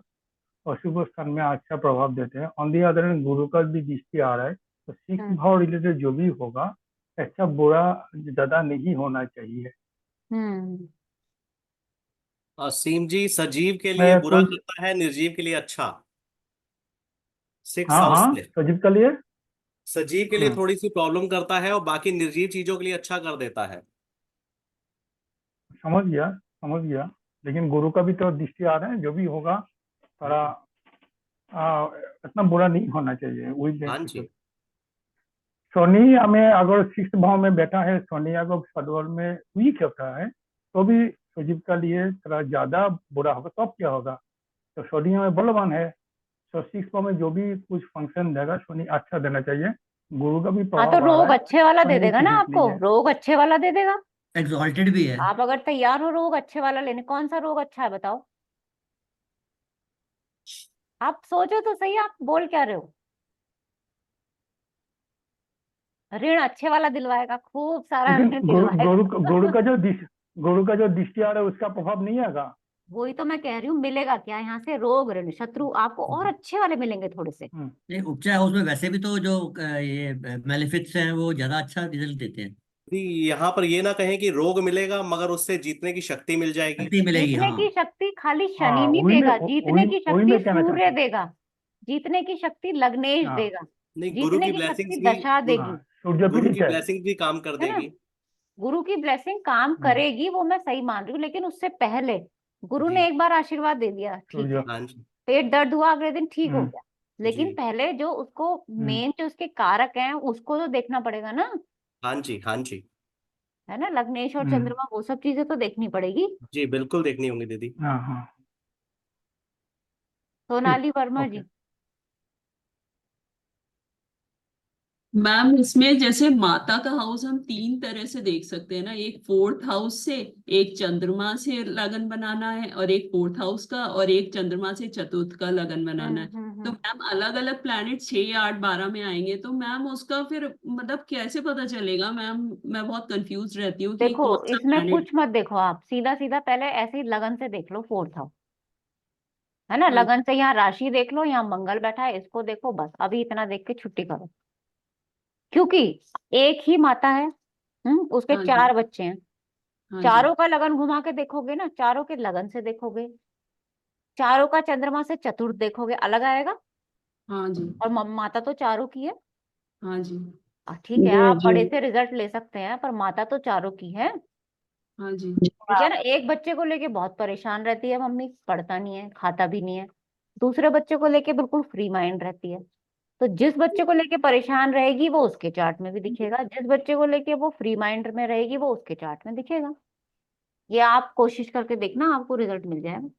अशुभ स्थान में अच्छा प्रभाव देते हैं। ऑन दी अदर हैंड गुरु का भी दृष्टि आ रहा है, तो 6th हम्म भाव रिलेटेड जो भी होगा अच्छा बुरा ज्यादा नहीं होना चाहिए। हम्म असीम जी, सजीव के लिए मैं बुरा कोई करता है, निर्जीव के लिए अच्छा। सिक्स हाँ हाउस हाँ से सजीव के लिए। सजीव के लिए हम्म, थोड़ी सी प्रॉब्लम करता है, और बाकी निर्जीव चीजों के लिए अच्छा कर देता है। समझ गया समझ गया। लेकिन गुरु का भी तो दृष्टि आ रहा है, जो भी होगा थोड़ा आ, इतना बुरा नहीं होना चाहिए वही हाँ बेसिकली। जी, शनि हमें अगर 6th भाव में बैठा है, शनि अगर षडबल में वीक होता है तो भी सजीव का लिए थोड़ा ज्यादा बुरा होगा। तब क्या होगा, तो शनि हमें बलवान है, तो 6th भाव में जो भी कुछ फंक्शन देगा शनि अच्छा देना चाहिए। गुरु का भी हाँ तो प्रभाव आ रहा रोग है, अच्छे वाला दे शनि देगा की ना वीक आपको, नहीं है। रोग अच्छे वाला दे देगा। एग्जॉल्टेड भी है। आप अगर तैयार हो रोग अच्छे वाला लेने, कौन सा रोग अच्छा है बताओ। आप सोचो तो सही, आप बोल क्या रहे हो। ऋण अच्छे वाला दिलवाएगा, खूब सारा लेकिन ऋण गुरु गुरु दिलवाएगा। गुरु का जो दृष्टि आ रहा है उसका प्रभाव नहीं आएगा। वही तो मैं कह रही हूँ, मिलेगा क्या यहाँ से, रोग ऋण शत्रु आपको और अच्छे वाले मिलेंगे थोड़े से। नहीं, उपचार हाउस में वैसे भी तो जो ये मेलेफिक्स हैं वो ज्यादा अच्छा रिजल्ट देते हैं। यहाँ पर ये ना कहें कि रोग मिलेगा, मगर उससे जीतने की शक्ति मिल जाएगी। शक्ति मिलेगी, जीतने हाँ। की शक्ति खाली शनि हाँ नहीं वही में देगा, जीतने की वही शक्ति मैं कहना सूर्य चाहता हूँ। देगा, जीतने की शक्ति लग्नेश हाँ देगा, नहीं, गुरु जीतने की की ब्लेसिंग्स शक्ति भी दशा देगी। हाँ सूर्य गुरु पीड़ित की है। ब्लेसिंग्स भी काम कर है ना, देगी। गुरु की ब्लेसिंग काम हम्म, करेगी, वो मैं सही मान रही हूँ, लेकिन उससे पहले गुरु जी, ने एक बार आशीर्वाद दे दिया, ठीक सूर्य। है, हाँ जी, पेट दर्द हुआ अगले दिन ठीक हो हम्म गया, जी, लेकिन पहले जो उसको हम्म मेन जो उसके कारक हैं उसको तो देखना पड़ेगा ना। हाँ जी, हाँ जी, है ना, लग्नेश और हम्म चंद्रमा वो सब चीजें तो देखनी पड़ेगी। जी, बिल्कुल देखनी होंगी दीदी। हाँ हाँ ठीक। सोनाली वर्मा ओके। जी। मैम इसमें जैसे माता का हाउस हम तीन तरह से देख सकते हैं ना, एक फोर्थ हाउस से, एक चंद्रमा से लगन बनाना है, और एक फोर्थ हाउस का, और एक चंद्रमा से चतुर्थ का लगन बनाना है। तो मैम अलग अलग प्लैनेट 6, 8, 12 में आएंगे, तो मैम उसका फिर मतलब कैसे पता चलेगा मैम? मैं बहुत कंफ्यूज रहती हूँ कि देखो कौन सा इसमें प्लैनेट। कुछ मत देखो, आप सीधा सीधा पहले ऐसे ही लगन से देख लो फोर्थ हाउस, है ना, लगन से यहाँ राशि देख लो, यहाँ मंगल बैठा है इसको देखो, बस अभी इतना देख के छुट्टी करो, क्योंकि एक ही माता है, उसके हाँ जी, 4 बच्चे हैं, हाँ जी चारों का लगन घुमा के देखोगे ना, चारों के लगन से देखोगे, चारों का चंद्रमा से चतुर्थ देखोगे, अलग आएगा। हाँ जी और माता तो चारों की है। हाँ जी ठीक है, जी आप जी बड़े से रिजल्ट ले सकते हैं, पर माता तो चारों की है। हाँ जी ठीक है ना। एक बच्चे को लेके बहुत परेशान रहती है मम्मी, पढ़ता नहीं है, खाता भी नहीं है। दूसरे बच्चे को लेके बिल्कुल फ्री माइंड रहती है। तो जिस बच्चे को लेके परेशान रहेगी वो उसके चार्ट में भी दिखेगा, जिस बच्चे को लेके वो फ्री माइंड में रहेगी वो उसके चार्ट में दिखेगा। ये आप कोशिश करके देखना, आपको रिजल्ट मिल जाएगा।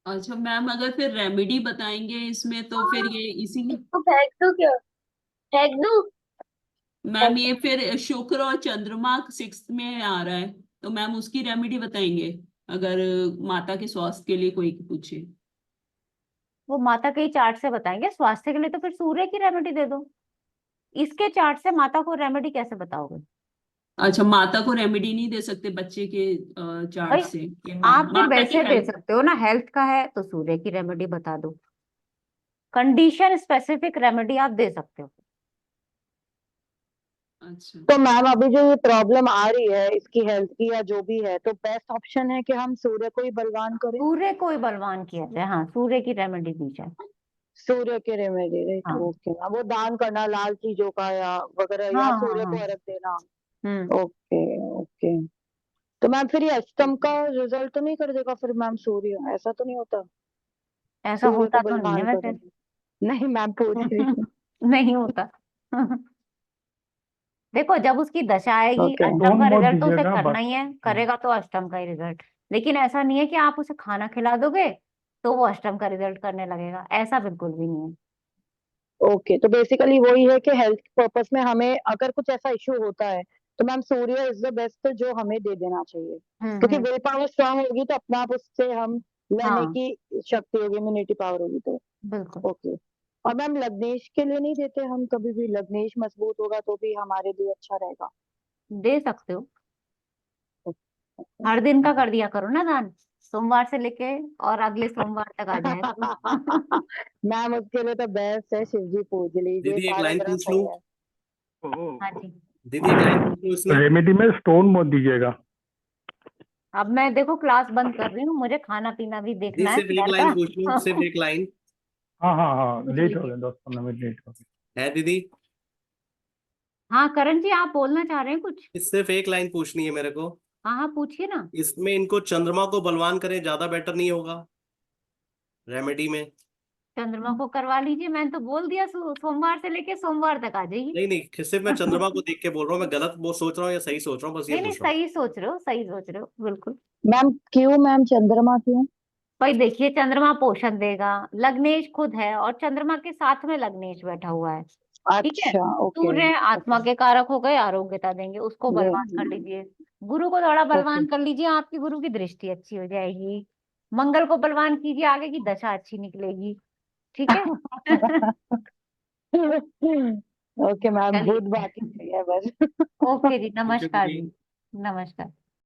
अच्छा मैम, अगर फिर रेमेडी बताएंगे इसमें तो फिर ये इसी इसको फेंक दो क्या? फेंक दो? मैम ये फिर शुक्र और चंद्रमा 6th में आ रहा है, तो मैम उसकी रेमेडी बताएंगे अगर माता के स्वास्थ्य के लिए कोई पूछे। वो माता के ही चार्ट से बताएंगे, स्वास्थ्य के लिए तो फिर सूर्य की रेमेडी दे दो। इसके चार्ट से माता को रेमेडी कैसे बताओगे? अच्छा, माता को रेमेडी नहीं दे सकते बच्चे के चार्ट भाई से कि आप फिर माता की वैसे दे हेल्थ। सकते हो ना, हेल्थ का है तो सूर्य की रेमेडी बता दो, कंडीशन स्पेसिफिक रेमेडी आप दे सकते हो। अच्छा तो मैम अभी जो ये प्रॉब्लम आ रही है इसकी हेल्थ की या जो भी है, तो बेस्ट ऑप्शन है कि हम सूर्य को ही बलवान करें। सूर्य को ही बलवान किया जाए, हाँ, सूर्य की रेमेडी दी जाए। सूर्य के रेमेडी, राइट? हाँ ओके मैम, वो दान करना लाल चीजों का या वगैरह, हाँ या हाँ सूर्य हाँ। को अर्घ देना। हम्म। Okay okay. तो मैम फिर ये अष्टम का रिजल्ट तो नहीं कर देगा फिर मैम सूर्य? ऐसा तो नहीं होता? ऐसा सूर्य होता को तो नहीं है बलवान वैसे। करें? नहीं मैम, पूछ रही हूँ। नहीं होता। देखो जब उसकी दशा आएगी, ओके। अष्टम स्टोन का मत रिजल्ट तो उसे दीजिएगा करना बस। ही है, करेगा तो अष्टम का ही रिजल्ट। लेकिन ऐसा नहीं है कि आप उसे खाना खिला दोगे तो वो अष्टम का रिजल्ट करने लगेगा, ऐसा बिल्कुल भी नहीं है। ओके, तो बेसिकली वही है कि हेल्थ पर्पस में हमें अगर कुछ ऐसा इश्यू होता है तो ma'am Surya is the best जो हमें दे देना चाहिए, क्योंकि विल पावर स्ट्रांग होगी तो अपने आप उससे हम लड़ने हाँ की शक्ति होगी, इम्यूनिटी पावर होगी तो। बिल्कुल। ओके। और मैम लग्नेश के लिए नहीं देते हम कभी भी? लग्नेश मजबूत होगा तो भी हमारे लिए अच्छा रहेगा। दे सकते हो, हर दिन का कर दिया करो ना दान, सोमवार से लेके और अगले सोमवार तक आ जाए तो। मैम उसके लिए तो बेस्ट है शिव जी पूज लीजिए, दीदी एक सारे लाइन ग्रह पूछ सही लूं? है। हाँ जी। दीदी एक लाइन पूछ लूं इसमें? रेमेडी में स्टोन मत दीजिएगा। अब मैं देखो क्लास बंद कर रही हूँ, मुझे खाना पीना भी दीदी देखना है सिर्फ एक घर लाइन पूछ लूं, सिर्फ का। एक लाइन? हाँ हाँ हाँ, पूछ लेट हो लीजिए। गए, 10-15 मिनट लेट हो गए। है दीदी? हाँ करण जी, आप बोलना चाह रहे हैं कुछ? सिर्फ एक लाइन पूछनी है मेरे को। हाँ हाँ पूछिए ना। इसमें इनको चंद्रमा को बलवान करें, ज्यादा बेटर नहीं होगा रेमेडी में? चंद्रमा को करवा लीजिए, मैंने तो बोल दिया सोमवार से लेके सोमवार तक आ जाइए। नहीं नहीं, सिर्फ मैं चंद्रमा को देख के बोल रहा हूँ, मैं गलत वो सोच रहा हूँ या सही सोच रहा हूँ, बस ये नहीं नहीं, पूछ रहा हूँ। सही सोच रहे हो, सही सोच रहे हो बिल्कुल। मैम क्यों मैम, चंद्रमा क्यों? भाई देखिए, चंद्रमा पोषण देगा, लग्नेश खुद है और चंद्रमा के साथ में लग्नेश बैठा हुआ है। ठीक है। अच्छा ओके सूर्य आत्मा ओके। के कारक हो गए, आरोग्यता देंगे, उसको बलवान कर लीजिए। गुरु को थोड़ा ओके। बलवान कर लीजिए, आपकी गुरु की दृष्टि अच्छी हो जाएगी। मंगल को बलवान कीजिए, आगे की दशा अच्छी निकलेगी। ठीक है। ओके मैम, चलिए। बुध बाकी है बस। ओके जी, थैंक यू नमस्कार दीदी। जी। नमस्कार।